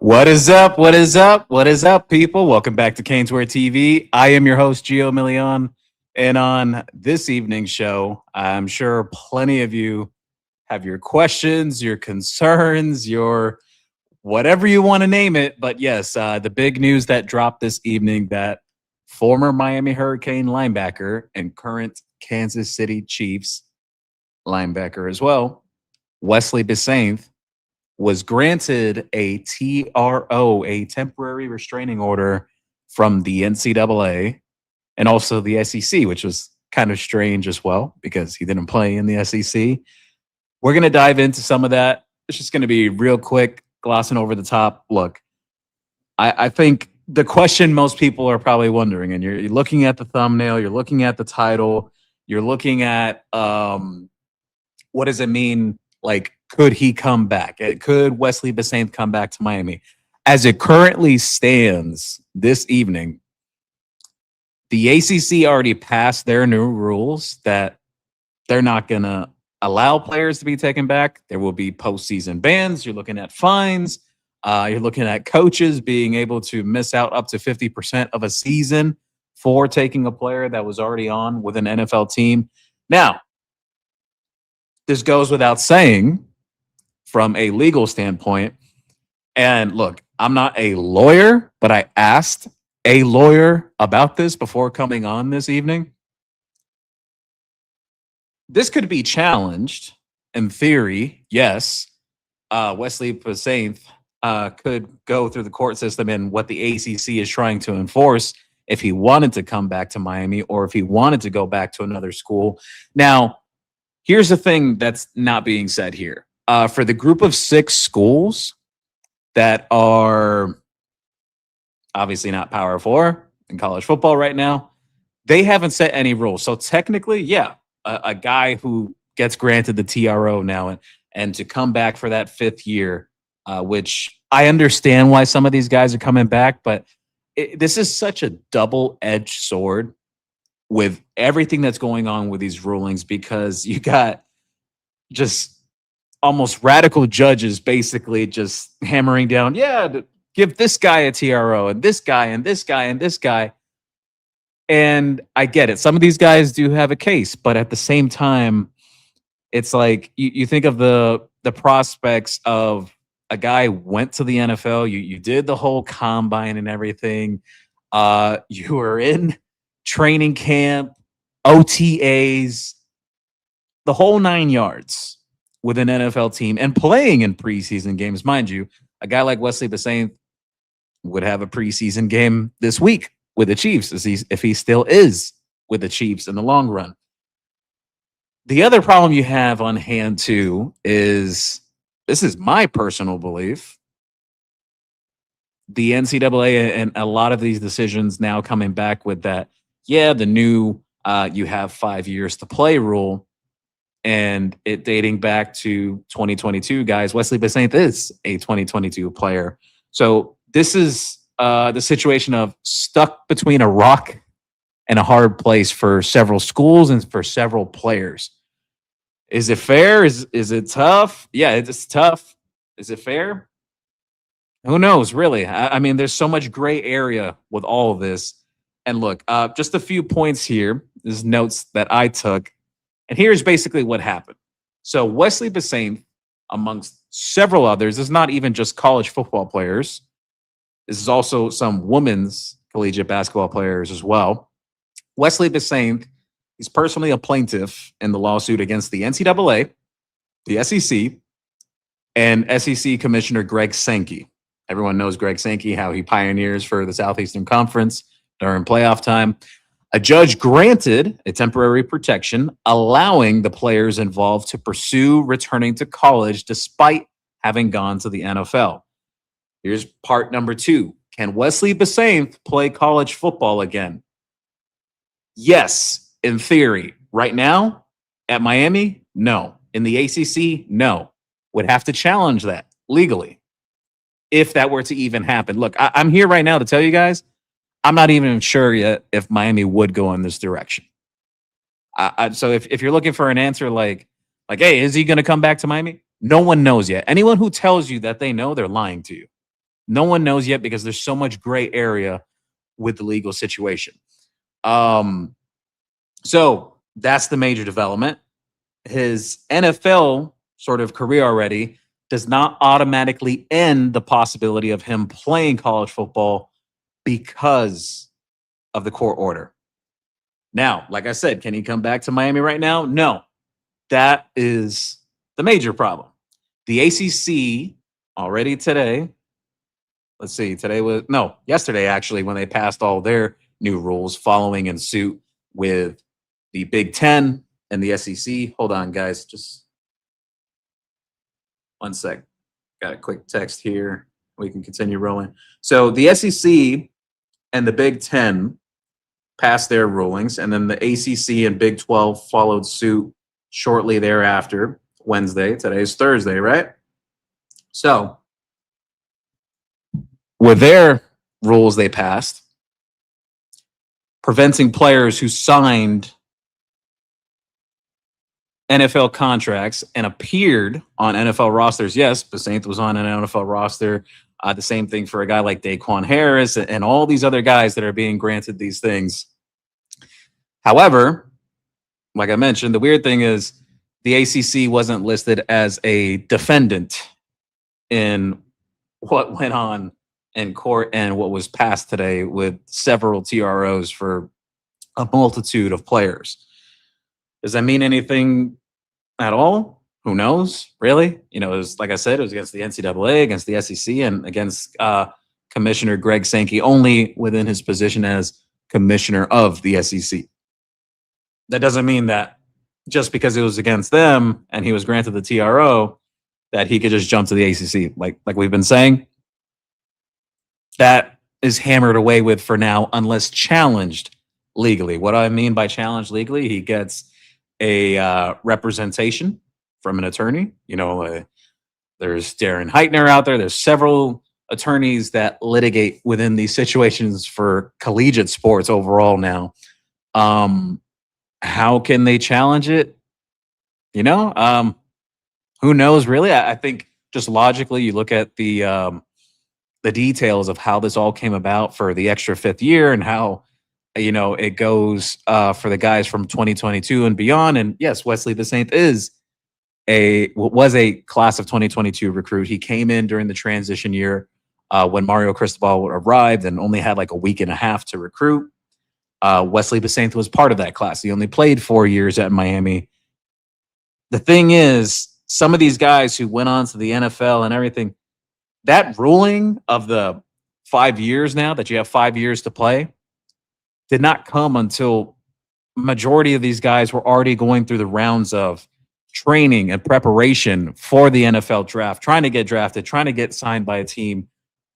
What is up? What is up? What is up, people? Welcome back to Caneswear TV. I am your host, Gio Milion. And on this evening's show, I'm sure plenty of you have your questions, your concerns, your whatever you want to name it. But yes, the big news that dropped this evening that former Miami Hurricane linebacker and current Kansas City Chiefs linebacker as well, Wesley Bissainthe, was granted a TRO, a temporary restraining order from the NCAA and also the SEC, which was kind of strange as well because he didn't play in the SEC. We're going to dive into some of that. It's just going to be real quick, glossing over the top. Look, I think the question most people are probably wondering, and you're looking at the thumbnail, you're looking at the title, you're looking at what does it mean? Like, could he come back? Could Wesley Bissainthe come back to Miami? As it currently stands this evening, the ACC already passed their new rules that they're not going to allow players to be taken back. There will be postseason bans. You're looking at fines. You're looking at coaches being able to miss out up to 50% of a season for taking a player that was already on with an NFL team. Now, this goes without saying from a legal standpoint. And look, I'm not a lawyer, but I asked a lawyer about this before coming on this evening. This could be challenged in theory, yes. Wesley Bissainthe could go through the court system and what the ACC is trying to enforce if he wanted to come back to Miami or if he wanted to go back to another school. Now, here's the thing that's not being said here. For the group of 6 schools that are obviously not Power 4 in college football right now, they haven't set any rules. So technically, yeah, a guy who gets granted the TRO now and to come back for that 5th year, which I understand why some of these guys are coming back, but this is such a double-edged sword with everything that's going on with these rulings, because you got just almost radical judges basically just hammering down, give this guy a TRO and this guy and this guy and this guy. And I get it. Some of these guys do have a case, but at the same time, it's like you think of the prospects of a guy went to the NFL, you did the whole combine and everything. You were in training camp, OTAs, the whole 9 yards with an NFL team and playing in preseason games. Mind you, a guy like Wesley Bissainthe would have a preseason game this week with the Chiefs if he still is with the Chiefs in the long run. The other problem you have on hand too is, this is my personal belief, the NCAA and a lot of these decisions now coming back with that, the new you have 5 years to play rule, and it dating back to 2022, guys. Wesley Bissainthe is a 2022 player. So this is the situation of stuck between a rock and a hard place for several schools and for several players. Is it fair? Is it tough? Yeah, it's tough. Is it fair? Who knows, really? I mean, there's so much gray area with all of this. And look, just a few points here. There's notes that I took. And here's basically what happened. So Wesley Bissainthe, amongst several others, is not even just college football players. This is also some women's collegiate basketball players as well. Wesley Bissainthe, he's personally a plaintiff in the lawsuit against the NCAA, the SEC, and SEC Commissioner Greg Sankey. Everyone knows Greg Sankey, how he pioneers for the Southeastern Conference during playoff time. A judge granted a temporary protection, allowing the players involved to pursue returning to college despite having gone to the NFL. Here's part number 2. Can Wesley Bissainthe play college football again? Yes, in theory. Right now, at Miami, no. In the ACC, no. Would have to challenge that legally if that were to even happen. Look, I'm here right now to tell you guys, I'm not even sure yet if Miami would go in this direction. So if you're looking for an answer like, hey, is he going to come back to Miami? No one knows yet. Anyone who tells you that they know, they're lying to you. No one knows yet because there's so much gray area with the legal situation. Um, so that's the major development. His NFL sort of career already does not automatically end the possibility of him playing college football because of the court order. Now, like I said, can he come back to Miami right now? No. That is the major problem. The ACC already today, let's see, yesterday actually, when they passed all their new rules following in suit with the Big Ten and the SEC. Hold on, guys, just one sec. Got a quick text here. We can continue rolling. So the SEC and the Big Ten passed their rulings, and then the ACC and Big 12 followed suit shortly thereafter. Wednesday. Today's Thursday, right? So with their rules they passed, preventing players who signed NFL contracts and appeared on NFL rosters. Yes, Bissainthe was on an NFL roster. The same thing for a guy like Daquan Harris and all these other guys that are being granted these things. However, like I mentioned, the weird thing is the ACC wasn't listed as a defendant in what went on in court and what was passed today with several TROs for a multitude of players. Does that mean anything at all? Who knows? Really? You know, it was, like I said, it was against the NCAA, against the SEC, and against Commissioner Greg Sankey, only within his position as commissioner of the SEC. That doesn't mean that just because it was against them and he was granted the TRO that he could just jump to the ACC. Like we've been saying, that is hammered away with for now unless challenged legally. What do I mean by challenged legally? He gets a representation from an attorney. You know, there's Darren Heitner out there. There's several attorneys that litigate within these situations for collegiate sports overall now. How can they challenge it? You know, who knows really? I think just logically you look at the details of how this all came about for the extra fifth year and how, you know, it goes for the guys from 2022 and beyond. And yes, Wesley Bissainthe was a class of 2022 recruit. He came in during the transition year when Mario Cristobal arrived and only had like a week and a half to recruit. Wesley Bissainthe was part of that class. He only played 4 years at Miami. The thing is, some of these guys who went on to the NFL and everything, that ruling of the 5 years now that you have 5 years to play did not come until majority of these guys were already going through the rounds of training and preparation for the NFL draft, trying to get drafted, trying to get signed by a team,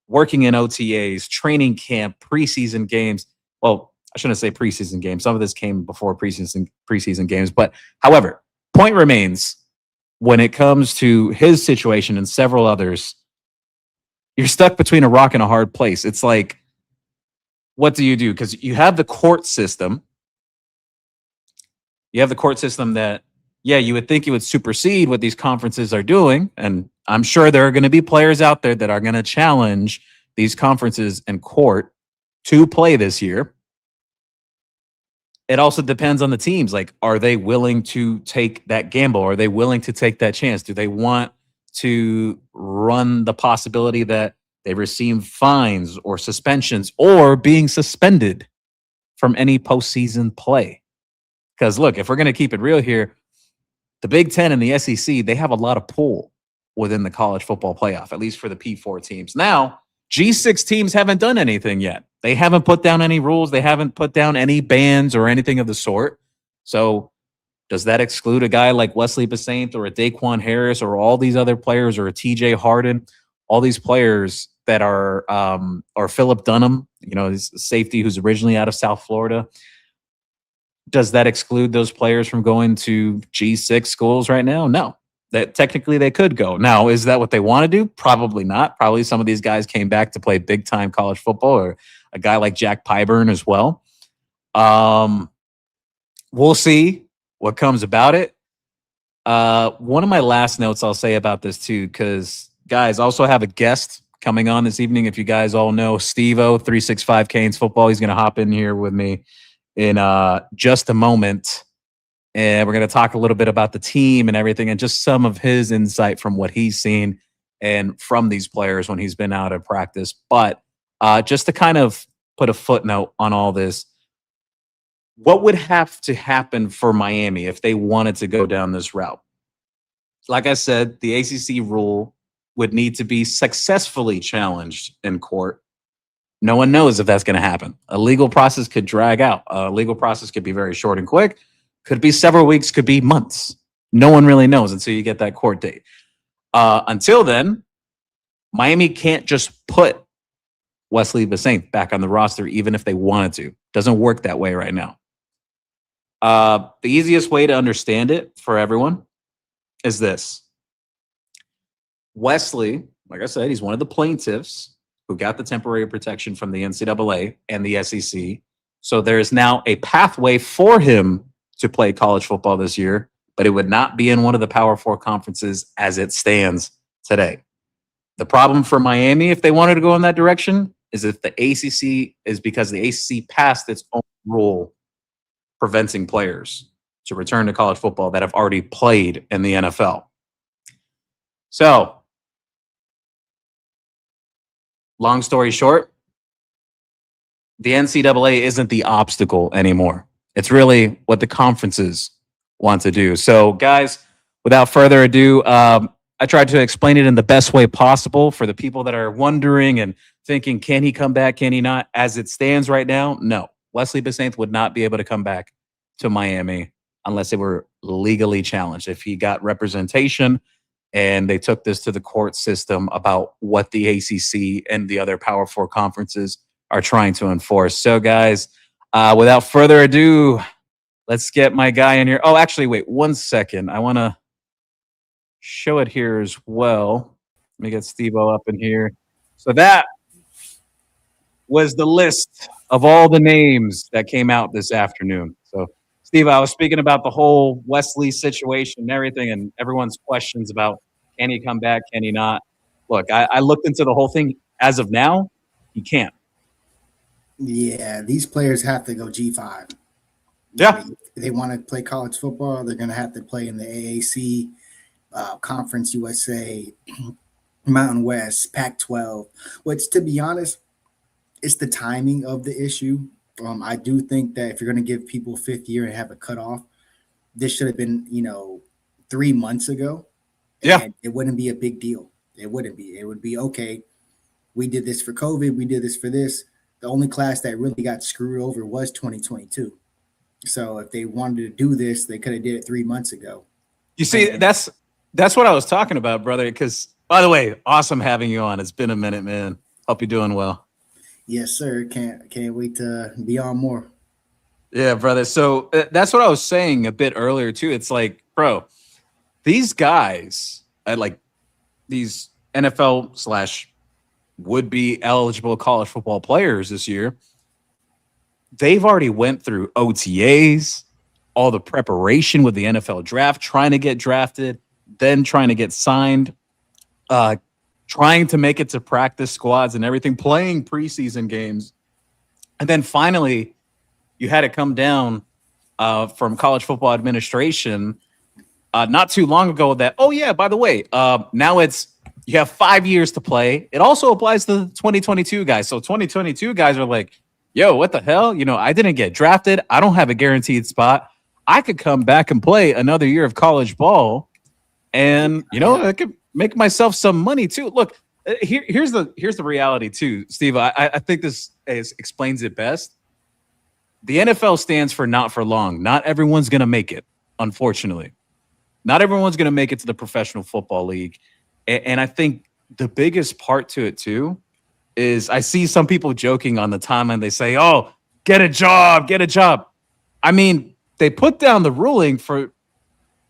working in OTAs, training camp, preseason games. Well, I shouldn't say preseason games. Some of this came before preseason games. But however, point remains, when it comes to his situation and several others, you're stuck between a rock and a hard place. It's like, what do you do? Because you have the court system. You have the court system that, yeah, you would think it would supersede what these conferences are doing. And I'm sure there are going to be players out there that are going to challenge these conferences in court to play this year. It also depends on the teams. Like, are they willing to take that gamble? Are they willing to take that chance? Do they want to run the possibility that they receive fines or suspensions or being suspended from any postseason play? Because look, if we're going to keep it real here, the Big Ten and the SEC, they have a lot of pull within the college football playoff, at least for the P4 teams. Now, G6 teams haven't done anything yet. They haven't put down any rules. They haven't put down any bans or anything of the sort. So does that exclude a guy like Wesley Bissainthe or a Daquan Harris or all these other players or a TJ Harden, all these players that are, or Philip Dunham, you know, his safety who's originally out of South Florida? Does that exclude those players from going to G6 schools right now? No. That technically they could go. Now, is that what they want to do? Probably not. Probably some of these guys came back to play big time college football, or a guy like Jack Pyburn as well. We'll see what comes about it. One of my last notes I'll say about this too, because guys, I also have a guest coming on this evening. If you guys all know Steve-O, 365 Canes Football, he's going to hop in here with me in just a moment. And we're going to talk a little bit about the team and everything and just some of his insight from what he's seen and from these players when he's been out of practice. But just to kind of put a footnote on all this, what would have to happen for Miami if they wanted to go down this route? Like I said, the ACC rule would need to be successfully challenged in court. No one knows if that's going to happen. A legal process could drag out. A legal process could be very short and quick. Could be several weeks, could be months. No one really knows until you get that court date. Until then, Miami can't just put Wesley Bissainthe back on the roster, even if they wanted to. Doesn't work that way right now. The easiest way to understand it for everyone is this. Wesley, like I said, he's one of the plaintiffs who got the temporary protection from the NCAA and the SEC. So there is now a pathway for him to play college football this year, but it would not be in one of the Power Four conferences as it stands today. The problem for Miami, if they wanted to go in that direction, is if the ACC is because the ACC passed its own rule preventing players to return to college football that have already played in the NFL. So, long story short, the NCAA isn't the obstacle anymore. It's really what the conferences want to do. So, guys, without further ado, I tried to explain it in the best way possible for the people that are wondering and thinking, can he come back? Can he not? As it stands right now, no. Wesley Bissainthe would not be able to come back to Miami unless they were legally challenged. If he got representation and they took this to the court system about what the ACC and the other Power Four conferences are trying to enforce. So, guys, without further ado, let's get my guy in here. Oh, actually, wait 1 second. I want to show it here as well. Let me get Steve-O up in here. So that was the list of all the names that came out this afternoon. So, Steve, I was speaking about the whole Wesley situation and everything and everyone's questions about can he come back, can he not? Look, I looked into the whole thing. As of now, he can't. Yeah, these players have to go G5. Yeah. If they want to play college football, they're going to have to play in the AAC, Conference USA, Mountain West, Pac-12. Which, to be honest, it's the timing of the issue. I do think that if you're going to give people fifth year and have a cutoff, this should have been, 3 months ago. Yeah. And it wouldn't be a big deal. It wouldn't be. It would be, okay, we did this for COVID. We did this for this. The only class that really got screwed over was 2022. So if they wanted to do this, they could have did it 3 months ago. You see, that's what I was talking about, brother. Because, by the way, awesome having you on. It's been a minute, man. Hope you're doing well. Yes, sir. Can't wait to be on more. Yeah, brother. So that's what I was saying a bit earlier too. It's like, bro, these guys, like these NFL / would be eligible college football players this year, they've already went through OTAs, all the preparation with the NFL draft, trying to get drafted, then trying to get signed, trying to make it to practice squads and everything, playing preseason games. And then finally, you had it come down from College Football Administration not too long ago that, oh, yeah, by the way, now you have 5 years to play. It also applies to the 2022 guys. So 2022 guys are like, yo, what the hell? I didn't get drafted. I don't have a guaranteed spot. I could come back and play another year of college ball. And, I could make myself some money too. Look, here's the reality too, Steve. I think this explains it best. The NFL stands for not for long. Not everyone's going to make it, unfortunately. Not everyone's going to make it to the Professional Football League. And I think the biggest part to it too is I see some people joking on the timeline. They say, oh, get a job. I mean, they put down the ruling for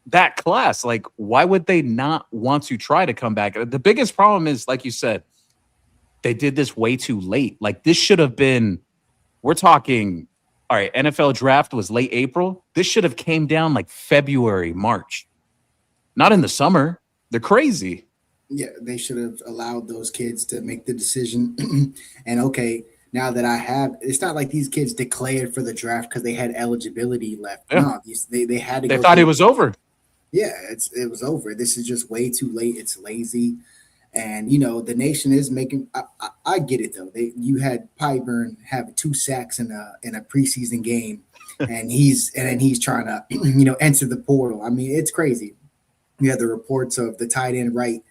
that class. Like, why would they not want to try to come back? The biggest problem is, like you said, they did this way too late. Like, this should have been, we're talking, all right, NFL draft was late April. This should have came down like February, March. Not in the summer. They're crazy. Yeah, they should have allowed those kids to make the decision. And okay, now that I have, it's not like these kids declared for the draft because they had eligibility left. Yeah, No, they had to they go thought it through. was over. Yeah, it was over. This is just way too late. It's lazy. And the nation is making. I get it though. You had Pyburn have 2 sacks in a preseason game, and then he's trying to enter the portal. I mean, it's crazy. You have the reports of the tight end right.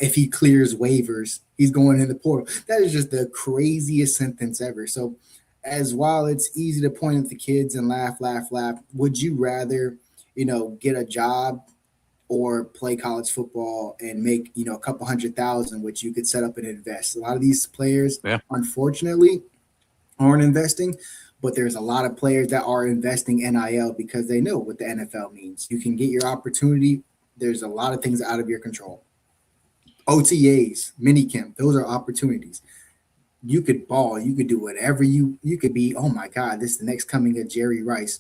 If he clears waivers, he's going in the portal. That is just the craziest sentence ever. So, as while it's easy to point at the kids and laugh, laugh, laugh, would you rather get a job or play college football and make a couple 100,000, which you could set up and invest? A lot of these players, Yeah. unfortunately, aren't investing, but there's a lot of players that are investing NIL because they know what the NFL means. You can get your opportunity. There's a lot of things out of your control. OTAs, minicamp, those are opportunities. You could ball, you could do whatever you could be. Oh my God, this is the next coming of Jerry Rice.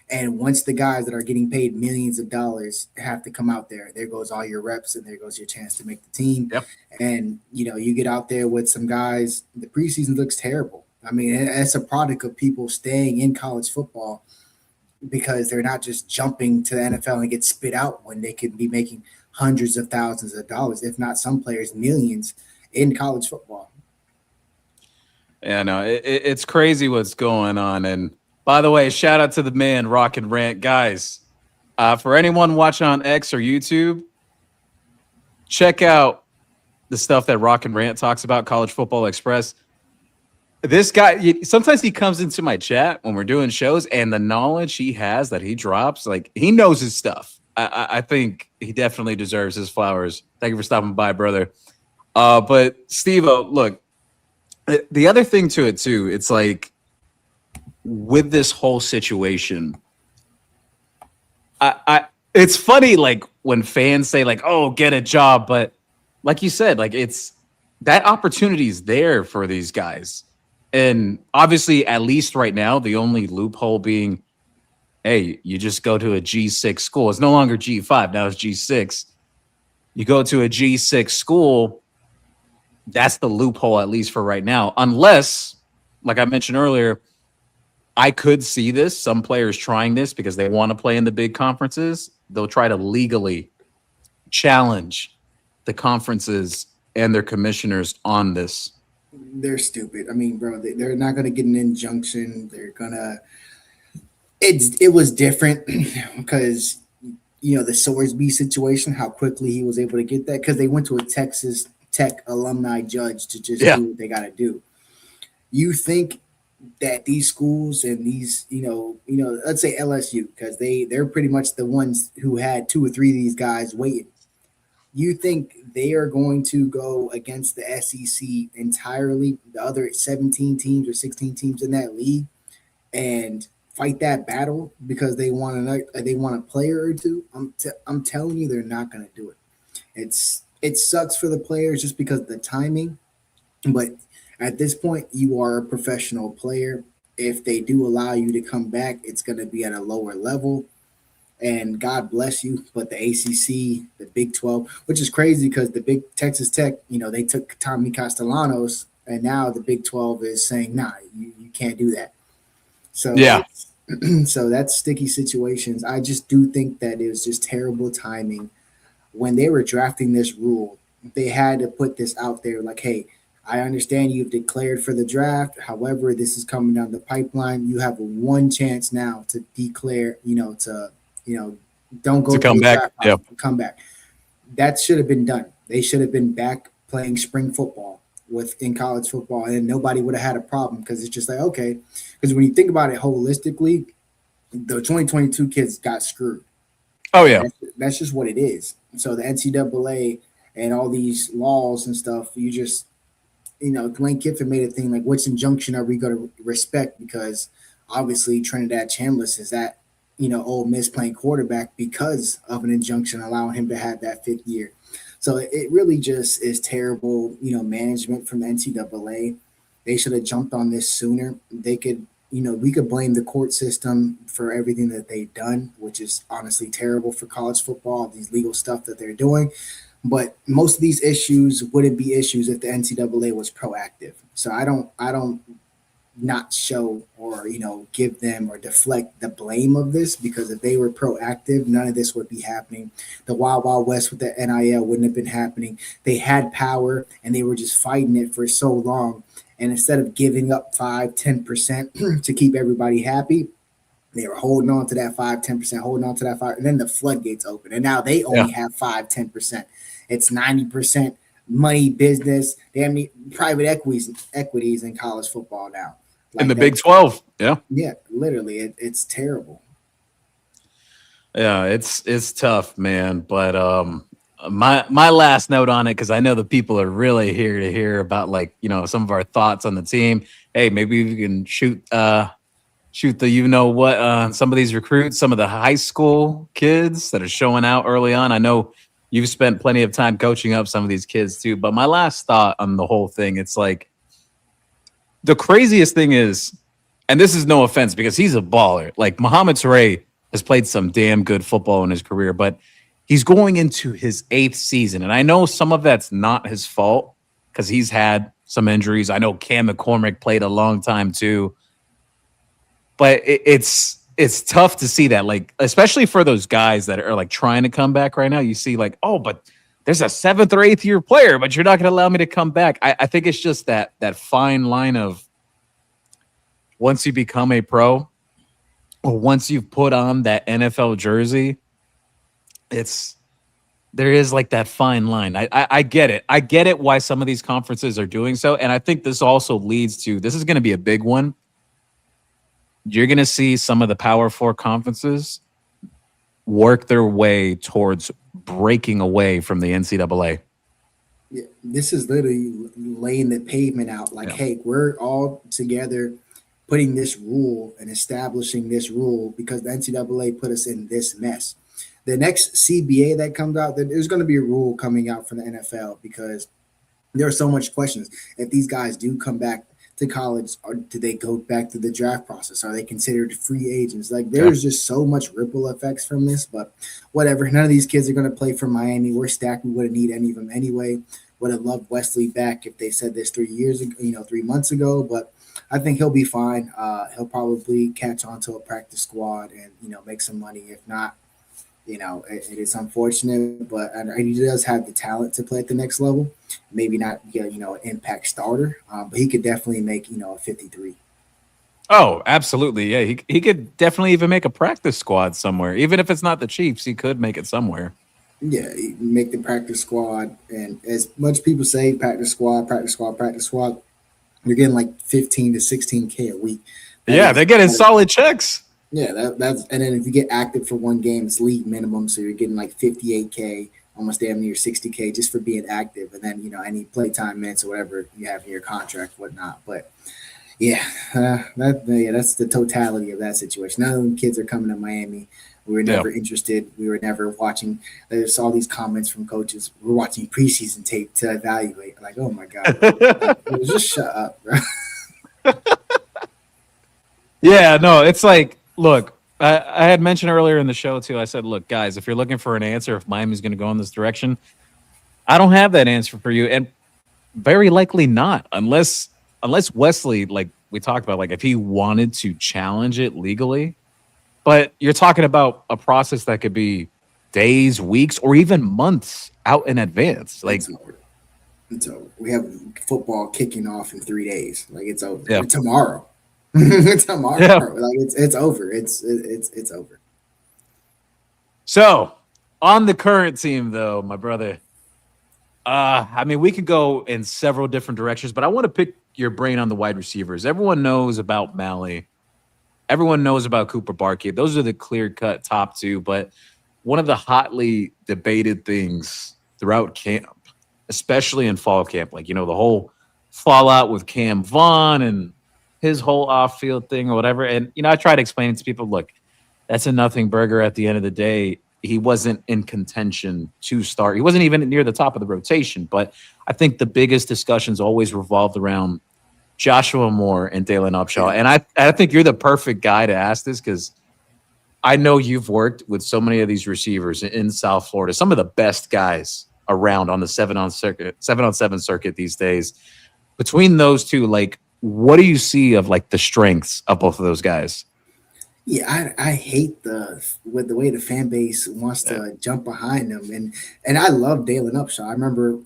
And once the guys that are getting paid millions of dollars have to come out there goes all your reps and there goes your chance to make the team. Yep. And you get out there with some guys. The preseason looks terrible. I mean, it's a product of people staying in college football because they're not just jumping to the NFL and get spit out when they could be making hundreds of thousands of dollars, if not some players millions in college football. Yeah, no, it's crazy what's going on. And by the way, shout out to the man, Rock and Rant. Guys, for anyone watching on X or YouTube, check out the stuff that Rock and Rant talks about, College Football Express. This guy, sometimes he comes into my chat when we're doing shows, and the knowledge he has that he drops, like he knows his stuff. I think he definitely deserves his flowers. Thank you for stopping by, brother. But Steve-O, look, the other thing to it too, it's like with this whole situation, it's funny like when fans say like, "Oh, get a job," but like you said, like it's that opportunity is there for these guys, and obviously, at least right now, the only loophole being, hey, you just go to a G6 school. It's no longer G5 now; it's G6. You go to a G6 school. That's the loophole, at least for right now, unless, like I mentioned earlier, I could see this. Some players trying this because they want to play in the big conferences. They'll try to legally challenge the conferences and their commissioners on this. They're stupid. I mean, bro, they're not going to get an injunction. They're going to. It was different because the Sorsby situation, how quickly he was able to get that because they went to a Texas Tech alumni judge to just do what they got to do. You think that these schools and these, let's say LSU, because they're pretty much the ones who had 2 or 3 of these guys waiting. You think they are going to go against the SEC entirely, the other 17 teams or 16 teams in that league, and fight that battle because they want a player or two? I'm telling you, they're not going to do it. It sucks for the players just because of the timing, but at this point, you are a professional player. If they do allow you to come back, it's going to be at a lower level. And God bless you. But the ACC, the Big 12, which is crazy because the Big Texas Tech, they took Tommy Castellanos, and now the Big 12 is saying, nah, you can't do that. So Yeah. So that's sticky situations. I just do think that it was just terrible timing. When they were drafting this rule, they had to put this out there like, hey, I understand you've declared for the draft. However, this is coming down the pipeline. You have one chance now to declare, don't go To to come the back. draft, Yeah. come back. That should have been done. They should have been back playing spring football in college football, and nobody would have had a problem because it's just like, okay, because when you think about it holistically, the 2022 kids got screwed. Oh, yeah. That's just what it is. So the NCAA and all these laws and stuff, you just Lane Kiffin made a thing like, which injunction are we going to respect? Because obviously Trinidad Chambliss is at, Ole Miss playing quarterback because of an injunction allowing him to have that 5th year. So it really just is terrible, management from the NCAA. They should have jumped on this sooner. They could, we could blame the court system for everything that they've done, which is honestly terrible for college football, these legal stuff that they're doing. But most of these issues wouldn't be issues if the NCAA was proactive. So I don't not show or give them or deflect the blame of this, because if they were proactive, none of this would be happening. The Wild Wild West with the NIL wouldn't have been happening. They had power and they were just fighting it for so long. And instead of giving up 5-10% to keep everybody happy, they were holding on to that 5-10%, holding on to that 5, and then the floodgates open. And now they only have 5-10%. It's 90% money, business. They have private equities in college football now. In the Big 12. Yeah. Yeah, literally. It's terrible. Yeah, it's tough, man. But my last note on it, because I know the people are really here to hear about some of our thoughts on the team. Hey, maybe we can shoot the some of these recruits, some of the high school kids that are showing out early on. I know you've spent plenty of time coaching up some of these kids too. But my last thought on the whole thing, it's like the craziest thing is, and this is no offense because he's a baller. Like Mohamed Touré has played some damn good football in his career, but he's going into his 8th season. And I know some of that's not his fault because he's had some injuries. I know Cam McCormick played a long time too. But it's tough to see that, like, especially for those guys that are like trying to come back right now. You see like, oh, but there's a 7th or 8th year player, but you're not going to allow me to come back. I think it's just that fine line of once you become a pro or once you've put on that NFL jersey, there is like that fine line. I get it. I get it why some of these conferences are doing so. And I think this also leads to, this is going to be a big one. You're going to see some of the Power 4 conferences work their way towards breaking away from the NCAA. Yeah, this is literally laying the pavement out. Like, hey, we're all together putting this rule and establishing this rule because the NCAA put us in this mess. The next CBA that comes out, there's going to be a rule coming out from the NFL because there are so much questions. If these guys do come back to college, or do they go back to the draft process? Are they considered free agents? Like, there's just so much ripple effects from this, but whatever. None of these kids are going to play for Miami. We're stacked. We wouldn't need any of them anyway. Would have loved Wesley back if they said this 3 years ago, 3 months ago, but I think he'll be fine. He'll probably catch on to a practice squad and, make some money. If not, it is unfortunate, but he does have the talent to play at the next level. Maybe not, an impact starter, but he could definitely make, a 53. Oh, absolutely. Yeah, he could definitely even make a practice squad somewhere. Even if it's not the Chiefs, he could make it somewhere. Yeah, make the practice squad. And as much people say, practice squad, you're getting like 15 to 16K a week. They're getting solid checks. Yeah, that's and then if you get active for one game, it's league minimum, so you're getting like 58K, almost damn near 60K just for being active, and then any playtime minutes or whatever you have in your contract, whatnot. But that's the totality of that situation. None of them kids are coming to Miami. We were never interested. We were never watching. There's all these comments from coaches. We're watching preseason tape to evaluate. Like, oh my god, just shut up, bro. Yeah, no, it's like. Look, I had mentioned earlier in the show, too, I said, look, guys, if you're looking for an answer, if Miami's going to go in this direction, I don't have that answer for you. And very likely not, unless Wesley, like we talked about, like if he wanted to challenge it legally. But you're talking about a process that could be days, weeks, or even months out in advance. Like, it's over. We have football kicking off in 3 days. Like, it's over. Yeah. Tomorrow. Tomorrow, like it's over. It's over. So, on the current team, though, my brother, I mean, we could go in several different directions, but I want to pick your brain on the wide receivers. Everyone knows about Malley. Everyone knows about Cooper Barkey. Those are the clear-cut top two, but one of the hotly debated things throughout camp, especially in fall camp, like, the whole fallout with Cam Vaughn and his whole off-field thing or whatever. And, I try to explain it to people, look, that's a nothing burger at the end of the day. He wasn't in contention to start. He wasn't even near the top of the rotation. But I think the biggest discussions always revolved around Joshua Moore and Dalen Upshaw. And I think you're the perfect guy to ask this because I know you've worked with so many of these receivers in South Florida, some of the best guys around on the 7-on-7 circuit these days. Between those two, like, what do you see of like the strengths of both of those guys? Yeah, I hate the way the fan base wants Yeah. to jump behind them, and I love Dalen Upshaw. I remember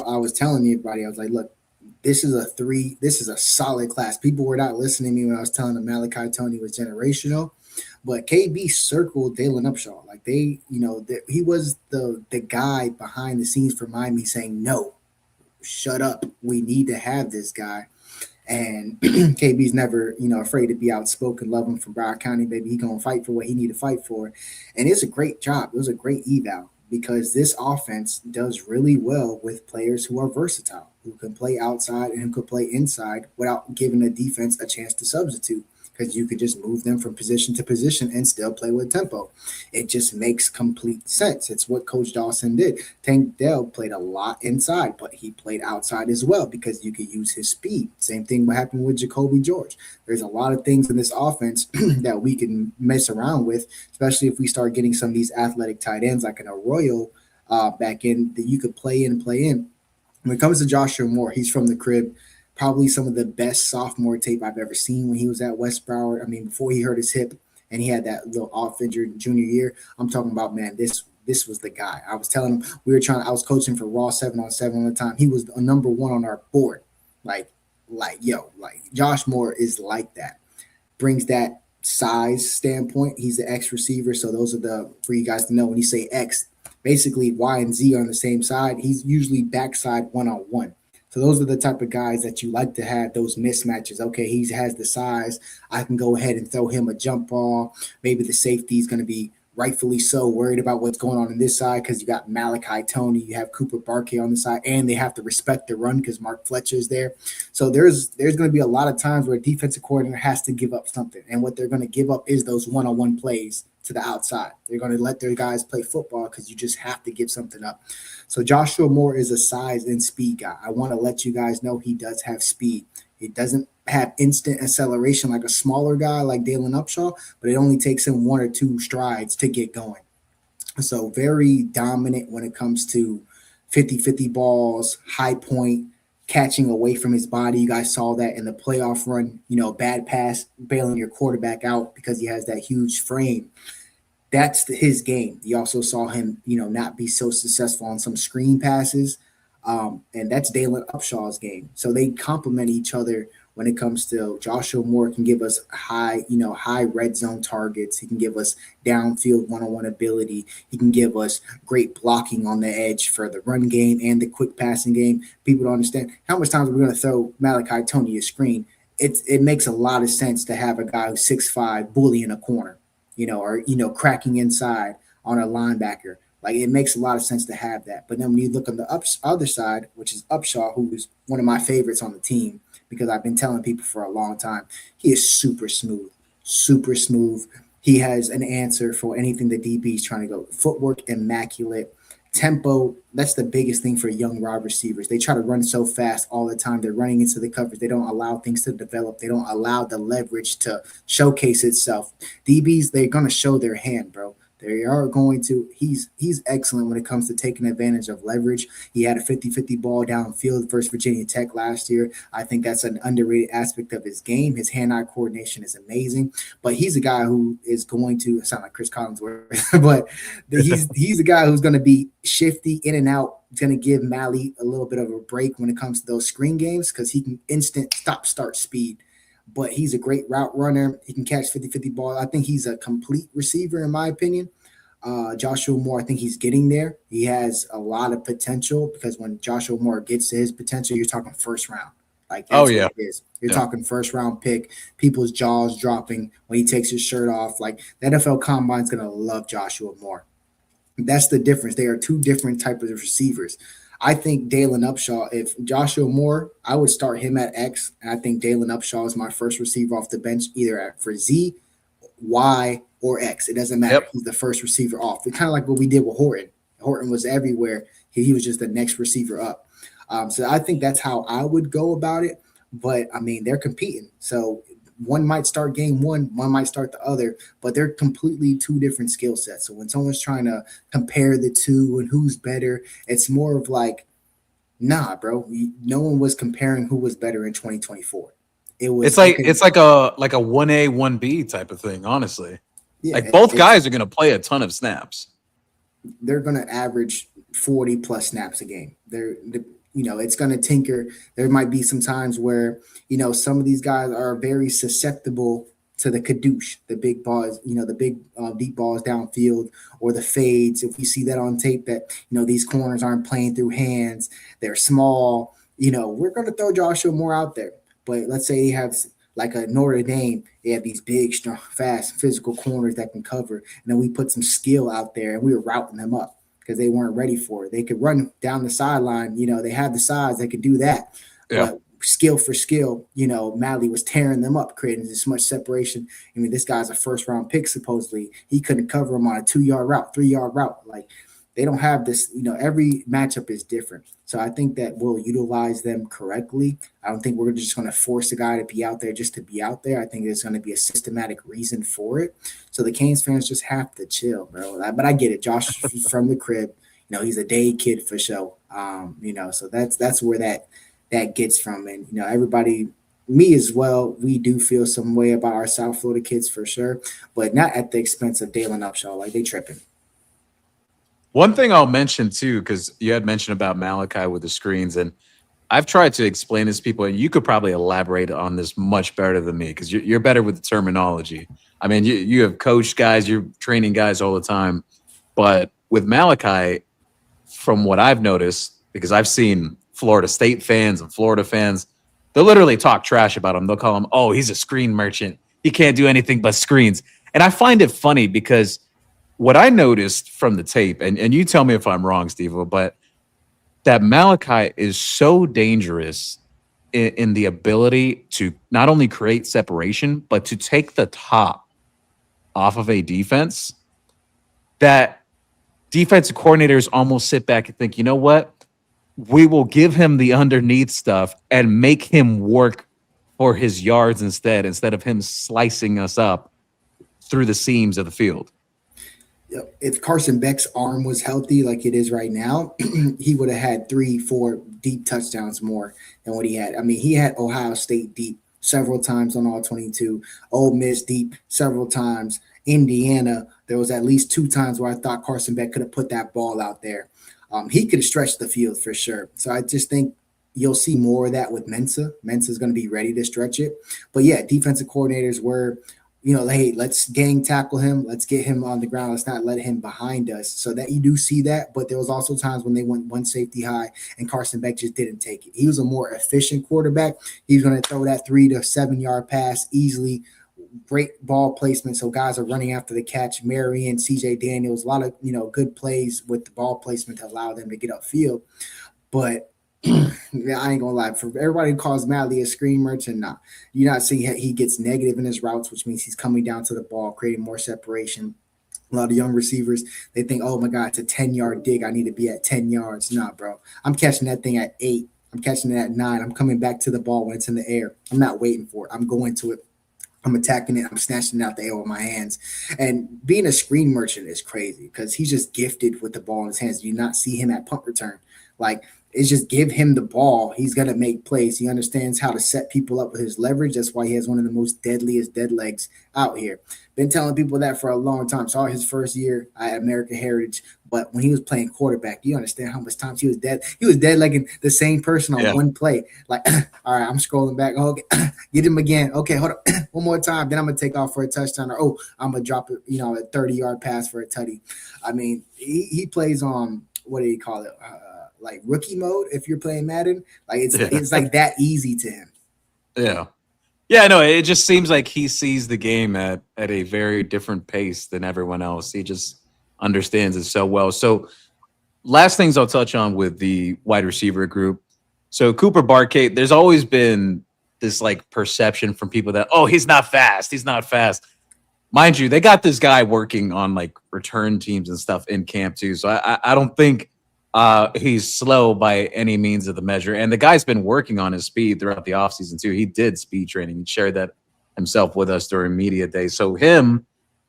I was telling everybody, I was like, look, this is a solid class. People were not listening to me when I was telling them Malachi Tony was generational, but KB circled Dalen Upshaw. Like he was the guy behind the scenes for Miami saying, no, shut up. We need to have this guy. And KB's never, afraid to be outspoken. Love him from Broward County, baby. He gonna fight for what he need to fight for, and it's a great job. It was a great eval because this offense does really well with players who are versatile, who can play outside and who could play inside without giving the defense a chance to substitute. Because you could just move them from position to position and still play with tempo. It just makes complete sense. It's what Coach Dawson did. Tank Dell played a lot inside, but he played outside as well because you could use his speed. Same thing what happened with Jacoby George. There's a lot of things in this offense that we can mess around with, especially if we start getting some of these athletic tight ends like an Arroyo back in that you could play in and play in. When it comes to Joshua Moore, he's from the crib. Probably some of the best sophomore tape I've ever seen when he was at West Broward. I mean, before he hurt his hip and he had that little off injured junior year, I'm talking about, man, this was the guy. I was telling him I was coaching for Raw 7-on-7 all the time. He was a number one on our board. Like Josh Moore is like that. Brings that size standpoint. He's the X receiver. So those are for you guys to know when you say X, basically Y and Z are on the same side. He's usually backside one-on-one. So those are the type of guys that you like to have those mismatches. Okay, he has the size. I can go ahead and throw him a jump ball. Maybe the safety is going to be rightfully so worried about what's going on this side because you got Malachi Tony, you have Cooper Barkey on the side, and they have to respect the run because Mark Fletcher is there. So there's going to be a lot of times where a defensive coordinator has to give up something, and what they're going to give up is those one-on-one plays to the outside. They're going to let their guys play football because you just have to give something up. So Joshua Moore is a size and speed guy. I want to let you guys know he does have speed. He doesn't have instant acceleration like a smaller guy like Dalen Upshaw, but it only takes him 1 or 2 strides to get going. So very dominant when it comes to 50-50 balls, high point, catching away from his body. You guys saw that in the playoff run, bad pass, bailing your quarterback out because he has that huge frame. That's his game. You also saw him, not be so successful on some screen passes. And that's Dalen Upshaw's game. So they complement each other when it comes to Joshua Moore can give us high red zone targets. He can give us downfield one-on-one ability. He can give us great blocking on the edge for the run game and the quick passing game. People don't understand how much times we're going to throw Malachi Tony a screen. It makes a lot of sense to have a guy who's 6'5", bully in a corner, or cracking inside on a linebacker. Like, it makes a lot of sense to have that. But then when you look on the other side, which is Upshaw, who is one of my favorites on the team, because I've been telling people for a long time, he is super smooth, super smooth. He has an answer for anything the DB is trying to go. Footwork, immaculate. Tempo, that's the biggest thing for young wide receivers. They try to run so fast all the time. They're running into the coverage. They don't allow things to develop. They don't allow the leverage to showcase itself. DBs, they're going to show their hand, bro. They are going to. He's excellent when it comes to taking advantage of leverage. He had a 50-50 ball downfield versus Virginia Tech last year. I think that's an underrated aspect of his game. His hand-eye coordination is amazing. But he's a guy who is going to sound like Chris Collinsworth, but he's a guy who's going to be shifty in and out. He's going to give Mally a little bit of a break when it comes to those screen games because he can instant stop-start speed. But he's a great route runner. He can catch 50-50 ball. I think he's a complete receiver, in my opinion. Joshua Moore, I think he's getting there. He has a lot of potential because when Joshua Moore gets to his potential, you're talking first round. Like, that's what it is. You're talking first round pick, people's jaws dropping when he takes his shirt off. Like, the NFL Combine is going to love Joshua Moore. That's the difference. They are two different types of receivers. I think Dalen Upshaw, if Joshua Moore, I would start him at X. And I think Dalen Upshaw is my first receiver off the bench, either for Z, Y, or X. It doesn't matter. Yep. He's the first receiver off. It's kind of like what we did with Horton. Horton was everywhere. He was just the next receiver up. So I think that's how I would go about it. But, I mean, they're competing. So one might start game one might start the other, but they're completely two different skill sets. So when someone's trying to compare the two and who's better, it's more of like, nah, bro. No one was comparing who was better in 2024. It It's was like okay. it's like a 1A 1B type of thing. Honestly, Yeah, like both it's guys are going to play a ton of snaps. they're going to average 40 plus snaps a game. It's going to tinker. There might be some times where, some of these guys are very susceptible to the kadoosh, the big balls, the big deep balls downfield or the fades. If we see that on tape that, these corners aren't playing through hands, they're small, we're going to throw Joshua Moore out there. But let's say he has like a Notre Dame, they have these big, strong, fast, physical corners that can cover. And then we put some skill out there and we were routing them up because they weren't ready for it. They could run down the sideline. They had the size, they could do that. Yeah. But skill for skill, Malley was tearing them up, creating this much separation. I mean, this guy's a first round pick, supposedly. He couldn't cover him on a 2-yard route, 3-yard route. Like, they don't have this, every matchup is different. So I think that we'll utilize them correctly. I don't think we're just going to force a guy to be out there just to be out there. I think there's going to be a systematic reason for it. So the Canes fans just have to chill, bro. But I get it. Josh from the crib, he's a day kid for sure. So that's where that gets from. And, everybody, me as well, we do feel some way about our South Florida kids for sure, but not at the expense of Dalen Upshaw. Like, they tripping. One thing I'll mention too, because you had mentioned about Malachi with the screens, and I've tried to explain this to people, and you could probably elaborate on this much better than me because you're better with the terminology. I mean, you have coached guys, you're training guys all the time, but with Malachi, from what I've noticed, because I've seen Florida State fans and Florida fans, they'll literally talk trash about him. They'll call him, "Oh, he's a screen merchant. He can't do anything but screens." And I find it funny because what I noticed from the tape, and you tell me if I'm wrong, Steve, but that Malachi is so dangerous in the ability to not only create separation, but to take the top off of a defense that defensive coordinators almost sit back and think, you know what? We will give him the underneath stuff and make him work for his yards instead of him slicing us up through the seams of the field. If Carson Beck's arm was healthy like it is right now, he would have had 3-4 deep touchdowns more than what he had. I mean, he had Ohio State deep several times on all 22, Ole Miss deep several times, Indiana. There was at least 2 times where I thought Carson Beck could have put that ball out there. He could have stretched the field for sure. So I just think you'll see more of that with Mensa. Mensa's going to be ready to stretch it. But yeah, defensive coordinators were – hey, let's gang tackle him. Let's get him on the ground. Let's not let him behind us. So that you do see that. But there was also times when they went one safety high and Carson Beck just didn't take it. He was a more efficient quarterback. He was going to throw that 3 to 7 yard pass easily. Great ball placement. So guys are running after the catch. Marion, CJ Daniels, a lot of, good plays with the ball placement to allow them to get upfield. But I ain't gonna lie. For everybody who calls Malley a screen merchant, nah. You're not seeing he gets negative in his routes, which means he's coming down to the ball, creating more separation. A lot of young receivers, they think, oh my God, it's a 10-yard dig. I need to be at 10 yards. Nah, bro. I'm catching that thing at 8. I'm catching it at 9. I'm coming back to the ball when it's in the air. I'm not waiting for it. I'm going to it. I'm attacking it. I'm snatching it out the air with my hands. And being a screen merchant is crazy because he's just gifted with the ball in his hands. You not see him at punt return. Like, it's just give him the ball. He's going to make plays. He understands how to set people up with his leverage. That's why he has one of the most deadliest dead legs out here. Been telling people that for a long time. Saw his first year at American Heritage. But when he was playing quarterback, you understand how much times he was dead. He was dead legging the same person on one play. Like, all right, I'm scrolling back. Okay, get him again. Okay, hold up. One more time. Then I'm going to take off for a touchdown. Or, I'm going to drop it, a 30-yard pass for a tutty. I mean, he plays on, what do you call it? Like rookie mode if you're playing Madden. Like it's like that easy to him. Yeah, no, it just seems like he sees the game at a very different pace than everyone else. He just understands it so well. So last things I'll touch on with the wide receiver group. So Cooper Barkate, there's always been this like perception from people that, oh, he's not fast. He's not fast. Mind you, they got this guy working on like return teams and stuff in camp too. So I don't think he's slow by any means of the measure. And the guy's been working on his speed throughout the offseason too. He did speed training. He shared that himself with us during media day. So him,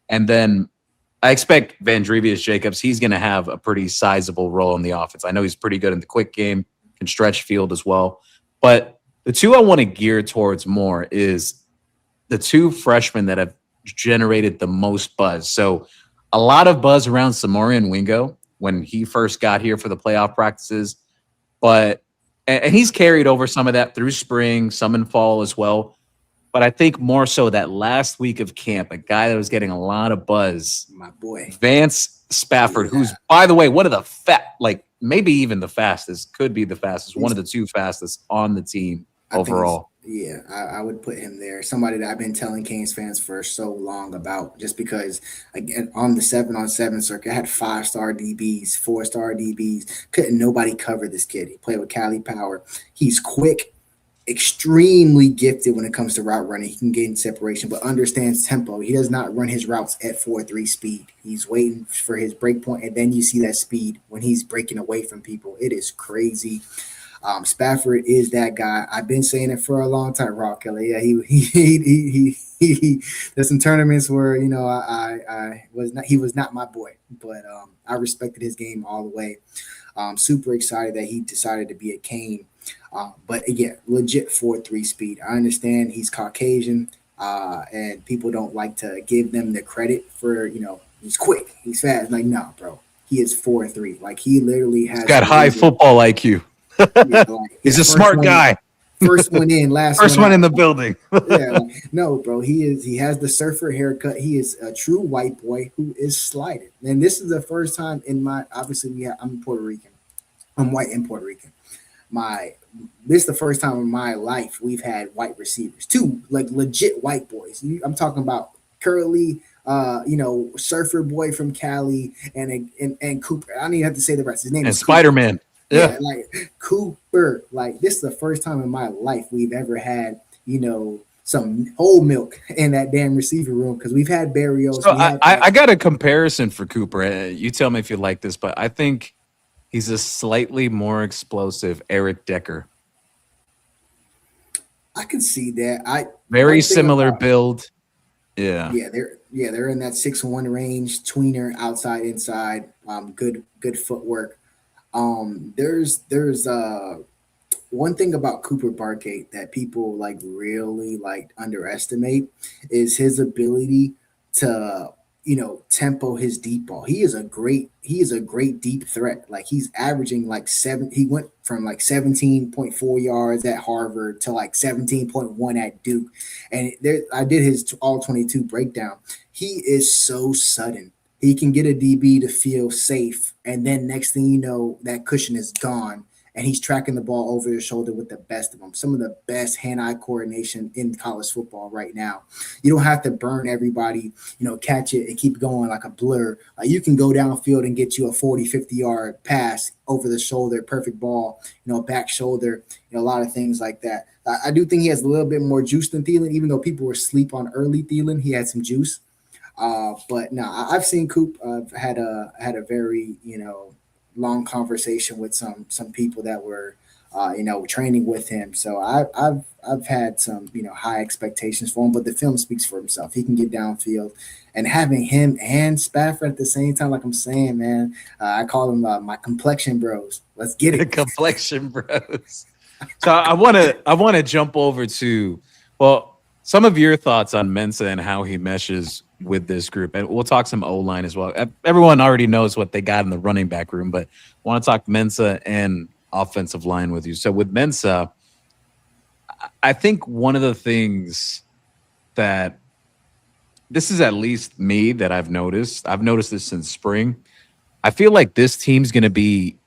and then I expect Vandrevius Jacobs, he's going to have a pretty sizable role in the offense. I know he's pretty good in the quick game, can stretch field as well. But the two I want to gear towards more is the two freshmen that have generated the most buzz. So a lot of buzz around Samorian Wingo when he first got here for the playoff practices. But and he's carried over some of that through spring, some in fall as well. But I think more so that last week of camp, a guy that was getting a lot of buzz, My boy. Vance Spafford, who's, by the way, one of the maybe even the fastest, could be the fastest, one of the two fastest on the team overall. I would put him there. Somebody that I've been telling Canes fans for so long about, just because, again, on the 7-on-7 circuit, I had 5-star DBs, 4-star DBs. Couldn't nobody cover this kid. He played with Cali Power. He's quick, extremely gifted when it comes to route running. He can gain separation, but understands tempo. He does not run his routes at 4.3 speed. He's waiting for his break point, and then you see that speed when he's breaking away from people. It is crazy. Spafford is that guy. I've been saying it for a long time, Rock Kelly. Yeah, he there's some tournaments where, you know, he was not my boy, but I respected his game all the way. Super excited that he decided to be a Cane. But again, legit 4.3 speed. I understand he's Caucasian, and people don't like to give them the credit for, you know, he's quick, he's fast. Like, no, bro, he is 4.3. Like, he literally has got high football IQ. He's a smart guy. First one in, first one in the building. No, bro, he has the surfer haircut. He is a true white boy who is slided. And this is the first time in my, obviously I'm Puerto Rican. I'm white and Puerto Rican. This is the first time in my life we've had white receivers, two like legit white boys. I'm talking about Curly, surfer boy from Cali, and Cooper. I don't even have to say the rest. His name is Spider-Man. Yeah, like Cooper. Like, this is the first time in my life we've ever had, you know, some whole milk in that damn receiver room, because we've had Barrios. So I got a comparison for Cooper. You tell me if you like this, but I think he's a slightly more explosive Eric Decker. I can see that. Very similar build. Yeah, they're in that 6'1" range, tweener, outside, inside. Good footwork. There's one thing about Cooper Barkate that people like really like underestimate is his ability to, you know, tempo his deep ball. He is a great deep threat. Like, he's averaging like he went from like 17.4 yards at Harvard to like 17.1 at Duke. And I did his all 22 breakdown. He is so sudden. He can get a DB to feel safe, and then next thing you know, that cushion is gone, and he's tracking the ball over his shoulder with the best of them. Some of the best hand-eye coordination in college football right now. You don't have to burn everybody, you know, catch it and keep going like a blur. You can go downfield and get you a 40, 50-yard pass over the shoulder, perfect ball, you know, back shoulder, you know, a lot of things like that. I do think he has a little bit more juice than Thielen, even though people were asleep on early Thielen. He had some juice. But no, I've seen Coop. I've had a very, you know, long conversation with some people that were, training with him. So I've had some, you know, high expectations for him. But the film speaks for himself. He can get downfield, and having him and Spafford at the same time, like I'm saying, man, I call them my complexion bros. Let's get it. Complexion bros. So I want to jump over to, well, some of your thoughts on Mensa and how he meshes with this group. And we'll talk some O-line as well. Everyone already knows what they got in the running back room, but I want to talk Mensa and offensive line with you. So with Mensa, I think one of the things that this is, at least me, that I've noticed this since spring. I feel like this team's going to be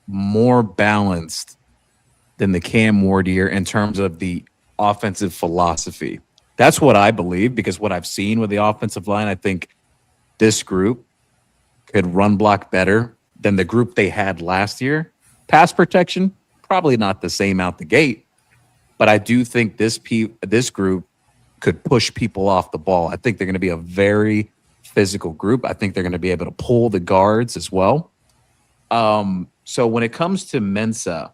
more balanced than the Cam Ward year in terms of the offensive philosophy. That's what I believe, because what I've seen with the offensive line, I think this group could run block better than the group they had last year. Pass protection, probably not the same out the gate, but I do think this group could push people off the ball. I think they're going to be a very physical group. I think they're going to be able to pull the guards as well. So when it comes to Mensa,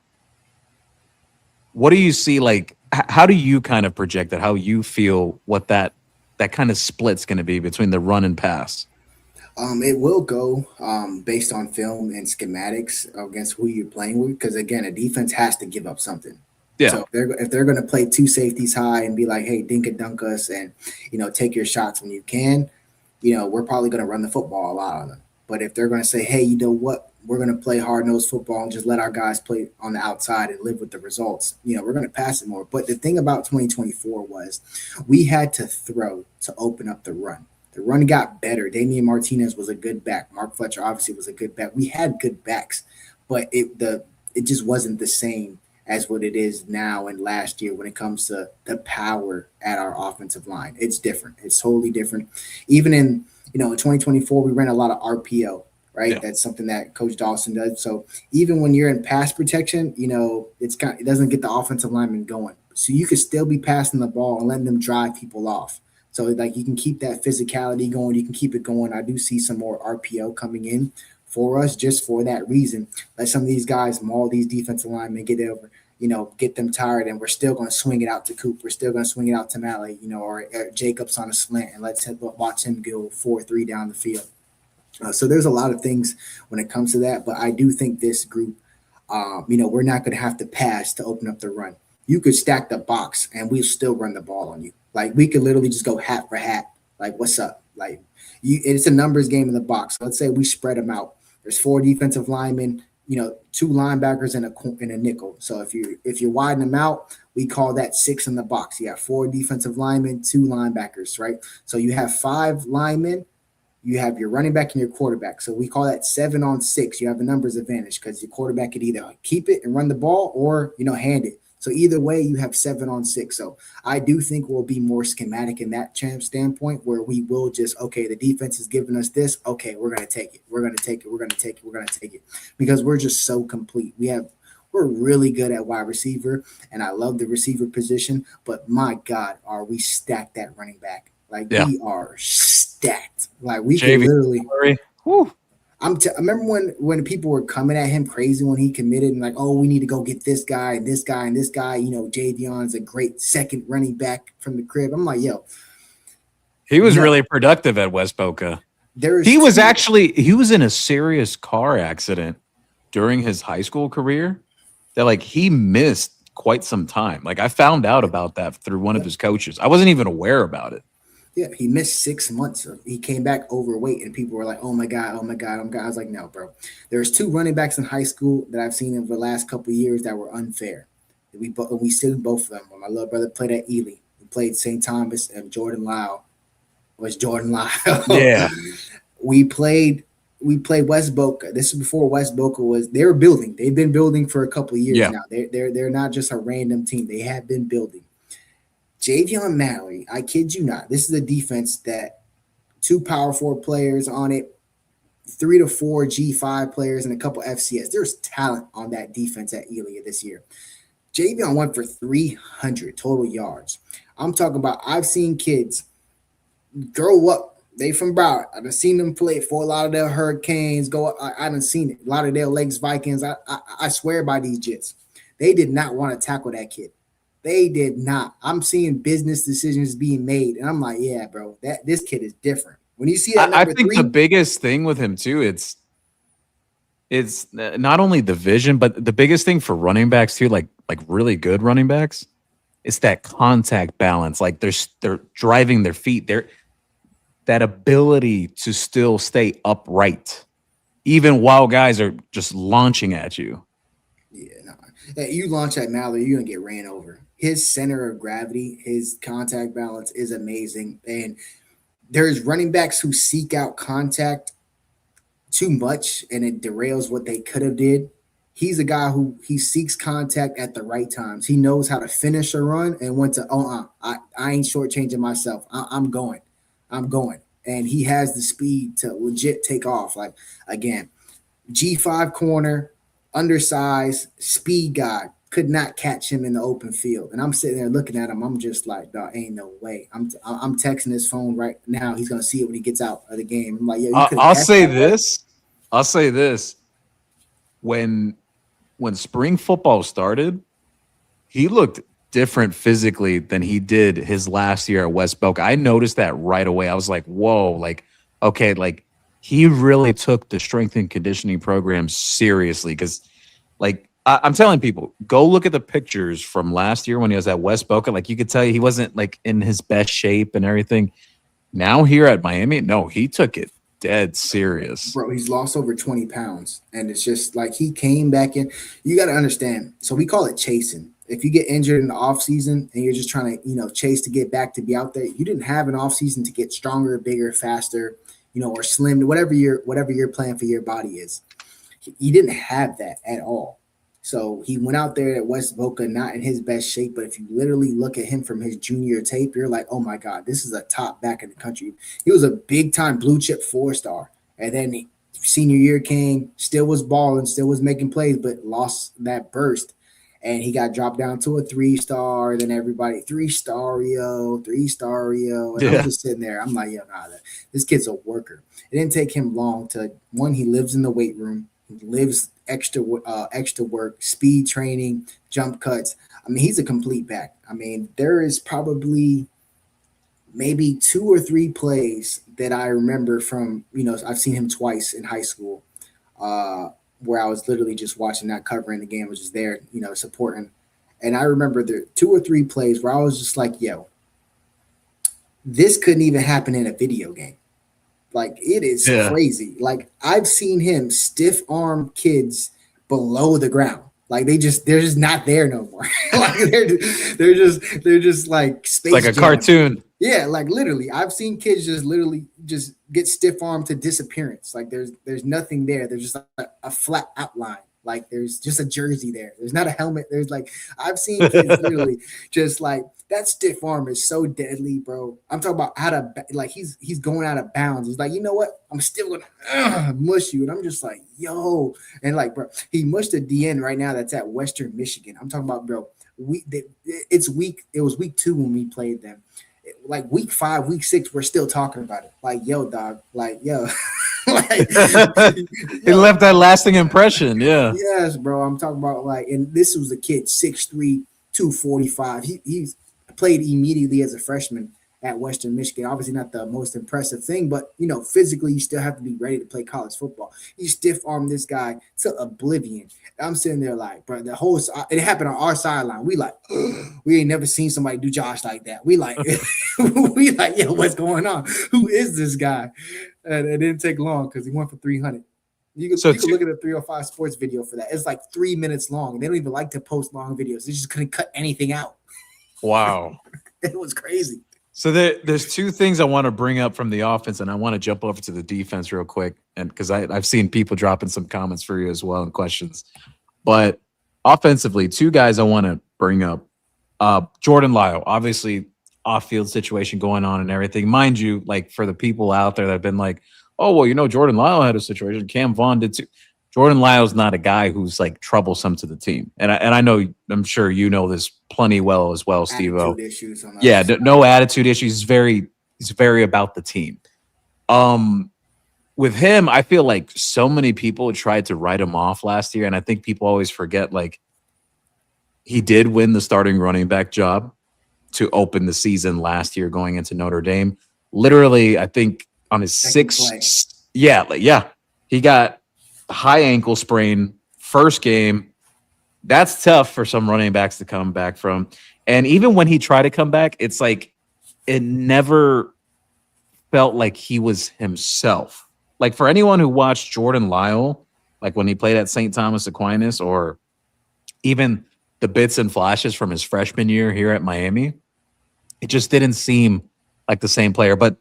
what do you see? Like, how do you kind of project that? How you feel what that kind of split's going to be between the run and pass? It will go based on film and schematics against who you're playing with. Because again, a defense has to give up something. Yeah. So if they're going to play two safeties high and be like, "Hey, dink and dunk us," and take your shots when you can, we're probably going to run the football a lot on them. But if they're going to say, "Hey, you know what? We're going to play hard nosed football and just let our guys play on the outside and live with the results," we're going to pass it more. But the thing about 2024 was we had to throw to open up the run. The run got better. Damian Martinez was a good back. Mark Fletcher obviously was a good back. We had good backs, but it just wasn't the same as what it is now and last year when it comes to the power at our offensive line. It's different. It's totally different. Even in 2024, we ran a lot of RPO, right? Yeah. That's something that Coach Dawson does. So even when you're in pass protection, it doesn't get the offensive lineman going. So you could still be passing the ball and letting them drive people off. So like you can keep that physicality going, you can keep it going. I do see some more RPO coming in for us just for that reason. Let some of these guys maul these defensive linemen, get over, get them tired, and we're still going to swing it out to Coop. We're still going to swing it out to Malley, or Jacobs on a slant, and let's watch him go 4-3 down the field. So there's a lot of things when it comes to that, but I do think this group, we're not going to have to pass to open up the run. You could stack the box and we'll still run the ball on you. Like we could literally just go hat for hat. Like what's up? Like it's a numbers game in the box. Let's say we spread them out. There's 4 defensive linemen, 2 linebackers and a nickel. So if you widen them out, we call that 6 in the box. You have 4 defensive linemen, 2 linebackers, right? So you have 5 linemen. You have your running back and your quarterback. So we call that 7 on 6. You have a numbers advantage because your quarterback could either keep it and run the ball or, hand it. So either way, you have 7 on 6. So I do think we'll be more schematic in that standpoint where we will just, okay, the defense is giving us this. Okay, we're going to take it. We're going to take it. We're going to take it. We're going to take it because we're just so complete. We're really good at wide receiver, and I love the receiver position. But my God, are we stacked at running back? Like we are stacked. Like we can literally. Whew. I remember when people were coming at him crazy when he committed and like, oh, we need to go get this guy and this guy and this guy. Javion's a great second running back from the crib. I'm like, yo. He was really productive at West Boca. He was in a serious car accident during his high school career that like he missed quite some time. Like I found out about that through one of his coaches. I wasn't even aware about it. Yeah, he missed 6 months. He came back overweight, and people were like, "Oh my god, oh my god, oh my god!" I was like, "No, bro." There's 2 running backs in high school that I've seen over the last couple of years that were unfair. We seen both of them. When my little brother played at Ely, he played St. Thomas, and Jordan Lyle was Jordan Lyle. Yeah, we played West Boca. This is before West Boca was. They were building. They've been building for a couple of years now. They're not just a random team. They have been building. Javion Mallory, I kid you not, this is a defense that 2 power forward players on it, 3 to 4 G5 players, and a couple FCS. There's talent on that defense at Ely this year. Javion went for 300 total yards. I'm talking about I've seen kids grow up. They from Broward. I've seen them play for Fort Lauderdale Hurricanes. I haven't seen it. Lauderdale Lakes Vikings. I swear by these Jits. They did not want to tackle that kid. They did not. I'm seeing business decisions being made, and I'm like, yeah, bro, this kid is different. When you see that, I think the biggest thing with him too, it's not only the vision, but the biggest thing for running backs too, like really good running backs, it's that contact balance. Like they're driving their feet. That ability to still stay upright, even while guys are just launching at you. Yeah, no. You launch at Mallory, you're gonna get ran over. His center of gravity, his contact balance is amazing. And there's running backs who seek out contact too much and it derails what they could have did. He's a guy who he seeks contact at the right times. He knows how to finish a run and when to, I ain't shortchanging myself. I'm going. And he has the speed to legit take off. Like, again, G5 corner, undersized, speed guy. Could not catch him in the open field. And I'm sitting there looking at him. I'm just like, dog, ain't no way. I'm texting his phone right now. He's going to see it when he gets out of the game. I'm like, yo, I'll say this. When spring football started, he looked different physically than he did his last year at West Boca. I noticed that right away. I was like, whoa, like, okay, like he really took the strength and conditioning program seriously. Cause like I'm telling people, go look at the pictures from last year when he was at West Boca. Like you could tell he wasn't like in his best shape and everything. Now here at Miami, no, he took it dead serious. Bro, he's lost over 20 pounds. And it's just like he came back in. You got to understand. So we call it chasing. If you get injured in the off season and you're just trying to, chase to get back to be out there, you didn't have an off season to get stronger, bigger, faster, or slim, whatever your plan for your body is. He didn't have that at all. So he went out there at West Boca, not in his best shape. But if you literally look at him from his junior tape, you're like, oh my God, this is a top back in the country. He was a big time blue chip 4-star. And then senior year came, still was balling, still was making plays, but lost that burst. And he got dropped down to a 3-star. Then everybody 3-star Rio. And I'm just sitting there. I'm like, this kid's a worker. It didn't take him long to one. He lives in the weight room. He lives extra work, speed training, jump cuts. I mean, he's a complete back. I mean, there is probably maybe 2 or 3 plays that I remember from, I've seen him twice in high school, where I was literally just watching, not covering the game, was just there, supporting. And I remember there 2 or 3 plays where I was just like, yo, this couldn't even happen in a video game. Like, it is crazy. Like, I've seen him stiff arm kids below the ground. Like, they're just not there no more. Like, they're just like Space like a Jam. Cartoon. Yeah, like literally, I've seen kids just get stiff armed to disappearance. Like there's nothing there. There's just a flat outline. Like there's just a jersey there. There's not a helmet. There's like I've seen kids literally just like that stiff arm is so deadly, bro. I'm talking about he's going out of bounds. He's like, you know what? I'm still gonna mush you, and I'm just like, yo, and like, bro, he mushed a DN right now that's at Western Michigan. I'm talking about, bro. It was week 2 when we played them. Like week 5, week 6, we're still talking about it. Like, yo, dog. Like, yo. Like, he left that lasting impression. Yeah. Yes, bro. I'm talking about and this was a kid 6'3", 245. He's played immediately as a freshman at Western Michigan. Obviously not the most impressive thing, but physically you still have to be ready to play college football. You stiff arm this guy to oblivion. I'm sitting there like, bro, it happened on our sideline. We like, we ain't never seen somebody do Josh like that. We like, yo, what's going on? Who is this guy? And it didn't take long because he went for 300. You can look at a 305 Sports video for that. It's like 3 minutes long. They don't even like to post long videos. They just couldn't cut anything out. Wow. It was crazy. So there's 2 things I want to bring up from the offense, and I want to jump over to the defense real quick, and because I've seen people dropping some comments for you as well and questions. But offensively, 2 guys I want to bring up. Jordan Lyle, obviously off-field situation going on and everything. Mind you, like for the people out there that have been like, oh, well, Jordan Lyle had a situation. Cam Vaughn did too. Jordan Lyle's not a guy who's like troublesome to the team. And I know, I'm sure you know this plenty well as well, Steve-O. Yeah, no attitude issues. He's very about the team. With him, I feel like so many people tried to write him off last year. And I think people always forget, like, he did win the starting running back job to open the season last year going into Notre Dame. Literally, I think on his sixth, he got high ankle sprain first game. That's tough for some running backs to come back from. And even when he tried to come back, it's like it never felt like he was himself. Like for anyone who watched Jordan Lyle, like when he played at St. Thomas Aquinas, or even the bits and flashes from his freshman year here at Miami, it just didn't seem like the same player. But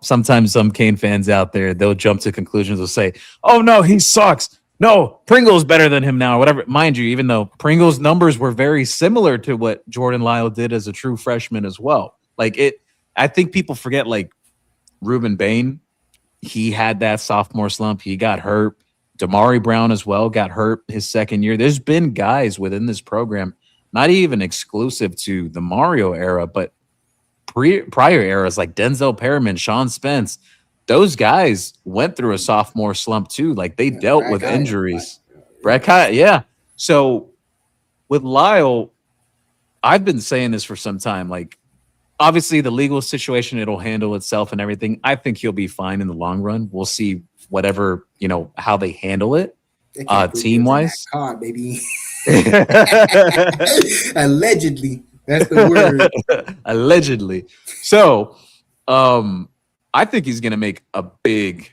sometimes some Cane fans out there, they'll jump to conclusions. They'll say, oh, no, he sucks. No, Pringle's better than him now, or whatever. Mind you, even though Pringle's numbers were very similar to what Jordan Lyle did as a true freshman as well. I think people forget, like, Reuben Bain, he had that sophomore slump. He got hurt. Damari Brown as well got hurt his second year. There's been guys within this program, not even exclusive to the Mario era, but prior eras like Denzel Perriman, Sean Spence, those guys went through a sophomore slump too. Like they dealt with injuries. Brett Kyle, yeah. So with Lyle, I've been saying this for some time. Like, obviously, the legal situation, it'll handle itself and everything. I think he'll be fine in the long run. We'll see whatever, how they handle it, They can't prove he team was in that wise. car, baby. Allegedly, that's the word. Allegedly. So, um, I think he's going to make a big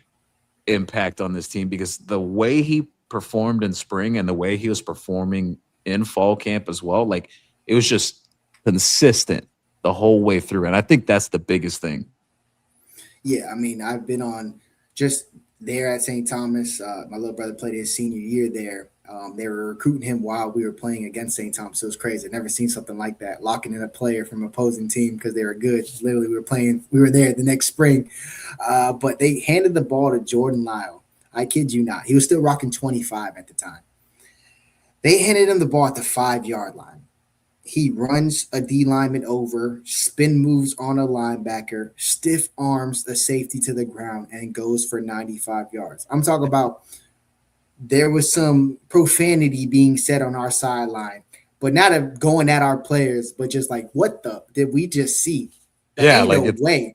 impact on this team because the way he performed in spring and the way he was performing in fall camp as well, like it was just consistent the whole way through. And I think that's the biggest thing. Yeah, I mean, I've been on just there at St. Thomas. My little brother played his senior year there. They were recruiting him while we were playing against St. Thomas. It was crazy. I've never seen something like that. Locking in a player from opposing team because they were good. Literally, we were there the next spring. But they handed the ball to Jordan Lyle. I kid you not. He was still rocking 25 at the time. They handed him the ball at the 5-yard line. He runs a D lineman over, spin moves on a linebacker, stiff arms a safety to the ground, and goes for 95 yards. I'm talking about there was some profanity being said on our sideline, but not going at our players, but just like, what the did we just see? There Yeah, ain't like no way.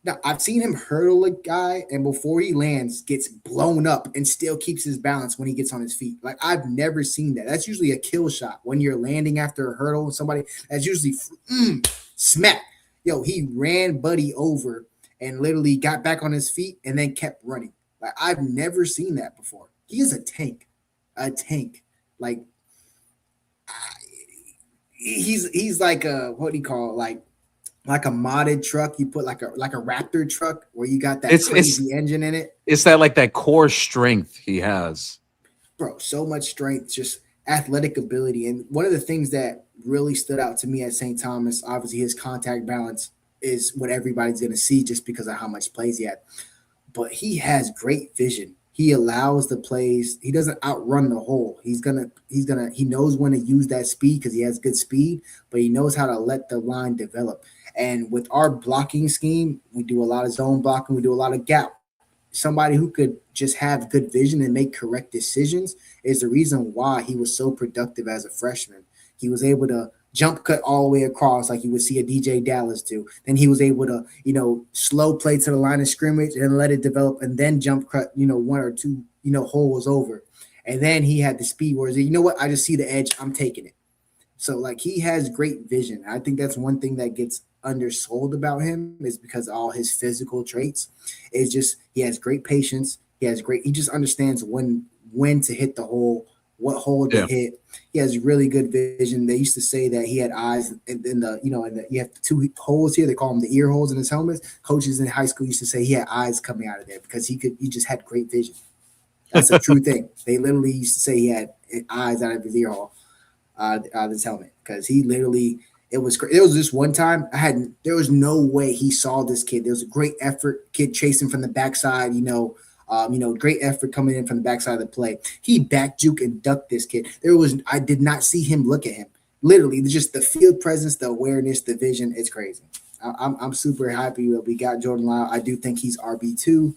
Now, I've seen him hurdle a guy, and before he lands, gets blown up and still keeps his balance when he gets on his feet. Like, I've never seen that. That's usually a kill shot when you're landing after a hurdle and somebody. That's usually smack. Yo, he ran Buddy over and literally got back on his feet and then kept running. Like, I've never seen that before. He is a tank. A tank. Like, he's like a, what do you call it? Like a modded truck. You put like a Raptor truck where you got that crazy engine in it. It's that like that core strength he has. Bro, so much strength, just athletic ability. And one of the things that really stood out to me at St. Thomas, obviously his contact balance is what everybody's going to see just because of how much plays he had. But he has great vision. He allows the plays. He doesn't outrun the hole. He knows when to use that speed because he has good speed, but he knows how to let the line develop. And with our blocking scheme, we do a lot of zone blocking. We do a lot of gap. Somebody who could just have good vision and make correct decisions is the reason why he was so productive as a freshman. He was able to jump cut all the way across like you would see a DJ Dallas do. Then he was able to, slow play to the line of scrimmage and let it develop and then jump cut, one or two, holes over. And then he had the speed where you know what? I just see the edge. I'm taking it. So like he has great vision. I think that's one thing that gets undersold about him is because of all his physical traits. It's just he has great patience. He just understands when to hit the hole, what hole to hit. He has really good vision. They used to say that he had eyes in the, you have the two holes here. They call them the ear holes in his helmet. Coaches in high school used to say he had eyes coming out of there because he just had great vision. That's a true thing. They literally used to say he had eyes out of his ear hole, out of his helmet, because he literally. It was this one time there was no way he saw this kid. There was a great effort, kid chasing from the backside, great effort coming in from the backside of the play. He back juke and ducked this kid. I did not see him look at him. Literally, just the field presence, the awareness, the vision. It's crazy. I'm super happy that we got Jordan Lyle. I do think he's RB2,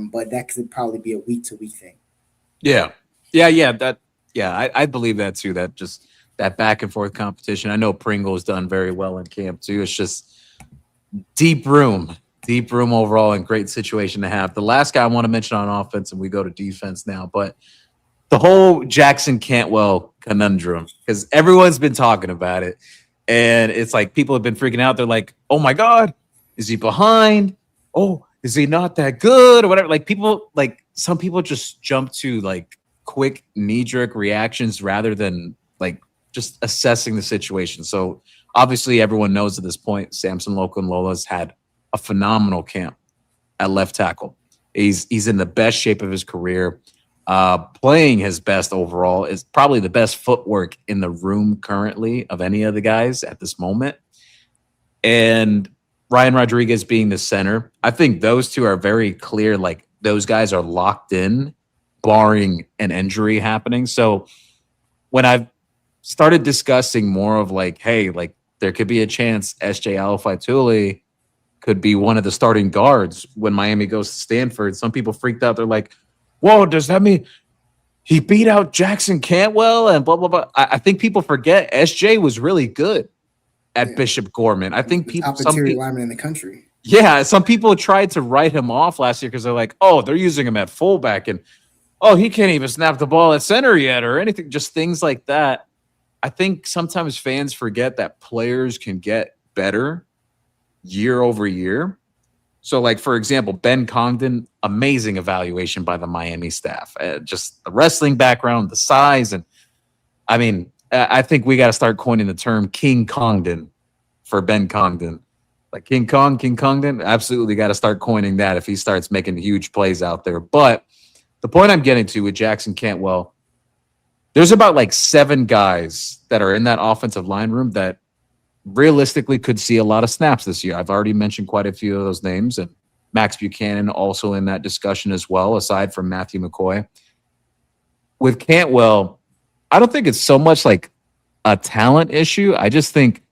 but that could probably be a week-to-week thing. Yeah. I believe that too. That just that back and forth competition. I know Pringle's done very well in camp too. It's just deep room overall, and great situation to have. The last guy I want to mention on offense, and we go to defense now, but the whole Jackson Cantwell conundrum, because everyone's been talking about it, and it's like people have been freaking out. They're like, "Oh my God, is he behind? Oh, is he not that good?" Or whatever. Like some people just jump to like quick knee-jerk reactions rather than like just assessing the situation. So obviously everyone knows at this point, Samson Lokalola's had a phenomenal camp at left tackle. He's in the best shape of his career, playing his best overall. Is probably the best footwork in the room currently of any of the guys at this moment. And Ryan Rodriguez being the center, I think those two are very clear. Like those guys are locked in, barring an injury happening. So when I've started discussing more of like, hey, like there could be a chance SJ Alafai-Tuli could be one of the starting guards when Miami goes to Stanford. Some people freaked out. They're like, whoa, does that mean he beat out Jackson Cantwell and blah blah blah. I think people forget SJ was really good at Yeah, Bishop Gorman. I think the people, top interior lineman in the country. yeah, some people tried to write him off last year because they're like, oh, they're using him at fullback and oh, he can't even snap the ball at center yet or anything. Just things like that. I think sometimes fans forget that players can get better year over year. So, like, for example, Ben Congdon, amazing evaluation by the Miami staff. Just the wrestling background, the size. And I mean, I think we got to start coining the term King Congdon for Ben Congdon. Like King Kong, King Congdon, absolutely got to start coining that if he starts making huge plays out there. But the point I'm getting to with Jackson Cantwell, there's about like 7 guys that are in that offensive line room that realistically could see a lot of snaps this year. I've already mentioned quite a few of those names, and Max Buchanan also in that discussion as well, aside from Matthew McCoy. With Cantwell, I don't think it's so much like a talent issue. I just think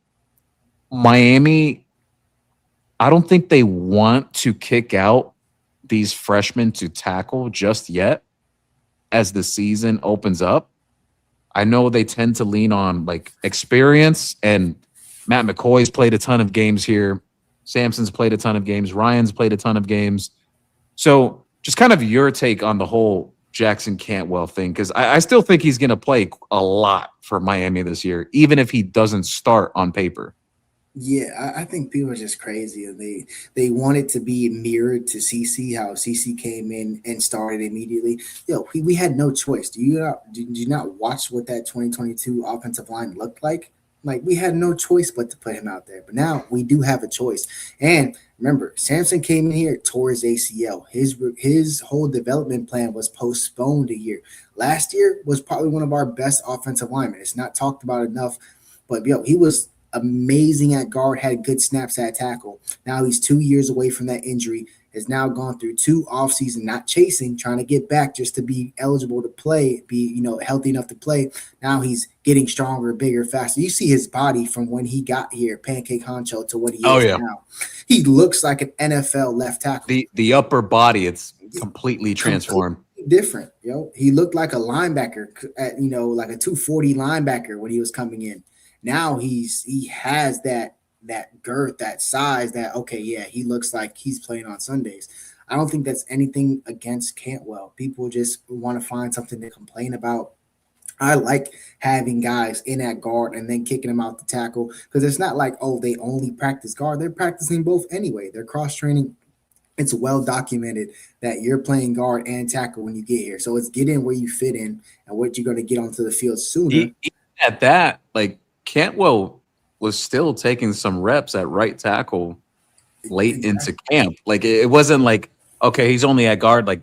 Miami, I don't think they want to kick out these freshmen to tackle just yet as the season opens up. I know they tend to lean on like experience, and Matt McCoy's played a ton of games here. Sampson's played a ton of games. Ryan's played a ton of games. So just kind of your take on the whole Jackson Cantwell thing, because I still think he's going to play a lot for Miami this year, even if he doesn't start on paper. Yeah, I think people are just crazy. And they want it to be mirrored to CC, how CC came in and started immediately. We had no choice. Did you not watch what that 2022 offensive line looked like? Like we had no choice but to put him out there. But now we do have a choice. And remember, Sampson came in here, tore his ACL. His whole development plan was postponed a year. Last year was probably one of our best offensive linemen. It's not talked about enough, but he was amazing at guard, had good snaps at tackle. Now he's 2 years away from that injury, has now gone through 2 offseason, not chasing, trying to get back just to be eligible to play, be healthy enough to play. Now he's getting stronger, bigger, faster. You see his body from when he got here, pancake honcho, to what he is now. He looks like an NFL left tackle. The upper body, it's completely transformed. Different, He looked like a linebacker at like a 240 linebacker when he was coming in. Now he has that girth, that size, he looks like he's playing on Sundays. I don't think that's anything against Cantwell. People just want to find something to complain about. I like having guys in at guard and then kicking them out to tackle, because it's not like, they only practice guard. They're practicing both anyway. They're cross-training. It's well documented that you're playing guard and tackle when you get here. So it's get in where you fit in and what you're going to get onto the field sooner. Even at that, like, Cantwell was still taking some reps at right tackle late into camp. Like it wasn't like, okay, he's only at guard. Like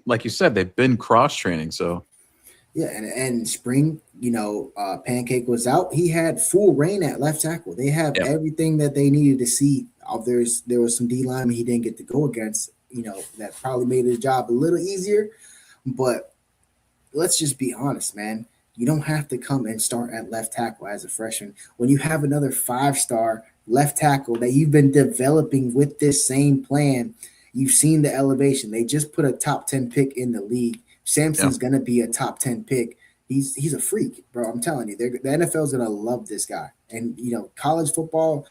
like you said, they've been cross training. So yeah, and spring, Pancake was out. He had full reign at left tackle. They have everything that they needed to see. There was some D linemen he didn't get to go against. That probably made his job a little easier. But let's just be honest, man. You don't have to come and start at left tackle as a freshman. When you have another 5-star left tackle that you've been developing with this same plan, you've seen the elevation. They just put a top 10 pick in the league. Sampson's going to be a top 10 pick. He's a freak, bro. I'm telling you, the NFL is going to love this guy. And, college football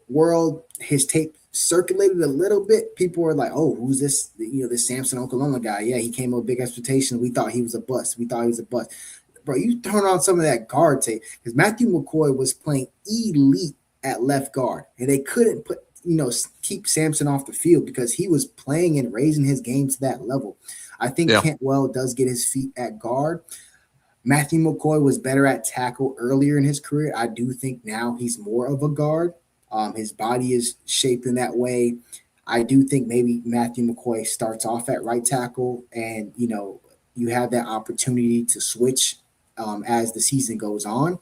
world, his tape circulated a little bit. People were like, oh, who's this? This Samson Oklahoma guy. Yeah, he came with big expectations. We thought he was a bust. Bro, you turn on some of that guard tape, because Matthew McCoy was playing elite at left guard, and they couldn't keep Sampson off the field because he was playing and raising his game to that level. I think Cantwell does get his feet at guard. Matthew McCoy was better at tackle earlier in his career. I do think now he's more of a guard. His body is shaped in that way. I do think maybe Matthew McCoy starts off at right tackle, and you have that opportunity to switch as the season goes on,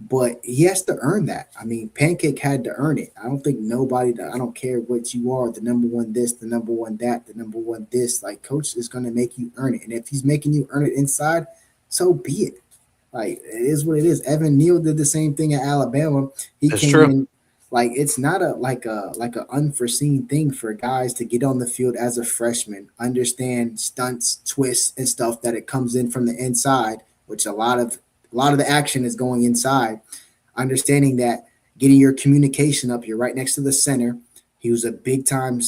but he has to earn that. I mean, Pancake had to earn it. I don't think I don't care what you are, the number one this, the number one that, the number one this, like coach is going to make you earn it. And if he's making you earn it inside, so be it. Like, it is what it is. Evan Neal did the same thing at Alabama. He came in Like it's not a unforeseen thing for guys to get on the field as a freshman, understand stunts, twists, and stuff that it comes in from the inside, which a lot of the action is going inside. Understanding that, getting your communication up. You're right next to the center. He was a big time,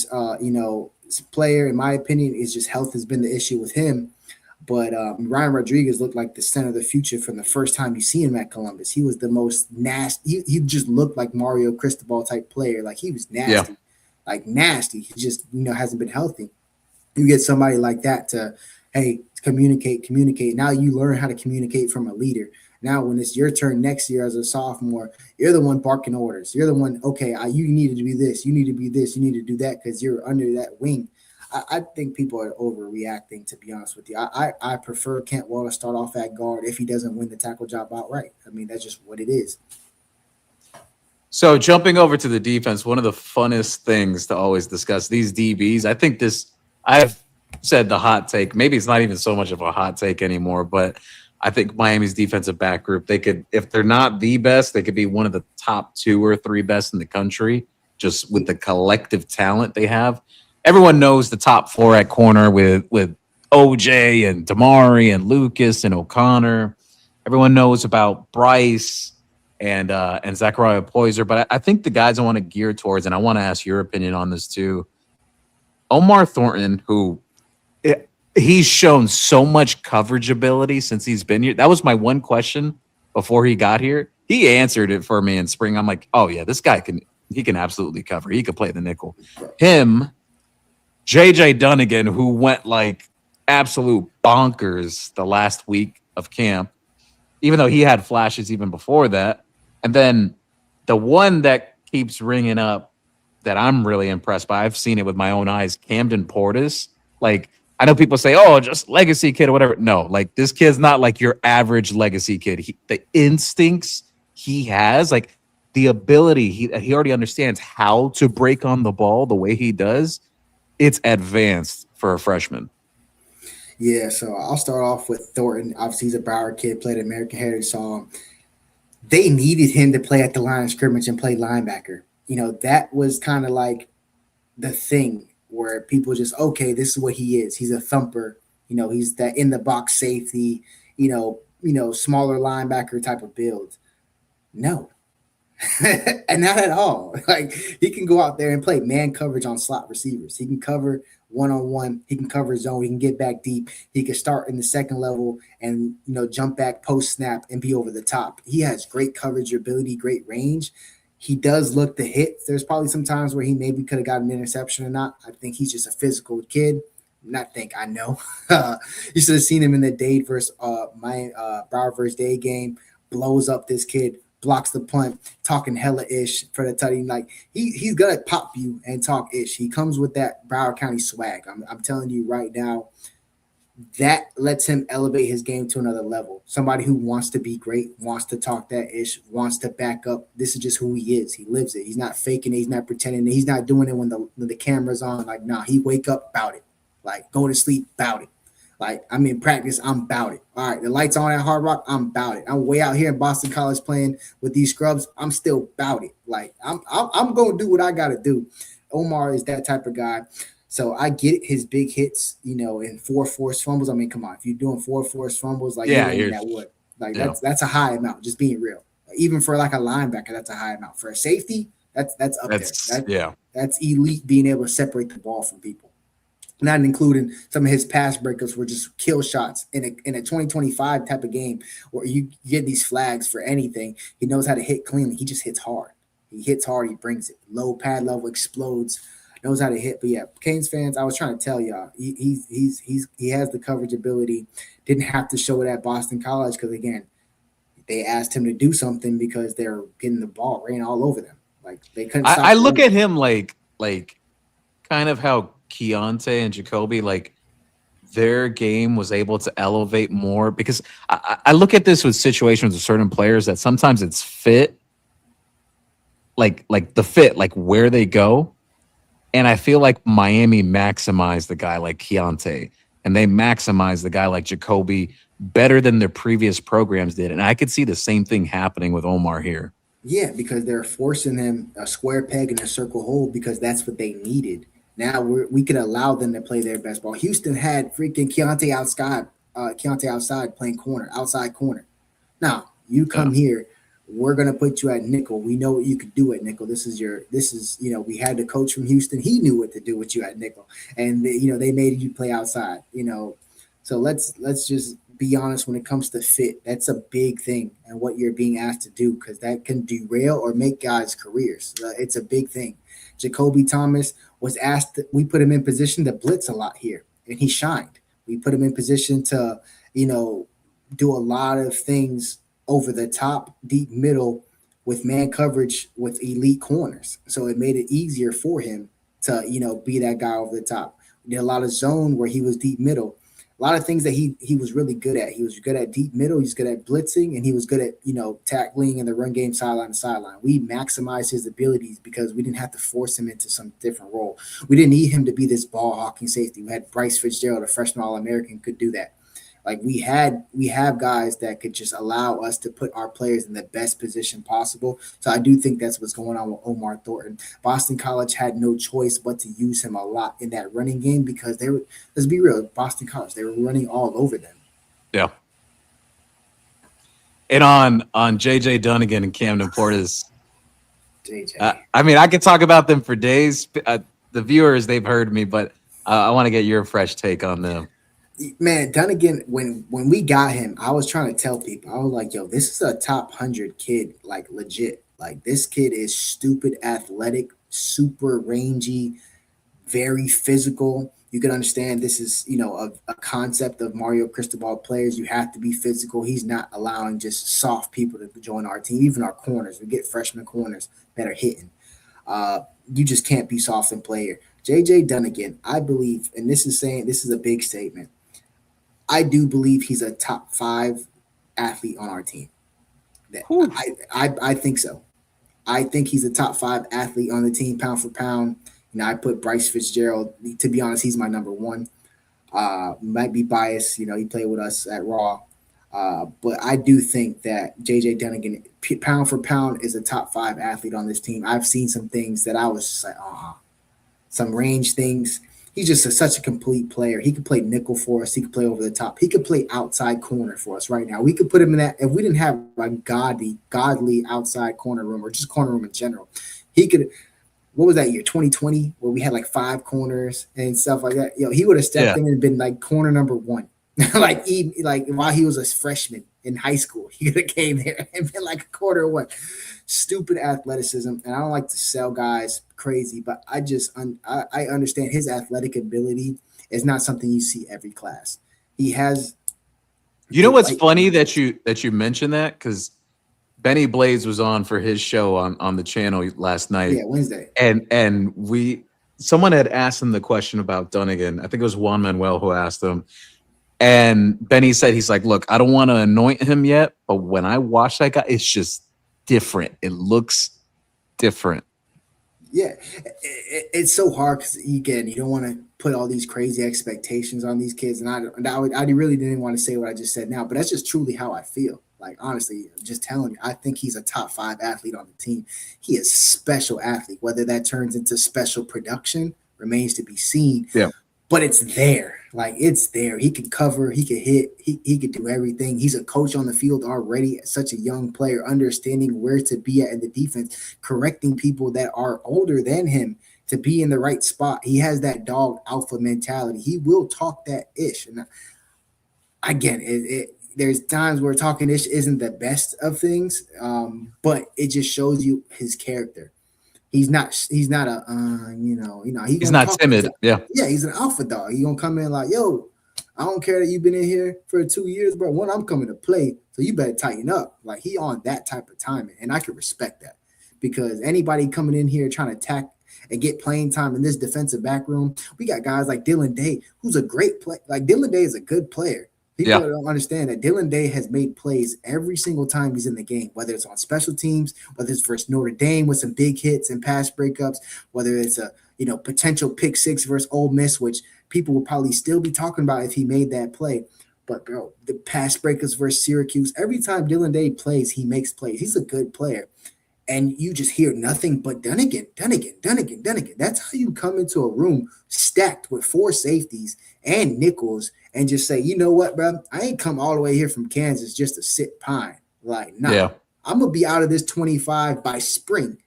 player. In my opinion, is just health has been the issue with him. But Ryan Rodriguez looked like the center of the future from the first time you see him at Columbus. He was the most nasty. He just looked like Mario Cristobal type player. Like he was Yeah. nasty, like nasty. He just hasn't been healthy. You get somebody like that to, hey, communicate. Now you learn how to communicate from a leader. Now when it's your turn next year as a sophomore, you're the one barking orders. You're the one, okay, you need to be this, you need to be this, you need to do that because you're under that wing. I think people are overreacting, to be honest with you. I prefer Kent Wall to start off at guard if he doesn't win the tackle job outright. I mean, that's just what it is. So jumping over to the defense, one of the funnest things to always discuss these DBs. I've said the hot take. Maybe it's not even so much of a hot take anymore, but I think Miami's defensive back group, they could, if they're not the best, they could be one of the top 2 or 3 best in the country, just with the collective talent they have. Everyone knows the top 4 at corner with OJ and Damari and Lucas and O'Connor. Everyone knows about Bryce and Zachariah Poyser. But I think the guys I want to gear towards, and I want to ask your opinion on this too, Omar Thornton, who he's shown so much coverage ability since he's been here. That was my one question before he got here. He answered it for me in spring. I'm like, oh yeah, this guy can absolutely cover. He could play the nickel. Him, JJ Dunnigan, who went like absolute bonkers the last week of camp, even though he had flashes even before that. And then the one that keeps ringing up that I'm really impressed by, I've seen it with my own eyes, Camden Portis. Like, I know people say, oh, just legacy kid or whatever. No, like this kid's not like your average legacy kid. The instincts he has, like the ability, he already understands how to break on the ball the way he does. It's advanced for a freshman. Yeah, so I'll start off with Thornton. Obviously, he's a Broward kid, played American Heritage Song. They needed him to play at the line of scrimmage and play linebacker. That was kind of like the thing where people just, okay, this is what he is. He's a thumper. He's that in the box safety, smaller linebacker type of build. No. And not at all. Like he can go out there and play man coverage on slot receivers. He can cover one-on-one. He can cover zone. He can get back deep. He can start in the second level and jump back post snap and be over the top. He has great coverage ability, great range. He does look the hit. There's probably some times where he maybe could have got an interception or not. I think he's just a physical kid. I know. You should have seen him in the Dade versus Broward versus Dade game. Blows up this kid, blocks the punt, talking hella ish for the tutty. Like he's gonna pop you and talk ish. He comes with that Broward County swag. I'm telling you right now, that lets him elevate his game to another level. Somebody who wants to be great, wants to talk that ish, wants to back up. This is just who he is. He lives it. He's not faking it. He's not pretending it. He's not doing it when the camera's on. Like, nah, he wake up about it. Like, go to sleep about it. Like, I'm in practice, I'm about it. All right, the lights on at Hard Rock, I'm about it. I'm way out here in Boston College playing with these scrubs, I'm still about it. Like, I'm going to do what I got to do. Omar is that type of guy. So I get his big hits, in 4 forced fumbles. I mean, come on, if you're doing 4 forced fumbles, like you're that would. Like that's a high amount, just being real. Even for like a linebacker, that's a high amount. For a safety, that's up there. That's elite, being able to separate the ball from people. Not including some of his pass breakups were just kill shots in a 2025 type of game where you get these flags for anything. He knows how to hit cleanly. He just hits hard. He hits hard. He brings it. Low pad level, explodes. Knows how to hit. But yeah, Canes fans, I was trying to tell y'all, he has the coverage ability. Didn't have to show it at Boston College because again, they asked him to do something because they're getting the ball ran all over them. Like they couldn't. I look at him like kind of how Keontae and Jacoby, like their game was able to elevate more because I look at this with situations with certain players that sometimes it's fit, like the fit, like where they go. And I feel like Miami maximized the guy like Keontae and they maximized the guy like Jacoby better than their previous programs did. And I could see the same thing happening with Omar here. Yeah, because they're forcing him a square peg in a circle hole because that's what they needed. Now we could allow them to play their best ball. Houston had freaking Keontae outside playing corner, outside corner. Now you Yeah. come here, we're gonna put you at nickel. We know what you could do at nickel. This is we had the coach from Houston. He knew what to do with you at nickel, and they made you play outside. So let's just be honest when it comes to fit. That's a big thing and what you're being asked to do because that can derail or make guys' careers. It's a big thing. Jacoby Thomas was asked. We put him in position to blitz a lot here, and he shined. We put him in position to you know do a lot of things over the top, deep middle with man coverage with elite corners. So it made it easier for him to, be that guy over the top. We did a lot of zone where he was deep middle. A lot of things that he was really good at. He was good at deep middle. He's good at blitzing, and he was good at tackling in the run game sideline to sideline. We maximized his abilities because we didn't have to force him into some different role. We didn't need him to be this ball hawking safety. We had Bryce Fitzgerald, a freshman All American, could do that. Like we have guys that could just allow us to put our players in the best position possible. So I do think that's what's going on with Omar Thornton. Boston College had no choice but to use him a lot in that running game because they were, let's be real, Boston College, they were running all over them. Yeah. And on JJ Dunnigan and Camden Portis, JJ. I mean, I could talk about them for days. The viewers, they've heard me, but I want to get your fresh take on them. Man, Dunnigan, when we got him, I was trying to tell people, I was like, yo, this is a top 100 kid, like legit. Like this kid is stupid athletic, super rangy, very physical. You can understand this is, a concept of Mario Cristobal players. You have to be physical. He's not allowing just soft people to join our team, even our corners. We get freshman corners that are hitting. Uh, you just can't be soft and player. JJ Dunnigan, I believe, and this is a big statement. I do believe he's a top 5 athlete on our team. That Whew. I think so. I think he's a top 5 athlete on the team, pound for pound. I put Bryce Fitzgerald. To be honest, he's my number one. Might be biased. He played with us at Raw. But I do think that JJ Dunnigan, pound for pound, is a top 5 athlete on this team. I've seen some things that I was just like, some range things. He's just such a complete player. He could play nickel for us. He could play over the top. He could play outside corner for us right now. We could put him in that. If we didn't have a godly outside corner room or just corner room in general, he could. What was that year, 2020, where we had like 5 corners and stuff like that? He would have stepped Yeah. in and been like corner number 1. like while he was a freshman in high school, he could have came there and been like a quarter one. Stupid athleticism, and I don't like to sell guys crazy, but I understand his athletic ability is not something you see every class. He has You know the what's right. funny that you mentioned that, because Benny Blades was on for his show on the channel last night, Yeah, Wednesday. and someone had asked him the question about Dunnigan. I think it was Juan Manuel who asked him, and Benny said he's like, look, I don't want to anoint him yet, but when I watch that guy, it's just different. It looks different. Yeah, it's so hard because again, you don't want to put all these crazy expectations on these kids, and I really didn't want to say what I just said now, but that's just truly how I feel. Like honestly, just telling you, I think he's a top 5 athlete on the team. He is a special athlete. Whether that turns into special production remains to be seen, Yeah. but it's there. Like it's there. He can cover, he can hit, he can do everything. He's a coach on the field already, such a young player, understanding where to be at in the defense, correcting people that are older than him to be in the right spot. He has that dog alpha mentality. He will talk that ish. And again, there's times where talking ish isn't the best of things, but it just shows you his character. He's not a he He's gonna not talk timid. to, Yeah. yeah, he's an alpha dog. He gonna come in like, yo, I don't care that you've been in here for 2 years, bro. One, I'm coming to play, so you better tighten up. Like he on that type of timing, and I can respect that because anybody coming in here trying to attack and get playing time in this defensive back room, we got guys like Dylan Day, who's a great play. Like Dylan Day is a good player. People Yeah. don't understand that Dylan Day has made plays every single time he's in the game, whether it's on special teams, whether it's versus Notre Dame with some big hits and pass breakups, whether it's a potential pick six versus Ole Miss, which people will probably still be talking about if he made that play. But bro, the pass breakers versus Syracuse, every time Dylan Day plays, he makes plays. He's a good player. and you just hear nothing but done again, done again, done again, done again. That's how you come into a room stacked with 4 safeties and nickels and just say, you know what, bro? I ain't come all the way here from Kansas just to sit pine. Like, nah, Yeah. I'm gonna be out of this 25 by spring.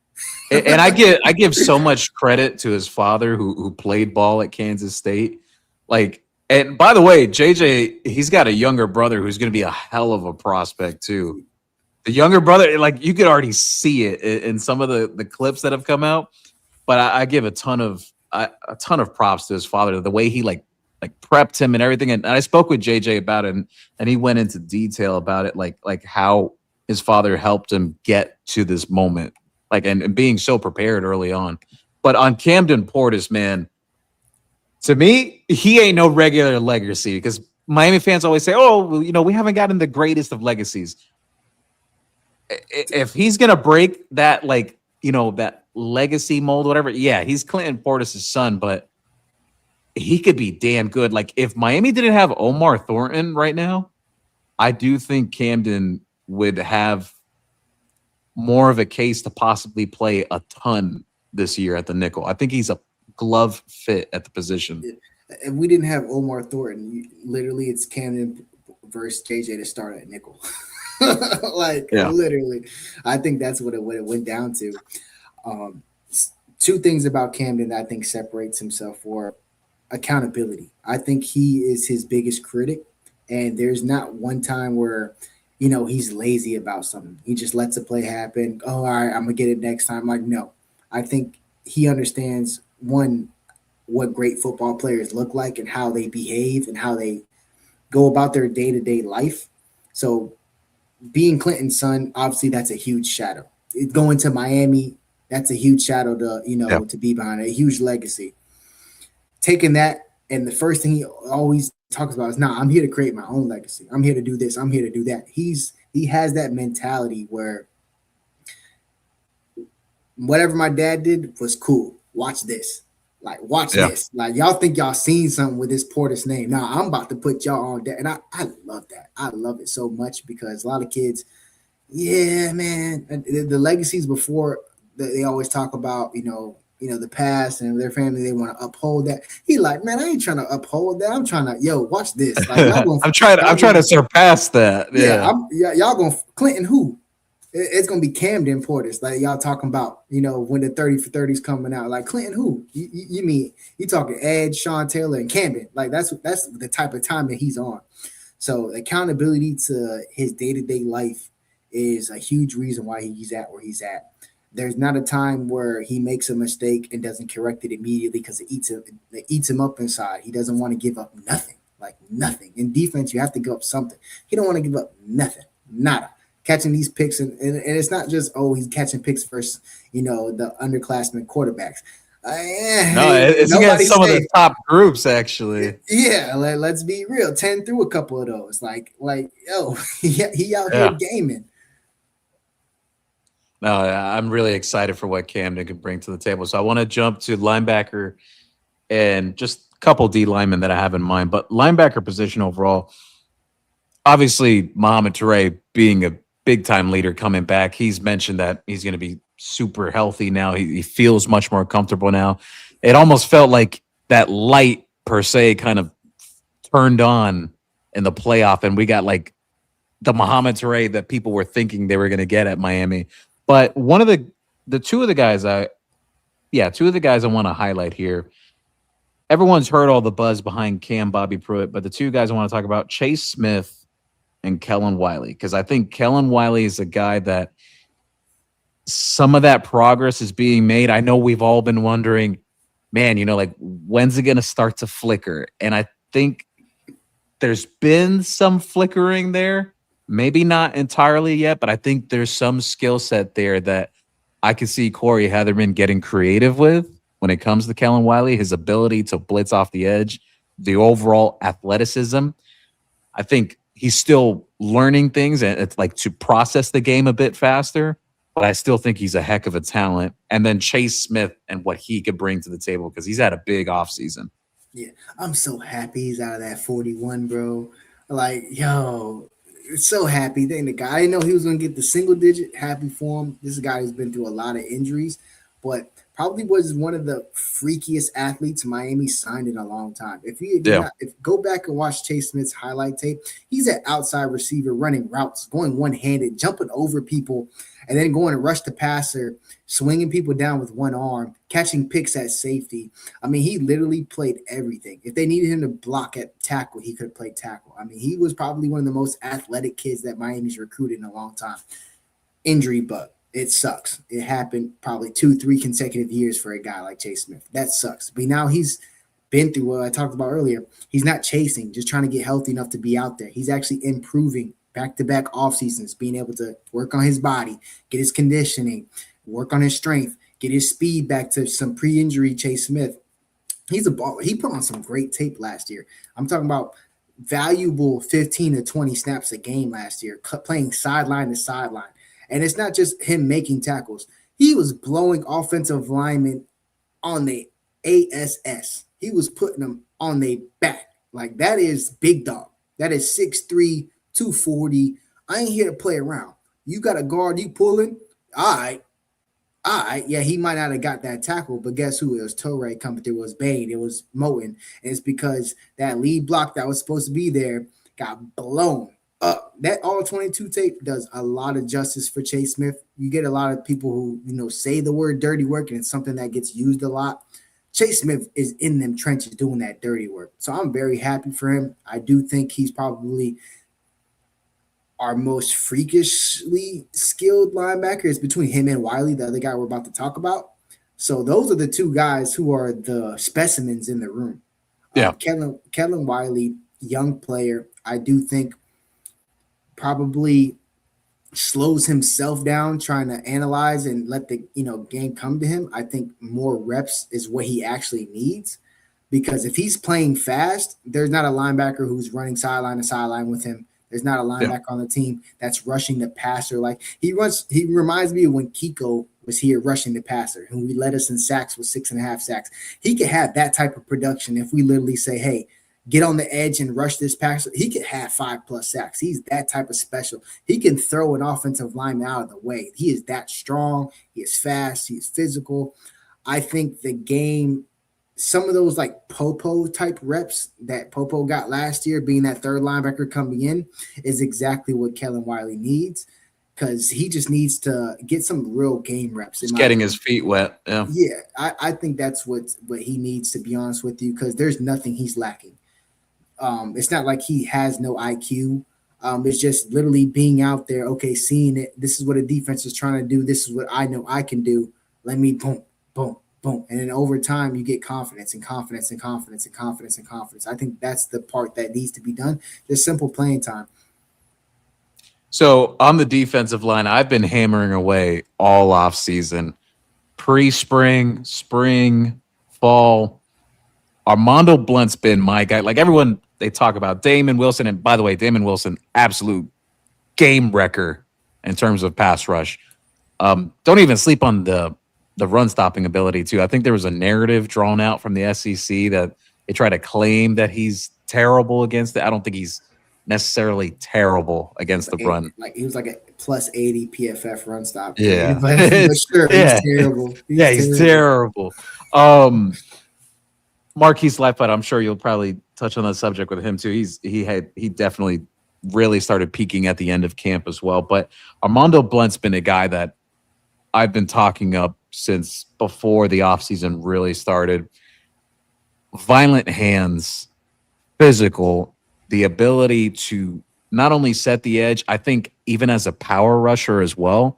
And I give so much credit to his father who played ball at Kansas State. Like, and by the way, JJ, he's got a younger brother who's going to be a hell of a prospect too. The younger brother, like you could already see it in some of the clips that have come out. But I give a ton of props to his father, the way he like prepped him and everything. And I spoke with JJ about it, and he went into detail about it, like how his father helped him get to this moment, like and being so prepared early on. But on Camden Portis, man, to me, he ain't no regular legacy because Miami fans always say, "Oh, well, you know, we haven't gotten the greatest of legacies." If he's gonna break that, like, you know, that legacy mold, whatever, yeah, he's Clinton Portis' son, but he could be damn good. Like, if Miami didn't have Omar Thornton right now, I do think Camden would have more of a case to possibly play a ton this year at the nickel. I think he's a glove fit at the position. If we didn't have Omar Thornton, literally it's Camden versus JJ to start at nickel. Like, Yeah. literally, I think that's what it went down to. Um, 2 things about Camden that I think separates himself for accountability. I think he is his biggest critic, and there's not one time where he's lazy about something. He just lets a play happen. Oh, all right, I'm gonna get it next time. Like, no, I think he understands one what great football players look like and how they behave and how they go about their day to day life. So being Clinton's son, obviously that's a huge shadow. Going to Miami, that's a huge shadow to Yeah. to be behind, a huge legacy. Taking that, and the first thing he always talks about is, "Nah, I'm here to create my own legacy. I'm here to do this. I'm here to do that." He has that mentality where whatever my dad did was cool. Watch this. Like, watch Yeah. this. Like, y'all think y'all seen something with this Portis name. Now I'm about to put y'all on that. And I love that. I love it so much because a lot of kids, yeah, man. The legacies before, they always talk about, the past and their family, they want to uphold that. He like, man, I ain't trying to uphold that. I'm trying to, watch this. Like, y'all gonna, I'm trying to surpass that. yeah, Yeah. y'all gonna Clinton who? It's gonna be Camden Portis, like y'all talking about, when the 30 for 30s coming out. Like, Clinton who? You mean you talking Ed, Sean Taylor, and Camden? Like, that's the type of time that he's on. So accountability to his day-to-day life is a huge reason why he's at where he's at. There's not a time where he makes a mistake and doesn't correct it immediately because it eats him up inside. He doesn't want to give up nothing, like nothing. In defense, you have to give up something. He don't want to give up nothing, nada. Catching these picks, and it's not just, oh, he's catching picks versus the underclassmen quarterbacks. No, it's against some of the top groups, actually. Yeah, let's be real. 10 through a couple of those. Like, yo, he out Yeah. here gaming. No, I'm really excited for what Camden can bring to the table. So I want to jump to linebacker and just a couple D linemen that I have in mind. But linebacker position overall, obviously, Mohamed Toure being a big time leader coming back, he's mentioned that he's going to be super healthy now. He feels much more comfortable now. It almost felt like that light per se kind of turned on in the playoff, and we got like the Mohamed Toure that people were thinking they were going to get at Miami. But one of the two of the guys I want to highlight here. Everyone's heard all the buzz behind Cam Bobby Pruitt, but the two guys I want to talk about, Chase Smith and Kellen Wiley, because I think Kellen Wiley is a guy that some of that progress is being made. I know we've all been wondering, man, like, when's it going to start to flicker? And I think there's been some flickering there. Maybe not entirely yet, but I think there's some skill set there that I could see Corey Heatherman getting creative with when it comes to Kellen Wiley, his ability to blitz off the edge, the overall athleticism. I think he's still learning things and it's like to process the game a bit faster, but I still think he's a heck of a talent. And then Chase Smith and what he could bring to the table because he's had a big offseason. Yeah, I'm so happy he's out of that 41, bro. Like, yo, So happy. Then the guy, I didn't know he was going to get the single digit. Happy for him. This is a guy who's been through a lot of injuries, but probably was one of the freakiest athletes Miami signed in a long time. If you did Yeah. not, if go back and watch Chase Smith's highlight tape, he's an outside receiver running routes, going one handed, jumping over people, and then going to rush the passer, swinging people down with one arm, catching picks at safety. I mean, he literally played everything. If they needed him to block at tackle, he could have played tackle. I mean, he was probably one of the most athletic kids that Miami's recruited in a long time. Injury bug. It sucks. It happened probably 2-3 consecutive years for a guy like Chase Smith. That sucks. But now he's been through what I talked about earlier. He's not chasing, just trying to get healthy enough to be out there. He's actually improving back-to-back off seasons, being able to work on his body, get his conditioning, work on his strength, get his speed back to some pre-injury Chase Smith. He's a baller. He put on some great tape last year. I'm talking about valuable 15 to 20 snaps a game last year, playing sideline to sideline. And it's not just him making tackles. He was blowing offensive linemen on the ASS. He was putting them on their back. Like, that is big dog. That is 6'3", 240. I ain't here to play around. You got a guard you pulling? All right, yeah, he might not have got that tackle, but guess who? It was Torrey coming through. It was Bain. It was Moten. And it's because that lead block that was supposed to be there got blown up. That all 22 tape does a lot of justice for Chase Smith. You get a lot of people who, say the word dirty work, and it's something that gets used a lot. Chase Smith is in them trenches doing that dirty work. So I'm very happy for him. I do think he's probably our most freakishly skilled linebacker. Is between him and Wiley, the other guy we're about to talk about. So those are the two guys who are the specimens in the room. Yeah. Kellen Wiley, young player, I do think probably slows himself down trying to analyze and let the game come to him. I think more reps is what he actually needs, because if he's playing fast, there's not a linebacker who's running sideline to sideline with him. There's not a linebacker on the team that's rushing the passer. Like he reminds me of when Kiko was here rushing the passer, who we led us in sacks with 6.5 sacks. He could have that type of production if we literally say, hey, get on the edge and rush this passer. He could have 5+ sacks. He's that type of special. He can throw an offensive lineman out of the way. He is that strong. He is fast. He is physical. I think the game, some of those like Popo type reps that Popo got last year, being that third linebacker coming in, is exactly what Kellen Wiley needs, because he just needs to get some real game reps. Just getting his feet wet. Yeah. Yeah, I think that's what he needs, to be honest with you, because there's nothing he's lacking. It's not like he has no IQ. It's just literally being out there, okay, seeing it. This is what a defense is trying to do. This is what I know I can do. Let me boom, boom, boom. And then over time, you get confidence and confidence and confidence and confidence and confidence. I think that's the part that needs to be done. Just simple playing time. So on the defensive line, I've been hammering away all off season, pre-spring, spring, fall. Armando Blunt's been my guy. Like everyone, they talk about Damon Wilson. And by the way, Damon Wilson, absolute game wrecker in terms of pass rush. Don't even sleep on the run stopping ability too. I think there was a narrative drawn out from the SEC that they try to claim that he's terrible against it. I don't think he's necessarily terrible against the run. Like he was like a +80 PFF run stop. Yeah, but sure, he's terrible. He's terrible. Marquise Lightfoot, I'm sure you'll probably touch on that subject with him too. He definitely really started peaking at the end of camp as well. But Armando Blunt's been a guy that I've been talking up since before the offseason really started. Violent hands, physical, the ability to not only set the edge, I think even as a power rusher as well,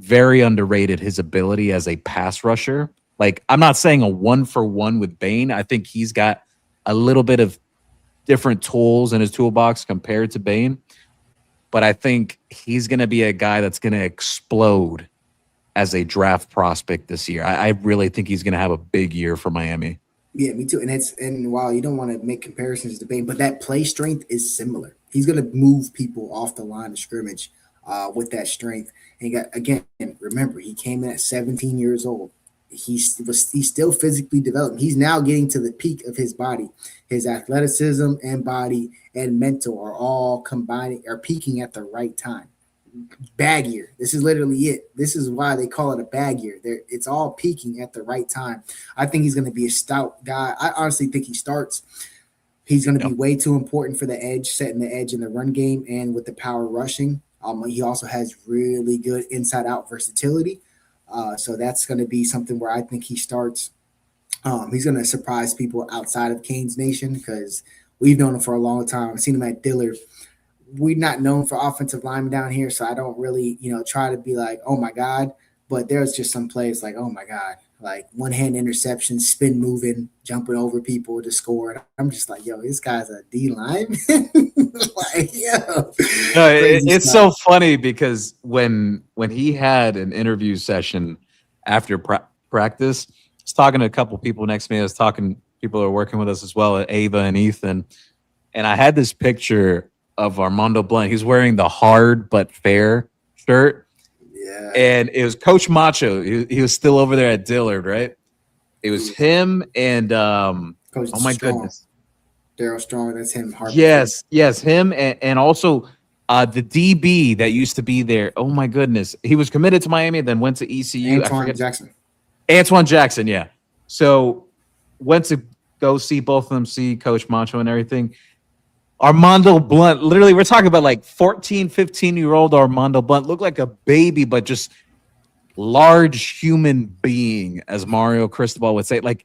very underrated his ability as a pass rusher. Like, I'm not saying a 1-for-1 with Bain. I think he's got a little bit of different tools in his toolbox compared to Bain. But I think he's going to be a guy that's going to explode as a draft prospect this year. I really think he's going to have a big year for Miami. Yeah, me too. And while you don't want to make comparisons to Bain, but that play strength is similar. He's going to move people off the line of scrimmage with that strength. And he got, again, remember, he came in at 17 years old. he's still physically developing. He's now getting to the peak of his body. His athleticism and body and mental are all combining, are peaking at the right time. Bag year. This is literally it. This is why they call it a bag year. It's all peaking at the right time. I think he's going to be a stout guy. I honestly think he starts. He's going to be way too important for the edge, setting the edge in the run game and with the power rushing. He also has really good inside out versatility. So that's going to be something where I think he starts. He's going to surprise people outside of Canes Nation because we've known him for a long time. I've seen him at Dillard. We're not known for offensive linemen down here, so I don't really, try to be like, oh my God. But there's just some plays like, oh my God, like one hand interception, spin moving, jumping over people to score. I'm just like, yo, this guy's a D lineman. Like, yo, no, it's so funny because when he had an interview session after practice, I was talking to a couple people next to me. I was talking people who are working with us as well, Ava and Ethan, and I had this picture of Armando Blunt. He's wearing the hard but fair shirt. Yeah. And it was Coach Macho. He was still over there at Dillard, right? It was him and Coach oh my Strong. Goodness. Daryl Strong, that's him. Yes, him and also the DB that used to be there. Oh my goodness. He was committed to Miami, then went to ECU. Antoine Jackson, yeah. So went to go see both of them, see Coach Macho and everything. Armando Blunt, literally, we're talking about like 14, 15-year-old Armando Blunt, looked like a baby, but just large human being, as Mario Cristobal would say. Like,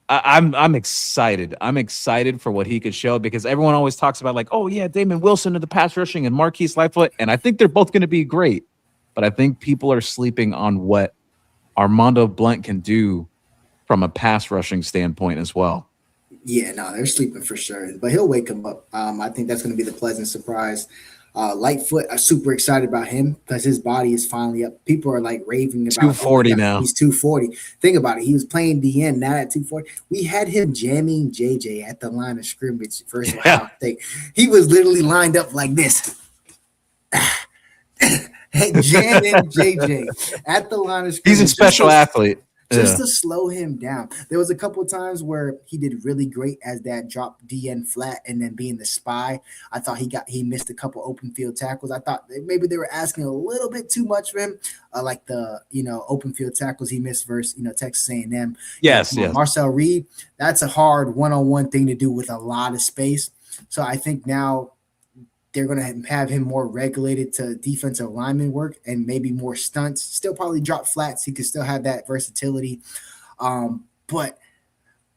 I'm excited. I'm excited for what he could show because everyone always talks about like, oh yeah, Damon Wilson to the pass rushing and Marquise Lightfoot, and I think they're both going to be great. But I think people are sleeping on what Armando Blunt can do from a pass rushing standpoint as well. Yeah, no, they're sleeping for sure, but he'll wake them up. I think that's going to be the pleasant surprise. Lightfoot, I'm super excited about him because his body is finally up. People are like raving about 240 now. He's 240. Think about it. He was playing DN, now at 240. We had him jamming JJ at the line of scrimmage versus Ohio State. He was literally lined up like this. Jamming JJ at the line of scrimmage. He's a special athlete. Just to slow him down. There was a couple of times where he did really great as that drop DN flat and then being the spy. I thought he missed a couple open field tackles. I thought maybe they were asking a little bit too much for him, like the open field tackles he missed versus Texas A&M. Yes. Marcel Reed, that's a hard one-on-one thing to do with a lot of space. So I think now they're going to have him more regulated to defensive lineman work and maybe more stunts. Still probably drop flats. He could still have that versatility. But,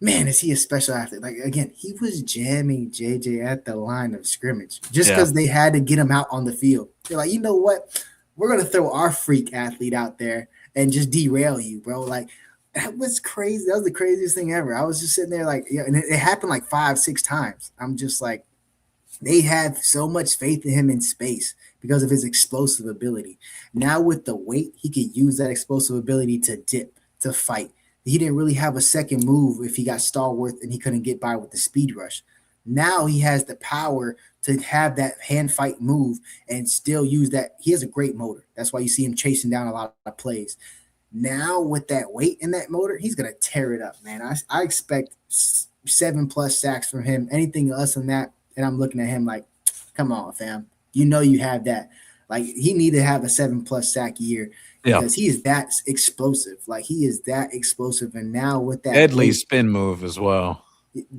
man, is he a special athlete? Like, again, he was jamming JJ at the line of scrimmage just because they had to get him out on the field. They're like, you know what? We're going to throw our freak athlete out there and just derail you, bro. Like, that was crazy. That was the craziest thing ever. I was just sitting there like, and it happened like 5-6 times. I'm just like, they have so much faith in him in space because of his explosive ability. Now with the weight, he could use that explosive ability to dip, to fight. He didn't really have a second move if he got stalwart and he couldn't get by with the speed rush. Now he has the power to have that hand fight move and still use that. He has a great motor. That's why you see him chasing down a lot of plays. Now with that weight in that motor, he's going to tear it up, man. I expect 7+ sacks from him. Anything less than that, and I'm looking at him like, come on, fam. You have that. Like, he need to have a 7+ sack year because he is that explosive. Like, he is that explosive. And now with that deadly spin move as well.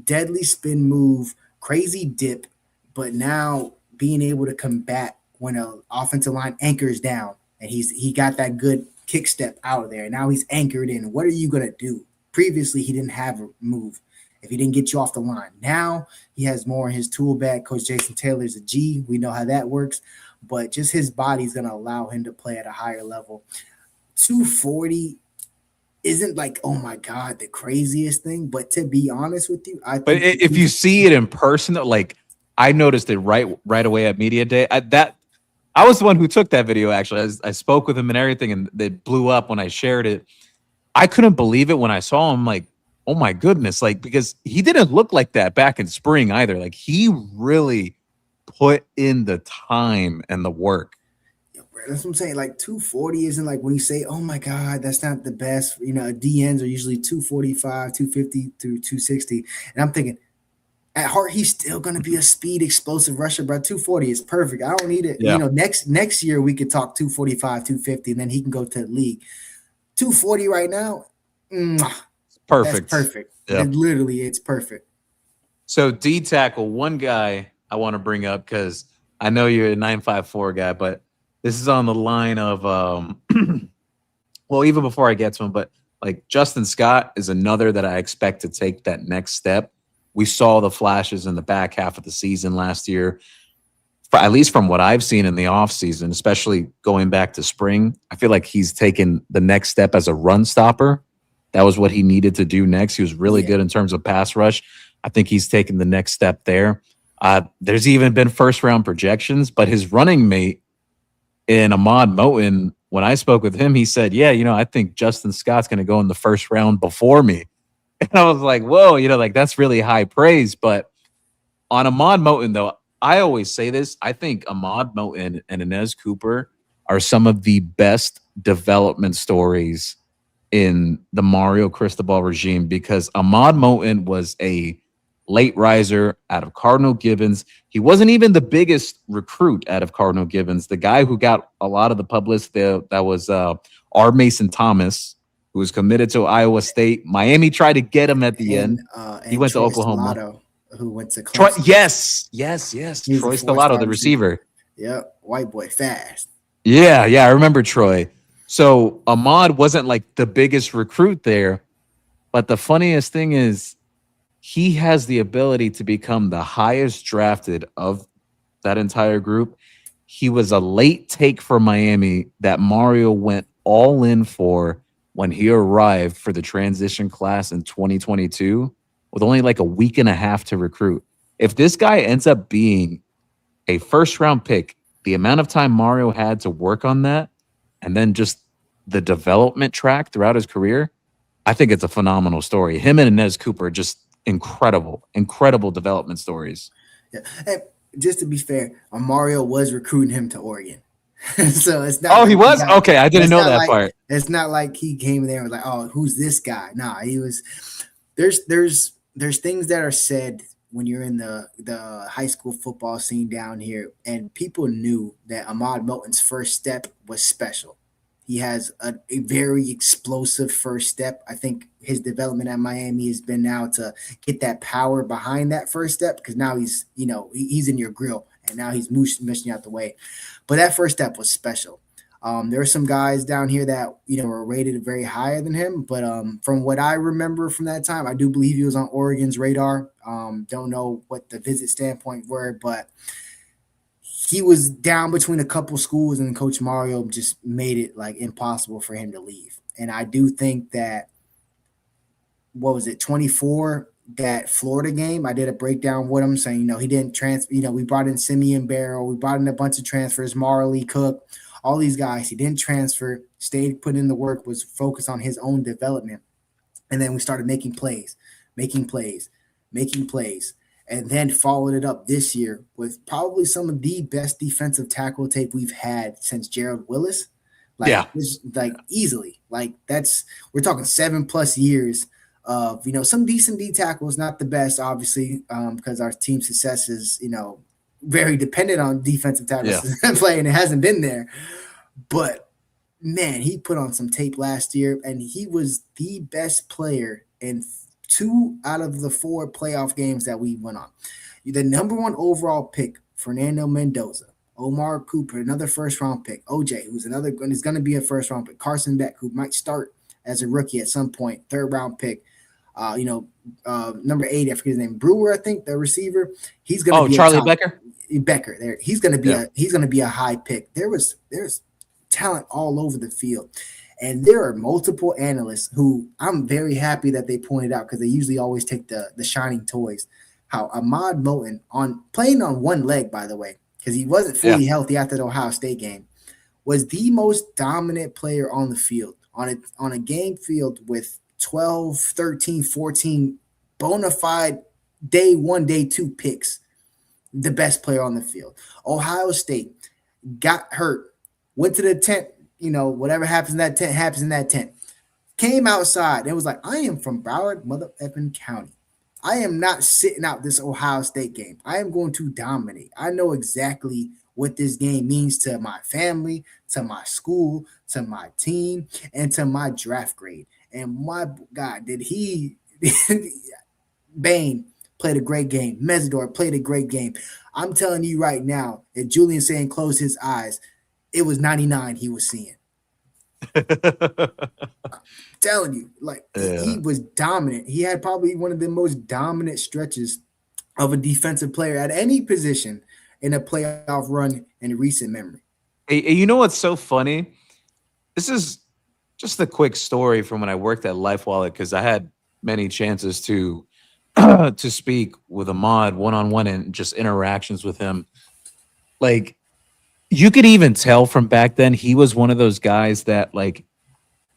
Deadly spin move, crazy dip, but now being able to combat when an offensive line anchors down and he got that good kick step out of there. Now he's anchored in. What are you going to do? Previously, he didn't have a move if he didn't get you off the line. Now he has more in his tool bag. Coach Jason Taylor's a G. We know how that works. But just his body's going to allow him to play at a higher level. 240 isn't like, oh, my God, the craziest thing. But to be honest with you, I think. But if you see it in person, like, I noticed it right away at Media Day. I was the one who took that video, actually. I spoke with him and everything, and it blew up when I shared it. I couldn't believe it when I saw him, like, oh my goodness, like, because he didn't look like that back in spring either. Like, he really put in the time and the work. That's what I'm saying. Like 240 isn't like when you say, "Oh my God, that's not the best." DNs are usually 245, 250 through 260, and I'm thinking at heart he's still going to be a speed explosive rusher, bro. 240 is perfect. I don't need it. Yeah, Next year we could talk 245, 250, and then he can go to the league. 240 right now, mwah, that's perfect. perfect. Yeah. Literally, it's perfect. So D tackle, one guy I want to bring up because I know you're a 954 guy, but this is on the line of well, even before I get to him, but like Justin Scott is another that I expect to take that next step. We saw the flashes in the back half of the season last year. At least from what I've seen in the offseason, especially going back to spring, I feel like he's taken the next step as a run stopper. That was what he needed to do next. He was really Yeah. good in terms of pass rush. I think he's taken the next step there. There's even been first round projections, but his running mate in Ahmad Moten, when I spoke with him, he said, "Yeah, I think Justin Scott's going to go in the first round before me." And I was like, "Whoa, like that's really high praise." But on Ahmad Moten, though, I always say this. I think Ahmad Moten and Inez Cooper are some of the best development stories in the Mario Cristobal regime because Ahmad Moten was a late riser out of Cardinal Gibbons. He wasn't even the biggest recruit out of Cardinal Gibbons. The guy who got a lot of the publicity that was R. Mason Thomas, who was committed to Iowa State. Miami tried to get him at the end. He And went to Troy Oklahoma. Stellato, who went to Troy, Clemson. yes. He was a Troy Stellato, four-star the receiver. receiver. Yep, white boy, fast. Yeah, I remember Troy. So Ahmad wasn't like the biggest recruit there, but the funniest thing is he has the ability to become the highest drafted of that entire group. He was a late take for Miami that Mario went all in for when he arrived for the transition class in 2022 with only like a week and a half to recruit. If this guy ends up being a first round pick, the amount of time Mario had to work on that, and then just the development track throughout his career, I think it's a phenomenal story. Him and Inez Cooper, just incredible development stories. Yeah. And just to be fair, Mario was recruiting him to Oregon. So it's not Oh, he like was? Okay, I didn't know that part. It's not like he came there and was like, "Oh, who's this guy?" Nah, he was. There's things that are said when you're in the high school football scene down here, and people knew that Ahmad Moten's first step was special. He has a very explosive first step. I think his development at Miami has been now to get that power behind that first step because now he's in your grill and now he's mushing you out the way. But that first step was special. There are some guys down here that were rated very higher than him, but from what I remember from that time, I do believe he was on Oregon's radar. Don't know what the visit standpoint were, but he was down between a couple schools, and Coach Mario just made it like impossible for him to leave. And I do think that what was it, 24, that Florida game, I did a breakdown with him saying, he didn't transfer, we brought in Simeon Barrow, we brought in a bunch of transfers, Marley Cook, all these guys. He didn't transfer, stayed, put in the work, was focused on his own development. And then we started making plays, and then followed it up this year with probably some of the best defensive tackle tape we've had since Gerald Willis. Easily. We're talking 7+ years of, some decent D tackles, not the best, obviously, because our team success is, very dependent on defensive tackles play, and it hasn't been there. But man, he put on some tape last year, and he was the best player in 2 out of the 4 playoff games that we went on. The number 1 overall pick, Fernando Mendoza, Omar Cooper, another first-round pick, OJ, who's going to be a first-round pick, Carson Beck, who might start as a rookie at some point, 3rd-round pick. Number 8, I forget his name, Brewer, I think, the receiver. He's going to be Charlie Becker. Becker. There, he's going to be a high pick. There's talent all over the field. And there are multiple analysts who I'm very happy that they pointed out, because they usually always take the shining toys. How Ahmad Moten, playing on one leg, by the way, because he wasn't fully healthy after the Ohio State game, was the most dominant player on the field, on a game field with 12, 13, 14 bona fide day 1, day 2 picks. The best player on the field. Ohio State got hurt went to the tent. Whatever happens in that tent happens in that tent. Came outside. It was like, I am from Broward, mother effing county. I am not sitting out this Ohio State game. I am going to dominate. I know exactly what this game means to my family, to my school, to my team, and to my draft grade. And my God, did he Bain played a great game. Mesidor played a great game. I'm telling you right now, if Julian saying closed his eyes, it was 99 he was seeing. Telling you, like he was dominant. He had probably one of the most dominant stretches of a defensive player at any position in a playoff run in recent memory. Hey, you know what's so funny? This is just a quick story from when I worked at Life Wallet because I had many chances to to speak with Ahmad one on one and just interactions with him. Like you could even tell from back then he was one of those guys that like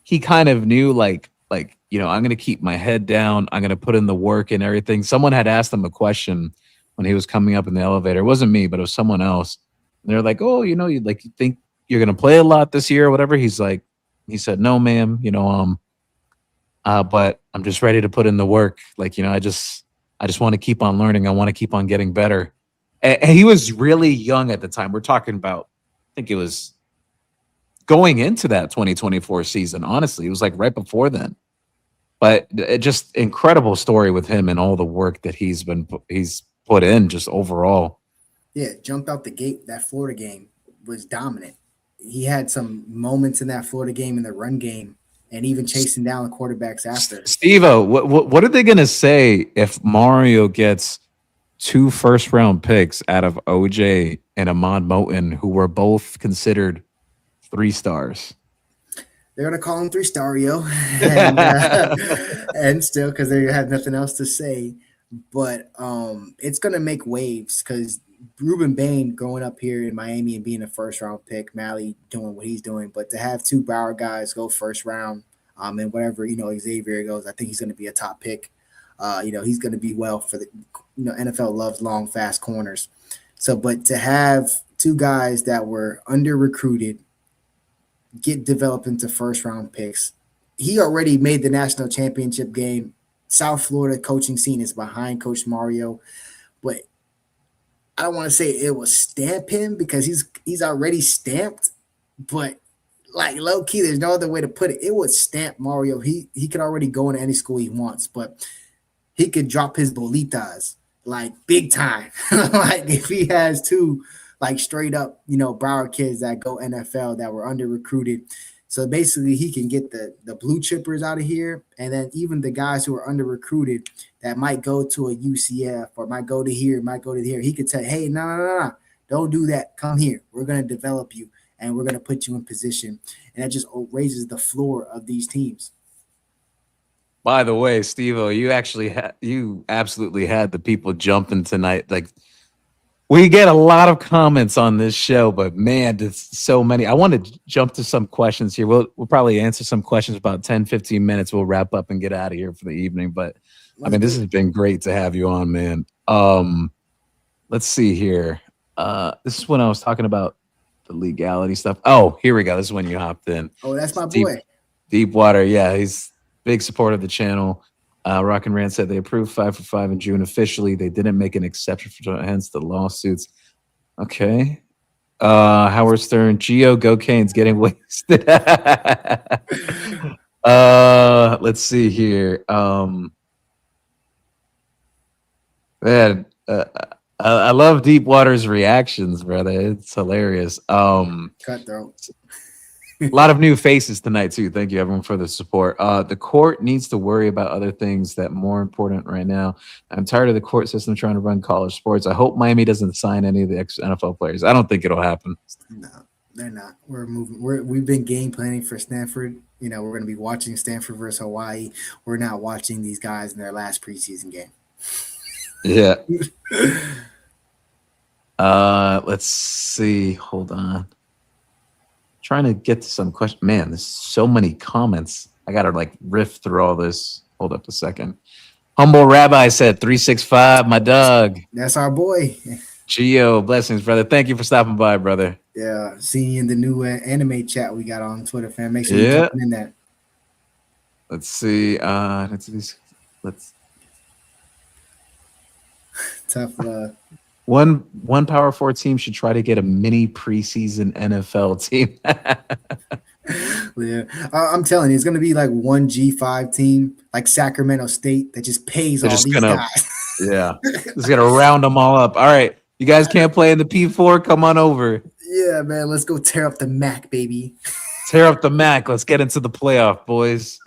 he kind of knew I'm gonna keep my head down, I'm gonna put in the work and everything. Someone had asked him a question when he was coming up in the elevator. It wasn't me, but it was someone else. And they're like, "Oh, you think you're gonna play a lot this year or whatever?" He said, "No, ma'am, but I'm just ready to put in the work. I just want to keep on learning. I want to keep on getting better." And he was really young at the time. We're talking about, I think it was going into that 2024 season. Honestly, it was like right before then. But it just incredible story with him and all the work that he's put in just overall. Yeah, jumped out the gate. That Florida game was dominant. He had some moments in that Florida game in the run game and even chasing down the quarterbacks after. Steve-O, what are they going to say if Mario gets 2 first-round picks out of OJ and Ahmad Moten, who were both considered 3 stars? They're gonna call him 3-star, yo, and still because they have nothing else to say. But it's gonna make waves because Ruben Bain growing up here in Miami and being a first round pick, Mally doing what he's doing, but to have 2 Broward guys go first round, and whatever Xavier goes, I think he's gonna be a top pick. He's gonna be well for the NFL loves long, fast corners. So, but to have 2 guys that were under recruited get developed into first round picks. He already made the national championship game. South Florida coaching scene is behind Coach Mario, but I don't want to say it will stamp him because he's already stamped, but like low key, there's no other way to put it. It would stamp Mario. He could already go into any school he wants, but he could drop his bolitas like big time. Like if he has 2 like straight up, Broward kids that go NFL that were under recruited. So basically he can get the blue chippers out of here. And then even the guys who are under recruited that might go to a UCF or might go to here, might go to here. He could say, hey, no, don't do that. Come here. We're going to develop you and we're going to put you in position. And that just raises the floor of these teams. By the way, Steve-O, you absolutely had the people jumping tonight. Like, we get a lot of comments on this show, but man, there's so many. I want to jump to some questions here. We'll probably answer some questions about 10, 15 minutes. We'll wrap up and get out of here for the evening. But this has been great to have you on, man. Let's see here. This is when I was talking about the legality stuff. Oh, here we go. This is when you hopped in. Oh, that's my boy. Deepwater. Yeah, he's big supporter of the channel. Rock and Rand said they approved 5 for 5 in June officially. They didn't make an exception for hence the lawsuits. Okay. Howard Stern, Geo Go Canes getting wasted. Let's see here. Man, I love Deepwater's reactions, brother. It's hilarious. Cutthroat. A lot of new faces tonight too. Thank you everyone for the support. The court needs to worry about other things that are more important right now. I'm tired of the court system trying to run college sports. I hope Miami doesn't sign any of the ex-NFL players. I don't think it'll happen. No, they're not. We're moving. We've been game planning for Stanford. We're going to be watching Stanford versus Hawaii. We're not watching these guys in their last preseason game. Yeah. Let's see. Hold on. Trying to get to some question. Man, there's so many comments. I gotta riff through all this. Hold up a second. Humble Rabbi said 365, my dog. That's our boy. Gio, blessings, brother. Thank you for stopping by, brother. Yeah, seeing you in the new anime chat we got on Twitter, fam. Make sure you Yeah. jumping in that. Let's see. Let's Tough love. one Power Four team should try to get a mini preseason NFL team. Yeah, I'm telling you, it's gonna be like one G5 team, like Sacramento State, that just pays They're all just these gonna, guys. yeah, just gonna round them all up. All right, you guys can't play in the P4. Come on over. Yeah, man, let's go tear up the Mac, baby. Tear up the MAC. Let's get into the playoff, boys.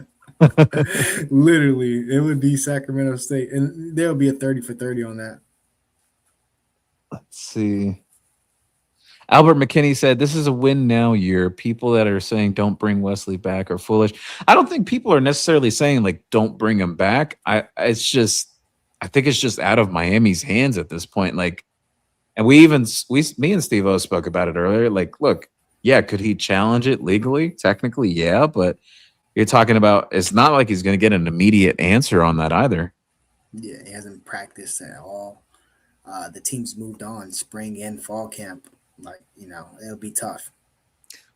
Literally, it would be Sacramento State, and there will be a 30 for 30 on that. Let's see. Albert McKinney said, "This is a win now year. People that are saying don't bring Wesley back are foolish." I don't think people are necessarily saying like don't bring him back. I think it's just out of Miami's hands at this point. Like, and me and Steve-O spoke about it earlier. Like, look, yeah, could he challenge it legally? Technically, yeah, but you're talking about it's not like he's going to get an immediate answer on that either. Yeah, he hasn't practiced at all. The team's moved on spring and fall camp. Like, it'll be tough.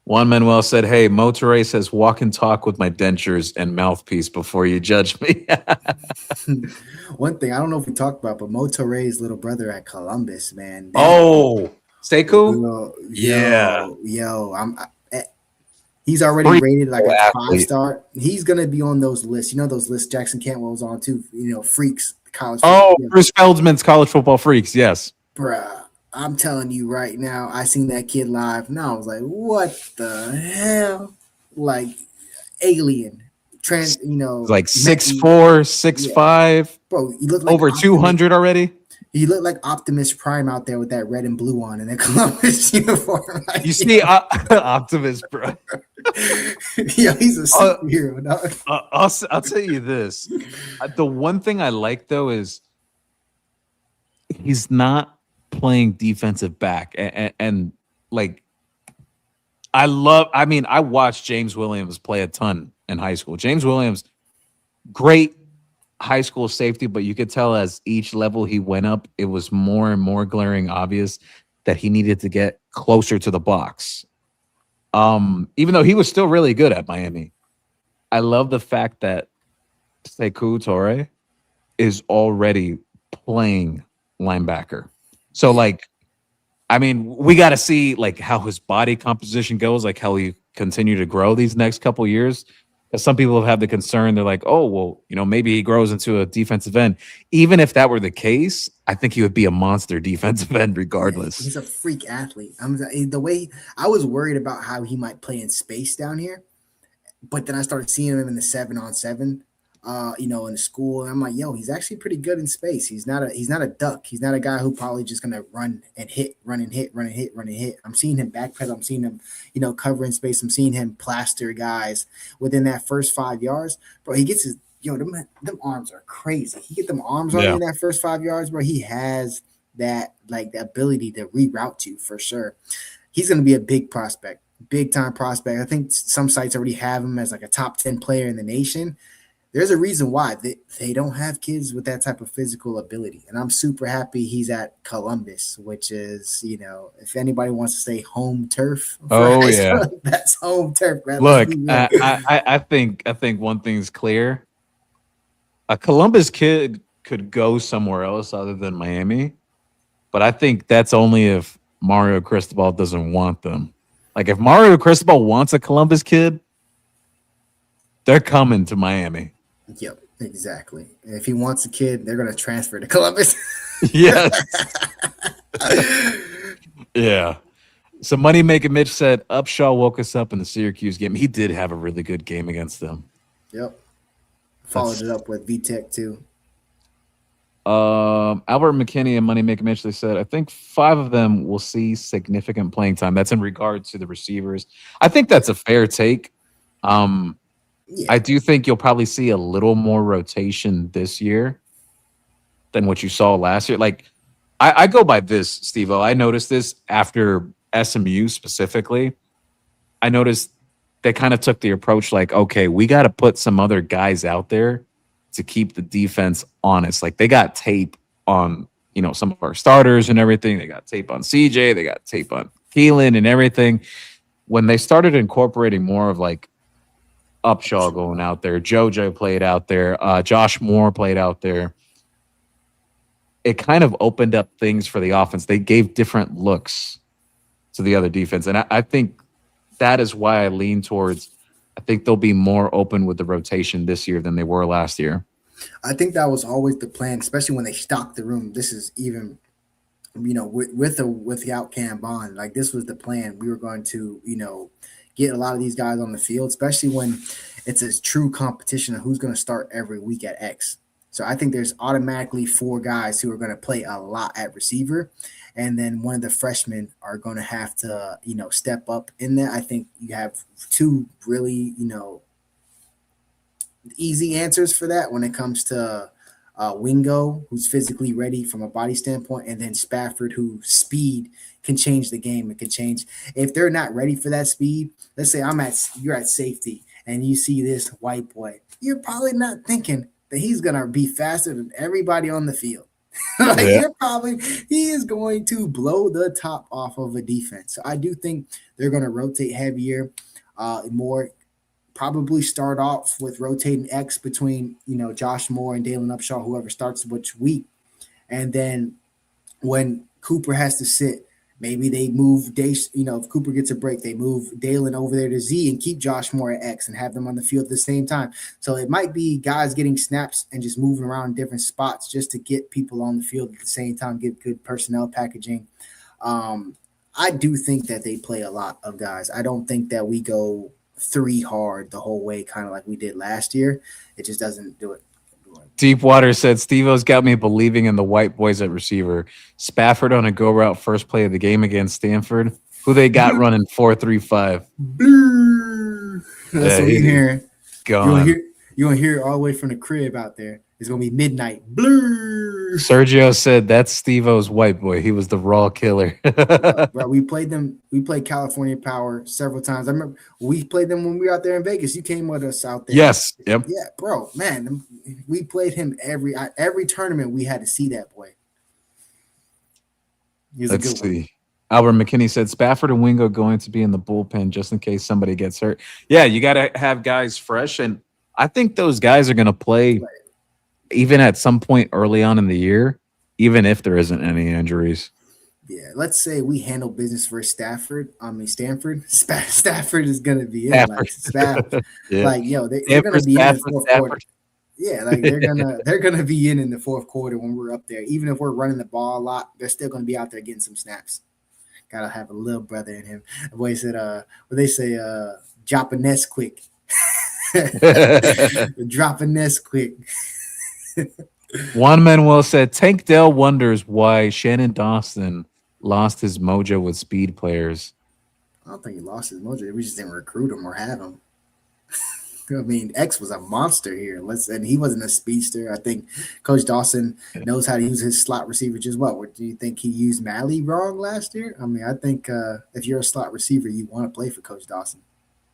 Juan Manuel said, "Hey, Motorray says walk and talk with my dentures and mouthpiece before you judge me." One thing I don't know if we talked about, but Motoray's little brother at Columbus, man. Oh, Sekou? Yo, he's already rated like a 5-star. He's gonna be on those lists. You know those lists Jackson Cantwell was on too. Freaks, college. Bruce Feldman's College Football Freaks. Yes, bruh. I'm telling you right now, I seen that kid live. Now I was like, what the hell? Like alien. Like 6'4", 6'5". Bro, you look like over 200 already. He looked like Optimus Prime out there with that red and blue on in a Columbus uniform. You see Optimus Prime. Yeah, he's a superhero, dog. I'll tell you this. The one thing I like though is he's not playing defensive back, and like I watched James Williams play a ton in high school. James Williams, great high school safety, but you could tell as each level he went up, it was more and more glaring obvious that he needed to get closer to the box. Even though he was still really good at Miami. I love the fact that Sekou Touré is already playing linebacker. So we got to see like how his body composition goes, like how he continue to grow these next couple years. Because some people have had the concern, they're like, oh, well, maybe he grows into a defensive end. Even if that were the case, I think he would be a monster defensive end regardless. He's a freak athlete. The way I was worried about how he might play in space down here, but then I started seeing him in the 7-on-7. In the school, and I'm like, yo, he's actually pretty good in space. He's not a duck. He's not a guy who probably just gonna run and hit. I'm seeing him backpedal. I'm seeing him, cover in space. I'm seeing him plaster guys within that first 5 yards, bro. He gets his them arms are crazy. He get them arms on you in that first 5 yards, bro. He has that the ability to reroute you for sure. He's gonna be a big prospect, big time prospect. I think some sites already have him as like a top 10 player in the nation. There's a reason why they don't have kids with that type of physical ability. And I'm super happy he's at Columbus, which is, if anybody wants to say home turf. That's home turf, man. Look, I think one thing's clear. A Columbus kid could go somewhere else other than Miami. But I think that's only if Mario Cristobal doesn't want them. Like if Mario Cristobal wants a Columbus kid, they're coming to Miami. Yep, exactly. If he wants a kid, they're going to transfer to Columbus. Yes. Yeah. So Money Making Mitch said Upshaw woke us up in the Syracuse game. He did have a really good game against them. Yep. Followed it up with VTech too. Albert McKinney and Money Making Mitch, they said, I think 5 of them will see significant playing time. That's in regards to the receivers. I think that's a fair take. I do think you'll probably see a little more rotation this year than what you saw last year. Like, I go by this, Steve-O. I noticed this after SMU specifically. I noticed they kind of took the approach like, okay, we got to put some other guys out there to keep the defense honest. Like, they got tape on some of our starters and everything. They got tape on CJ, they got tape on Keelan and everything. When they started incorporating more of like Upshaw going out there, JoJo played out there, Josh Moore played out there, it kind of opened up things for the offense. They gave different looks to the other defense. And I think that is why I lean towards, I think they'll be more open with the rotation this year than they were last year. I think that was always the plan, especially when they stocked the room. This is even, without Cam Bond, like this was the plan. We were going to, get a lot of these guys on the field, especially when it's a true competition of who's going to start every week at X. So I think there's automatically 4 guys who are going to play a lot at receiver. And then one of the freshmen are going to have to, step up in there. I think you have 2 really, easy answers for that when it comes to Wingo, who's physically ready from a body standpoint, and then Spafford, whose speed can change the game. It can change if they're not ready for that speed. Let's say you're at safety and you see this white boy. You're probably not thinking that he's gonna be faster than everybody on the field. He is going to blow the top off of a defense. So I do think they're going to rotate heavier, more. Probably start off with rotating X between Josh Moore and Dalen Upshaw, whoever starts which week, and then when Cooper has to sit, maybe they move if Cooper gets a break, they move Dalen over there to Z and keep Josh Moore at X and have them on the field at the same time. So it might be guys getting snaps and just moving around in different spots just to get people on the field at the same time, get good personnel packaging. I do think that they play a lot of guys. I don't think that we go 3 hard the whole way, kind of like we did last year. It just doesn't do it. Deepwater said, Steve-O's got me believing in the white boys at receiver. Spafford on a go route first play of the game against Stanford. Who they got running 4-3-5. That's what you're hearing. Gone. You're going to hear it all the way from the crib out there. It's going to be midnight. Blue. Sergio said, that's Steve-O's white boy. He was the raw killer. Bro, we played them. We played California Power several times. I remember we played them when we were out there in Vegas. You came with us out there. Yes. Yep. Yeah, bro, man. We played him every tournament. We had to see that boy. Let's see. Albert McKinney said, Spafford and Wingo going to be in the bullpen just in case somebody gets hurt. Yeah, you got to have guys fresh. And I think those guys are going to play even at some point early on in the year, even if there isn't any injuries. Yeah, let's say we handle business for Stanford. Stafford is going to be in. They're going to be in the fourth quarter. Yeah, like they're gonna be in the fourth quarter when we're up there. Even if we're running the ball a lot, they're still going to be out there getting some snaps. Gotta have a little brother in him. The boy said, what they say, drop a nest quick. Drop a nest quick. Juan Manuel said, Tank Dell wonders why Shannon Dawson lost his mojo with speed players. I don't think he lost his mojo. We just didn't recruit him or have him. I mean, X was a monster here. And he wasn't a speedster. I think Coach Dawson knows how to use his slot receiver just well. Do you think he used Malley wrong last year? I mean, I think if you're a slot receiver, you want to play for Coach Dawson.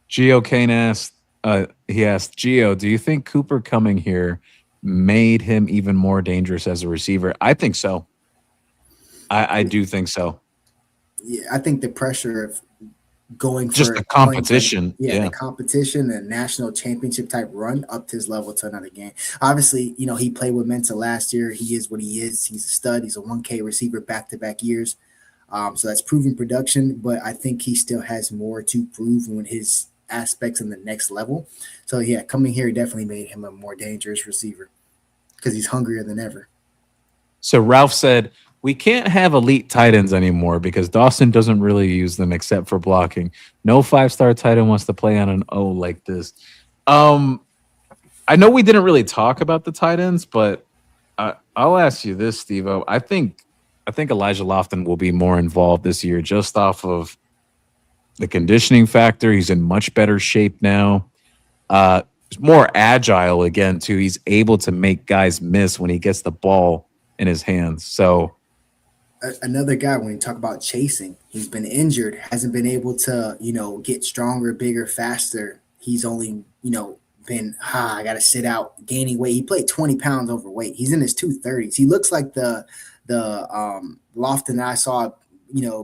Gio Kane asked, Gio, do you think Cooper coming here made him even more dangerous as a receiver? I think so. I do think so. Yeah, I think the pressure of going just for the competition. The competition and national championship type run upped his level to another game. Obviously, he played with Mensa last year. He is what he is. He's a stud. He's a 1K receiver back-to-back years. So that's proven production, but I think he still has more to prove when his aspects in the next level. So yeah, coming here definitely made him a more dangerous receiver because he's hungrier than ever. So Ralph said, we can't have elite tight ends anymore because Dawson doesn't really use them except for blocking. No 5-star tight end wants to play on an O like this. I know we didn't really talk about the tight ends, but I'll ask you this, Steve-O. I think Elijah Lofton will be more involved this year just off of the conditioning factor. He's in much better shape now. He's more agile again, too. He's able to make guys miss when he gets the ball in his hands. So another guy, when you talk about chasing, he's been injured, hasn't been able to, get stronger, bigger, faster. He's only, been, I got to sit out, gaining weight. He played 20 pounds overweight. He's in his 230s. He looks like the the Lofton that I saw,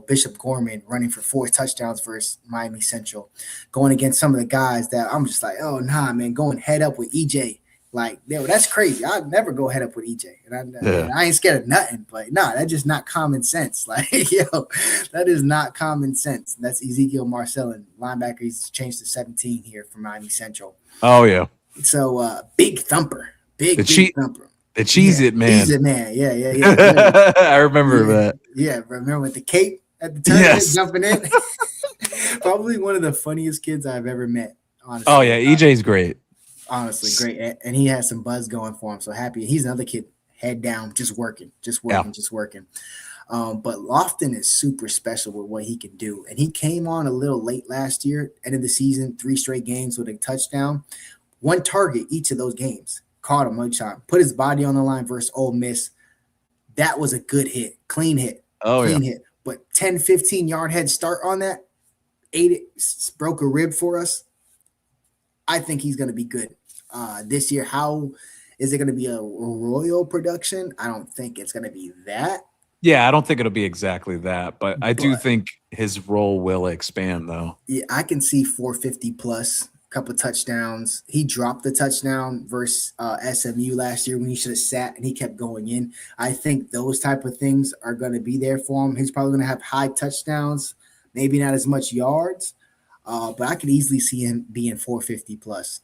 Bishop Gorman running for 4 touchdowns versus Miami Central, going against some of the guys that I'm just like, oh nah, man, going head up with EJ. Like, that's crazy. I'd never go head up with EJ, and I ain't scared of nothing. But nah, that's just not common sense. Like, that is not common sense. That's Ezekiel Marcellin, linebacker. He's changed to 17 here for Miami Central. Oh yeah. So big thumper, big thumper. The Cheez It man. Cheez It man. Yeah. I remember that. Yeah, remember with the cape at the tournament jumping in. Probably one of the funniest kids I've ever met. Honestly. Oh yeah, EJ's great. Honestly, great, and he has some buzz going for him. So happy. He's another kid, head down, just working. But Lofton is super special with what he can do, and he came on a little late last year. End of the season, 3 straight games with a touchdown, 1 target each of those games. Caught a mugshot, put his body on the line versus Ole Miss. That was a good hit, clean hit. Hit. But 10, 15-yard head start on that, broke a rib for us. I think he's going to be good this year. How is it going to be a royal production? I don't think it's going to be that. Yeah, I don't think it'll be exactly that, but I do think his role will expand, though. Yeah, I can see 450 plus, couple touchdowns. He dropped the touchdown versus SMU last year when he should have sat, and he kept going in. I think those type of things are going to be there for him. He's probably going to have high touchdowns, maybe not as much yards, but I could easily see him being 450 plus.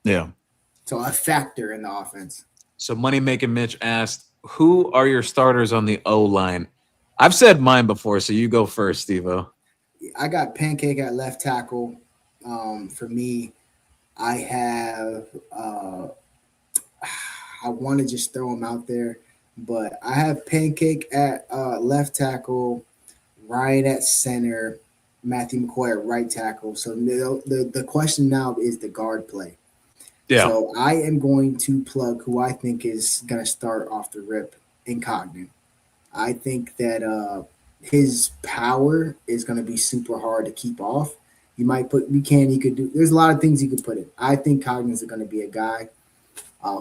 Yeah. So a factor in the offense. So Money Making Mitch asked, who are your starters on the O-line? I've said mine before, so you go first, Steve-O. I got Pancake at left tackle. For me, I have I want to just throw him out there, but I have Pancake at left tackle, Ryan at center, Matthew McCoy at right tackle. So the question now is the guard play. Yeah. So I am going to plug who I think is going to start off the rip, Incognito. I think that his power is going to be super hard to keep off. You might put, you could do, there's a lot of things you could put in. I think Cognizant is going to be a guy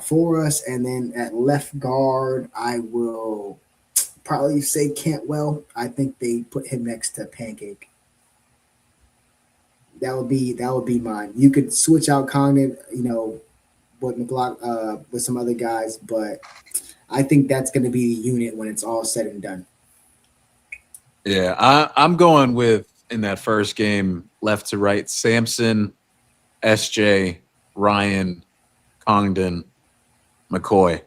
for us. And then at left guard, I will probably say Cantwell. I think they put him next to Pancake. That would be mine. You could switch out Cognitive, with McLaughlin, with some other guys, but I think that's going to be the unit when it's all said and done. Yeah, I'm going with, in that first game, left to right, Sampson, SJ, Ryan, Congdon, McCoy.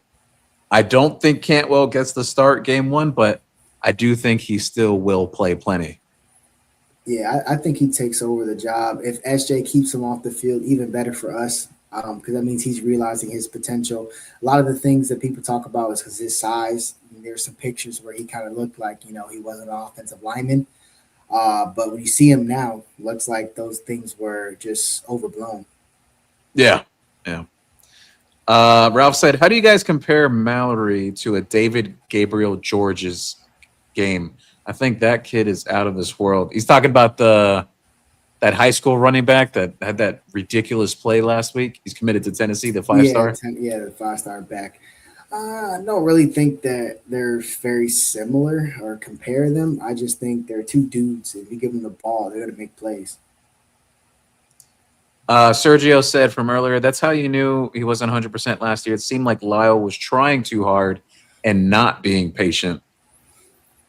I don't think Cantwell gets the start game 1, but I do think he still will play plenty. Yeah, I think he takes over the job. If SJ keeps him off the field, even better for us, because that means he's realizing his potential. A lot of the things that people talk about is because his size. There's some pictures where he kind of looked like, he wasn't an offensive lineman. But when you see him now, looks like those things were just overblown. Yeah. Ralph said, how do you guys compare Mallory to a David Gabriel George's game? I think that kid is out of this world. He's talking about that high school running back that had that ridiculous play last week. He's committed to Tennessee, the 5-star. The 5-star back. I don't really think that they're very similar or compare them. I just think they're two dudes. If you give them the ball, they're going to make plays. Sergio said from earlier, that's how you knew he wasn't 100% last year. It seemed like Lyle was trying too hard and not being patient.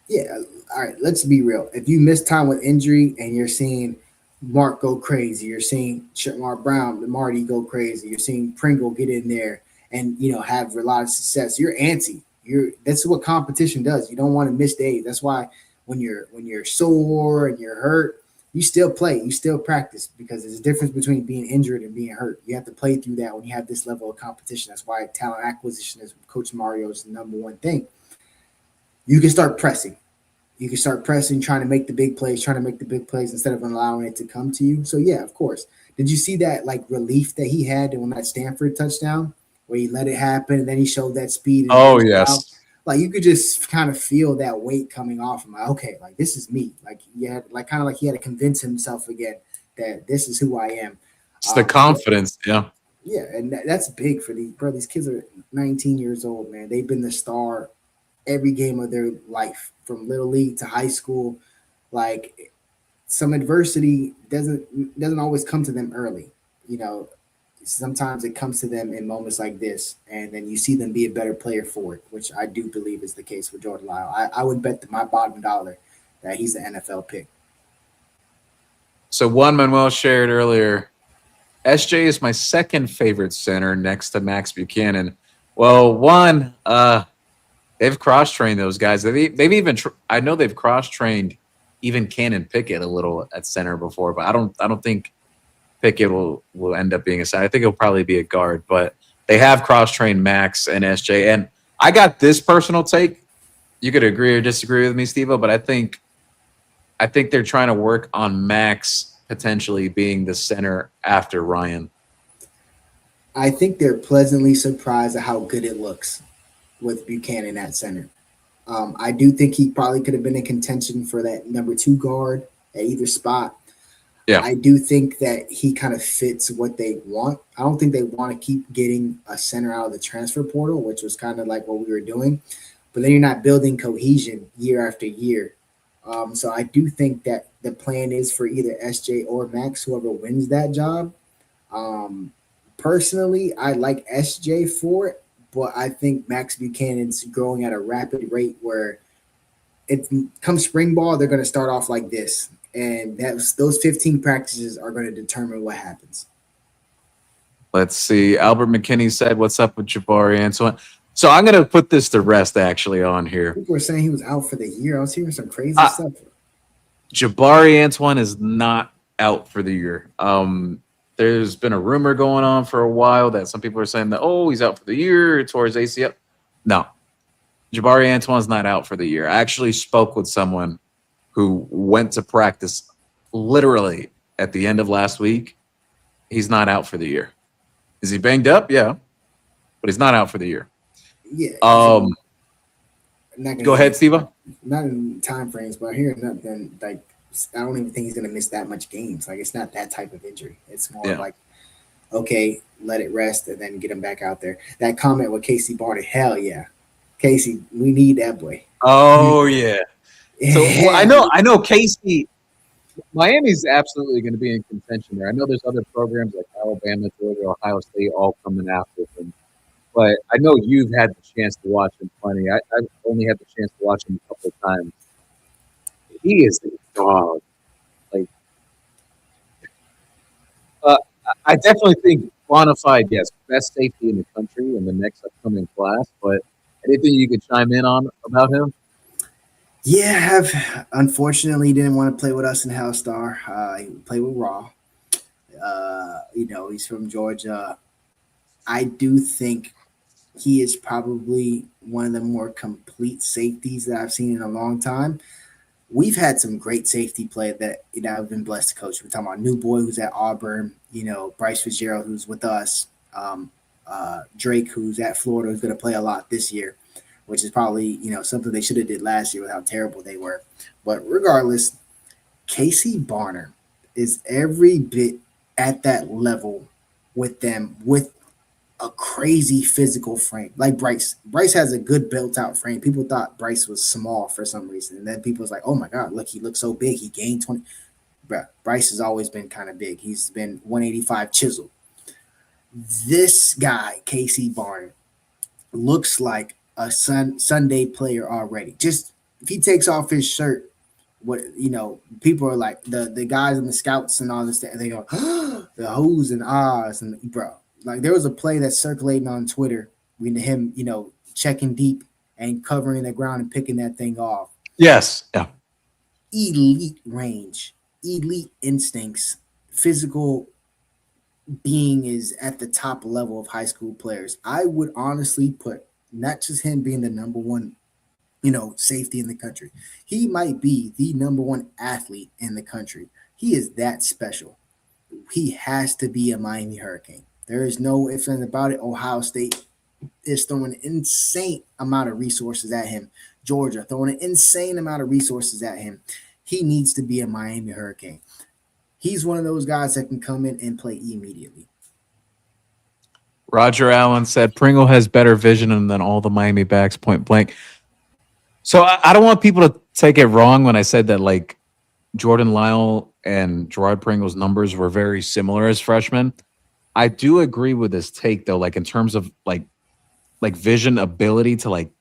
Yeah. All right, let's be real. If you miss time with injury and you're seeing Mark go crazy, you're seeing Mark Brown, Marty go crazy, you're seeing Pringle get in there and have a lot of success, you're antsy. That's what competition does. You don't want to miss days. That's why when you're sore and you're hurt, you still play, you still practice, because there's a difference between being injured and being hurt. You have to play through that when you have this level of competition. That's why talent acquisition is Coach Mario's number one thing. You can start pressing. You can start pressing, trying to make the big plays instead of allowing it to come to you. So, yeah, of course. Did you see that, relief that he had on that Stanford touchdown where he let it happen and then he showed that speed? Oh, yes. You could just kind of feel that weight coming off him. Okay, this is me. He had to convince himself again that this is who I am. It's the confidence, yeah. Yeah, and that's big for these kids are 19 years old, man. They've been the star every game of their life, from little league to high school. Like some adversity doesn't always come to them early. You know, sometimes it comes to them in moments like this, and then you see them be a better player for it, which I do believe is the case with Jordan Lyle. I would bet my bottom dollar that he's the NFL pick. So Juan Manuel shared earlier, SJ is my second favorite center next to Max Buchanan. Well, one, they've cross trained those guys. They've even I know they've cross trained even Cannon Pickett a little at center before, but I don't think Pickett will end up being a center. I think he'll probably be a guard, but they have cross trained Max and SJ. And I got this personal take. You could agree or disagree with me, Steve, but I think they're trying to work on Max potentially being the center after Ryan. I think they're pleasantly surprised at how good it looks with Buchanan at center. I do think he probably could have been in contention for that number 2 guard at either spot. Yeah. I do think that he kind of fits what they want. I don't think they want to keep getting a center out of the transfer portal, which was kind of like what we were doing. But then you're not building cohesion year after year. So I do think that the plan is for either SJ or Max, whoever wins that job. Personally, I like SJ for it, but I think Max Buchanan's growing at a rapid rate where it comes spring ball, they're going to start off like this. And those 15 practices are going to determine what happens. Let's see. Albert McKinney said, "What's up with Jabari Antoine?" So I'm going to put this to rest actually on here. People were saying he was out for the year. I was hearing some crazy stuff. Jabari Antoine is not out for the year. There's been a rumor going on for a while that some people are saying that, oh, he's out for the year towards ACL. No, Jabari Antoine's not out for the year. I actually spoke with someone who went to practice literally at the end of last week. He's not out for the year. Is he banged up? Yeah, but he's not out for the year. Yeah. Go ahead, Steve. Not in time frames, but here nothing like I don't even think he's gonna miss that much games. Like it's not that type of injury. It's more like okay, let it rest and then get him back out there. That comment with Casey Barnett, hell yeah, Casey, we need that boy. Oh yeah. So well, I know Casey. Miami's absolutely going to be in contention there. I know there's other programs like Alabama, Georgia, Ohio State all coming after him. But I know you've had the chance to watch him plenty. I've only had the chance to watch him a couple of times. He is a dog. Like, I definitely think quantified, yes, best safety in the country in the next upcoming class. But anything you could chime in on about him? Yeah, have unfortunately didn't want to play with us in Hellstar. He played with Raw. He's from Georgia. I do think he is probably one of the more complete safeties that I've seen in a long time. We've had some great safety play that I've been blessed to coach. We're talking about New Boy, who's at Auburn. Bryce Fitzgerald, who's with us. Drake, who's at Florida, who's going to play a lot this year, which is probably something they should have did last year with how terrible they were. But regardless, Casey Barner is every bit at that level with them with a crazy physical frame. Like Bryce. Bryce has a good built-out frame. People thought Bryce was small for some reason. And then people was like, oh, my God, look, he looks so big. He gained 20. Bruh, Bryce has always been kind of big. He's been 185 chiseled. This guy, Casey Barner, looks like a Sunday player already. Just if he takes off his shirt, people are like the guys and the scouts and all this. They go, oh, the who's and ahs and bro. Like there was a play that's circulating on Twitter with him, checking deep and covering the ground and picking that thing off. Yes, yeah. Elite range, elite instincts, physical being is at the top level of high school players. I would honestly put not just him being the number one, safety in the country. He might be the number one athlete in the country. He is that special. He has to be a Miami Hurricane. There is no ifs and about it. Ohio State is throwing an insane amount of resources at him. Georgia throwing an insane amount of resources at him. He needs to be a Miami Hurricane. He's one of those guys that can come in and play immediately. Roger Allen said Pringle has better vision than all the Miami backs, point blank. So I don't want people to take it wrong when I said that like Jordan Lyle and Gerard Pringle's numbers were very similar as freshmen. I do agree with this take though, like in terms of like vision ability to like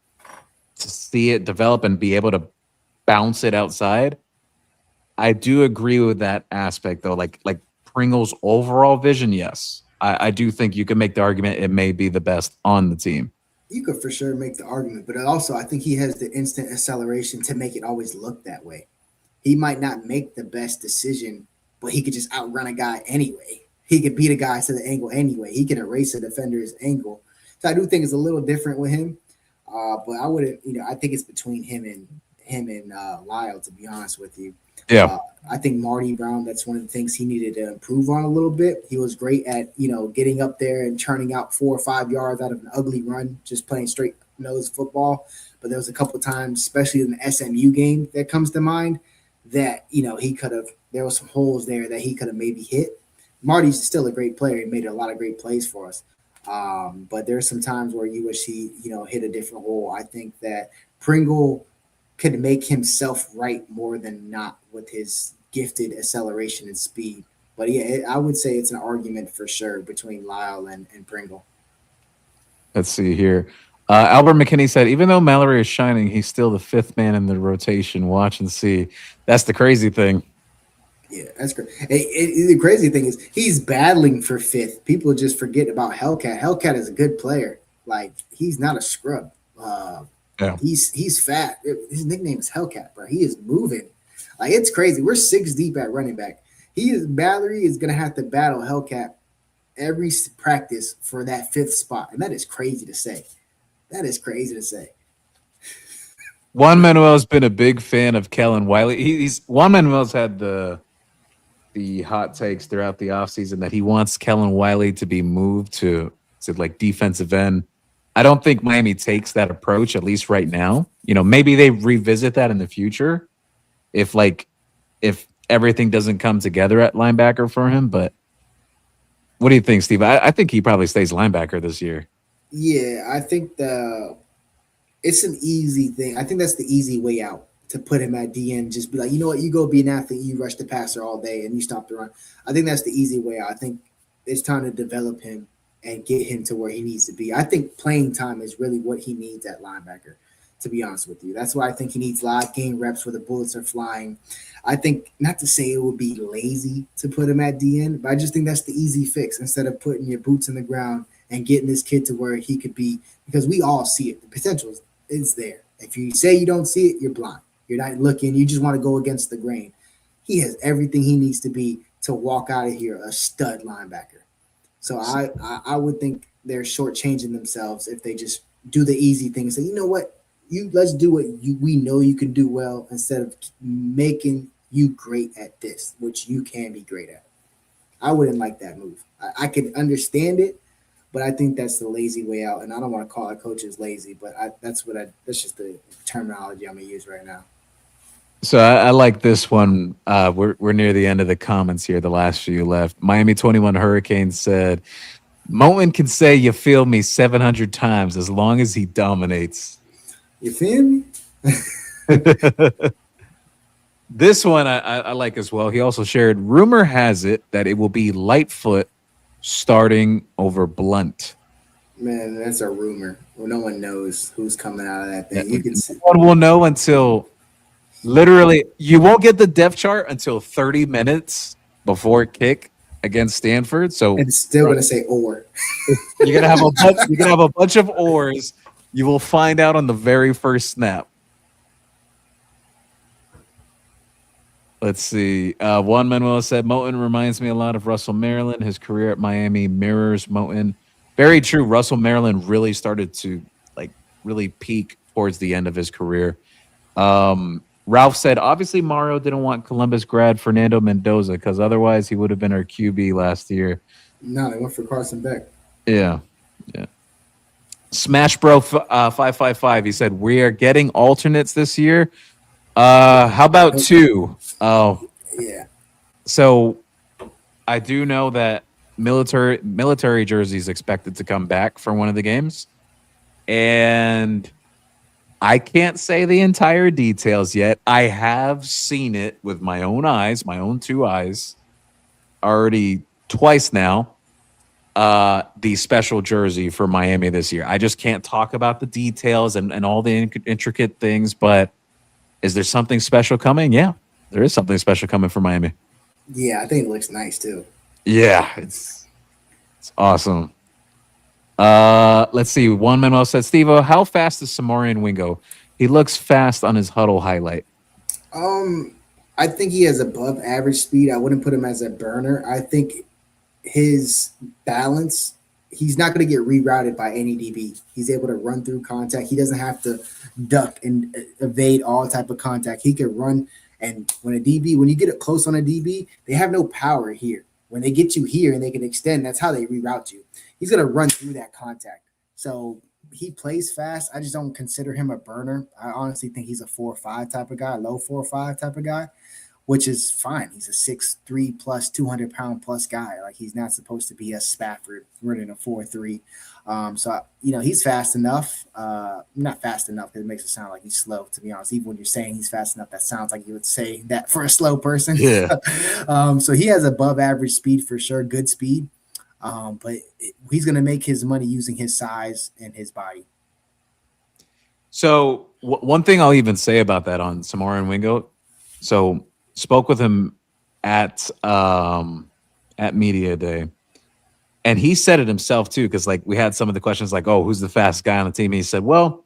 to see it develop and be able to bounce it outside. I do agree with that aspect though. Like Pringle's overall vision, yes. I do think you can make the argument it may be the best on the team. You could for sure make the argument, but also I think he has the instant acceleration to make it always look that way. He might not make the best decision, but he could just outrun a guy anyway. He could beat a guy to the angle anyway. He can erase a defender's angle. So I do think it's a little different with him. But I wouldn't, I think it's between him and Lyle, to be honest with you. Yeah. I think Marty Brown, that's one of the things he needed to improve on a little bit. He was great at, getting up there and churning out 4 or 5 yards out of an ugly run, just playing straight nose football. But there was a couple of times, especially in the SMU game that comes to mind, that, he could have, there was some holes there that he could have maybe hit. Marty's still a great player. He made a lot of great plays for us. But there's some times where you wish he, hit a different hole. I think that Pringle could make himself right more than not with his gifted acceleration and speed. But yeah, I would say it's an argument for sure between Lyle and Pringle. Let's see here. Albert McKinney said, even though Mallory is shining, he's still the 5th man in the rotation. Watch and see. That's the crazy thing. Yeah, that's great. The crazy thing is he's battling for 5th. People just forget about Hellcat. Hellcat is a good player. Like, he's not a scrub. Yeah. He's fat. His nickname is Hellcat, bro. He is moving. Like, it's crazy. We're 6 deep at running back. Mallory is gonna have to battle Hellcat every practice for that 5th spot, and that is crazy to say. Juan Manuel's been a big fan of Kellen Wiley. Juan Manuel's had the hot takes throughout the offseason that he wants Kellen Wiley to be moved to like defensive end. I don't think Miami takes that approach, at least right now. Maybe they revisit that in the future if everything doesn't come together at linebacker for him. But what do you think, Steve? I think he probably stays linebacker this year. Yeah, I think it's an easy thing. I think that's the easy way out, to put him at DN. Just be like, you know what, you go be an athlete, you rush the passer all day, and you stop the run. I think that's the easy way out. I think it's time to develop him and get him to where he needs to be. I think playing time is really what he needs at linebacker, to be honest with you. That's why I think he needs live game reps where the bullets are flying. I think, not to say it would be lazy to put him at DN, but I just think that's the easy fix instead of putting your boots in the ground and getting this kid to where he could be, because we all see it. The potential is there. If you say you don't see it, you're blind. You're not looking. You just want to go against the grain. He has everything he needs to be to walk out of here a stud linebacker. So I would think they're shortchanging themselves if they just do the easy thing and say, you know what, let's do what we know you can do well, instead of making you great at this, which you can be great at. I wouldn't like that move. I can understand it, but I think that's the lazy way out. And I don't want to call our coaches lazy, but that's just the terminology I'm gonna use right now. So I like this one. We're near the end of the comments here. The last few left. Miami 21 Hurricanes said, Moten can say "you feel me" 700 times as long as he dominates. You feel me? This one I like as well. He also shared, rumor has it that it will be Lightfoot starting over Blunt. Man, that's a rumor. Well, no one knows who's coming out of that thing. You can see. No one will know until literally, you won't get the depth chart until 30 minutes before kick against Stanford. So it's still gonna say or. You're gonna have a bunch of ors. You will find out on the very first snap. Let's see. Juan Manuel said, Moten reminds me a lot of Russell Maryland. His career at Miami mirrors Moten. Very true. Russell Maryland really started to really peak towards the end of his career. Ralph said, obviously Mario didn't want Columbus grad Fernando Mendoza because otherwise he would have been our QB last year. No, they went for Carson Beck. Yeah. Smash Bro 555. He said, we are getting alternates this year. How about 2? Oh, yeah. So I do know that military jersey is expected to come back for one of the games, and I can't say the entire details yet. I have seen it with my own eyes, my own two eyes, already twice now. The special jersey for Miami this year. I just can't talk about the details and all the intricate things, but is there something special coming? Yeah, there is something special coming for Miami. Yeah, I think it looks nice too. Yeah, it's awesome. Let's see. One Manuel said, Steve-O, how fast is Samarian Wingo? He looks fast on his huddle highlight. Um, I think he has above average speed. I wouldn't put him as a burner. I think his balance, he's not going to get rerouted by any DB. He's able to run through contact. He doesn't have to duck and evade all type of contact. He can run. And when you get it close on a DB, they have no power here. When they get you here and they can extend, that's how they reroute you. He's going to run through that contact. So he plays fast. I just don't consider him a burner. I honestly think he's a 4-5 type of guy, low 4-5 type of guy, which is fine. He's a 6'3 plus 200-pound plus guy. Like, he's not supposed to be a Spafford running a 4-3. He's fast enough. Not fast enough because it makes it sound like he's slow, to be honest. Even when you're saying he's fast enough, that sounds like you would say that for a slow person. Yeah. So he has above average speed for sure, good speed. But he's going to make his money using his size and his body. So one thing I'll even say about that on Samara and Wingo. So spoke with him at media day, and he said it himself too. Because like we had some of the questions like, "Oh, who's the fastest guy on the team?" And he said, "Well,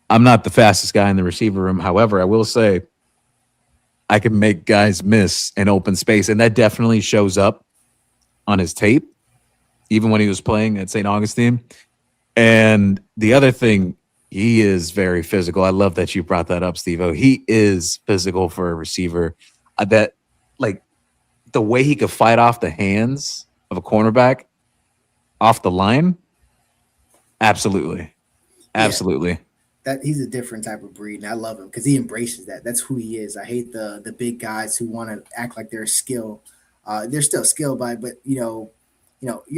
I'm not the fastest guy in the receiver room. However, I will say I can make guys miss in open space, and that definitely shows up on his tape, even when he was playing at St. Augustine." And the other thing, he is very physical. I love that you brought that up, Steve-O. He is physical for a receiver. That, like, the way he could fight off the hands of a cornerback off the line, absolutely. Absolutely. Yeah. That he's a different type of breed, and I love him because he embraces that. That's who he is. I hate the big guys who want to act like they're skilled. They're still skilled by, but you're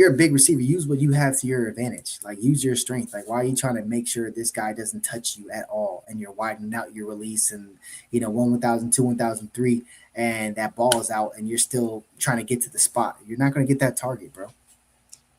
a big receiver. Use what you have to your advantage. Like, use your strength. Like, why are you trying to make sure this guy doesn't touch you at all? And you're widening out your release and 1,000, 2, 1,003, and that ball is out, and you're still trying to get to the spot. You're not going to get that target, bro.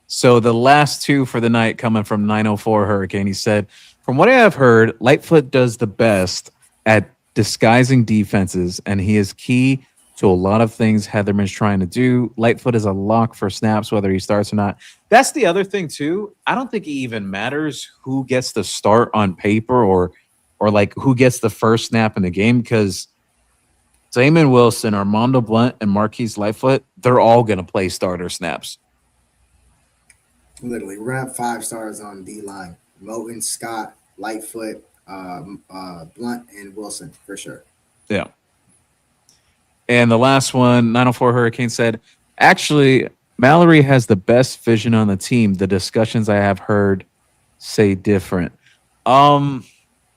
So the last two for the night coming from 904 Hurricane. He said, from what I have heard, Lightfoot does the best at disguising defenses, and he is key to a lot of things Heatherman's trying to do. Lightfoot is a lock for snaps, whether he starts or not. That's the other thing, too. I don't think it even matters who gets the start on paper or like who gets the first snap in the game, because Damon Wilson, Armando Blunt, and Marquise Lightfoot, they're all going to play starter snaps. Literally, we're going to have 5 stars on D-line. Moten, Scott, Lightfoot, Blunt, and Wilson, for sure. Yeah. And the last one, 904 Hurricane said, actually, Mallory has the best vision on the team. The discussions I have heard say different.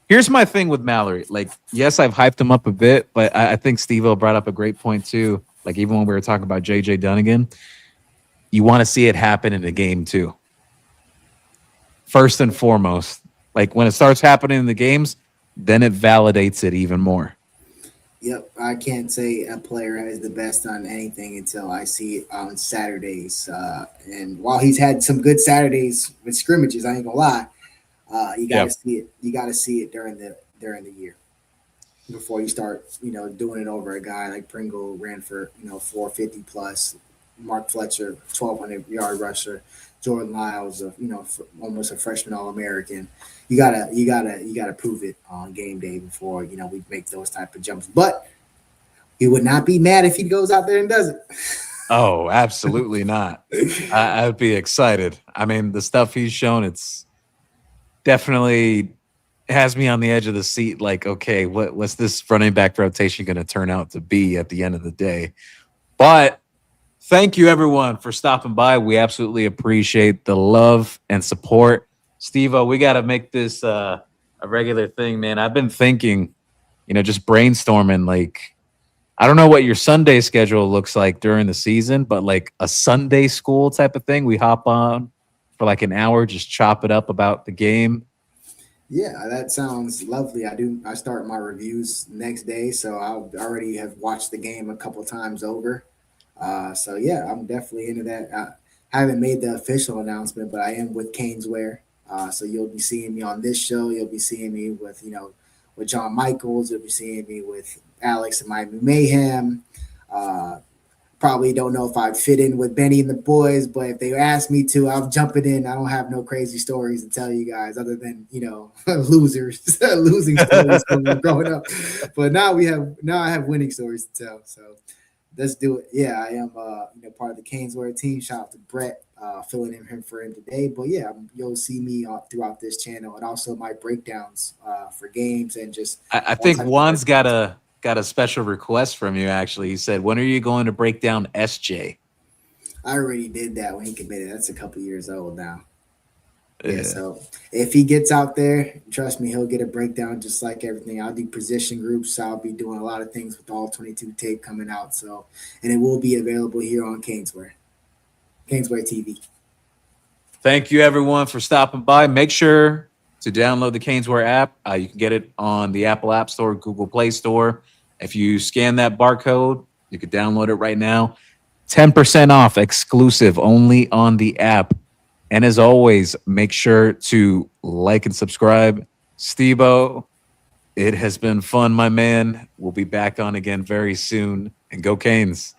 Here's my thing with Mallory. Like, yes, I've hyped him up a bit, but I think Steve-O brought up a great point too. Like, even when we were talking about JJ Dunnigan, you want to see it happen in the game too. First and foremost, like when it starts happening in the games, then it validates it even more. Yep, I can't say a player is the best on anything until I see it on Saturdays. And while he's had some good Saturdays with scrimmages, I ain't gonna lie, you gotta see it. You gotta see it during the year before you start, doing it over a guy like Pringle ran for 450 plus, Mark Fletcher 1,200-yard rusher, Jordan Lyles of almost a freshman All-American. You gotta prove it on game day before we make those type of jumps. But he would not be mad if he goes out there and does it. Oh, absolutely not. I'd be excited. I mean, the stuff he's shown, it's definitely has me on the edge of the seat. Like, okay, what's this running back rotation going to turn out to be at the end of the day? But thank you, everyone, for stopping by. We absolutely appreciate the love and support. Steve-O, we got to make this a regular thing, man. I've been thinking, just brainstorming, like, I don't know what your Sunday schedule looks like during the season, but like a Sunday school type of thing. We hop on for like an hour, just chop it up about the game. Yeah, that sounds lovely. I start my reviews next day, so I already have watched the game a couple times over. So yeah, I'm definitely into that. I haven't made the official announcement, but I am with Caneswear. So you'll be seeing me on this show. You'll be seeing me with with John Michaels. You'll be seeing me with Alex and Miami Mayhem. Uh, Probably don't know if I'd fit in with Benny and the boys, but if they ask me to, I'm jumping in. I don't have no crazy stories to tell you guys other than losers, losing stories from growing up. But now I have winning stories to tell. So let's do it. Yeah, I am part of the Caneswear team. Shout out to Brett filling in him for him today. But yeah, you'll see me throughout this channel and also my breakdowns for games and just I all think types of Juan's different content. got a special request from you. Actually, he said, "When are you going to break down SJ?" I already did that when he committed. That's a couple years old now. Yeah, Yeah. so if he gets out there, trust me, he'll get a breakdown just like everything. I'll do position groups. I'll be doing a lot of things with all 22 tape coming out. So, and it will be available here on Caneswear TV. Thank you, everyone, for stopping by. Make sure to download the Caneswear app. You can get it on the Apple App Store, Google Play Store. If you scan that barcode, you can download it right now. 10% off exclusive only on the app. And as always, make sure to like and subscribe. Steve-O, it has been fun, my man. We'll be back on again very soon. And go Canes.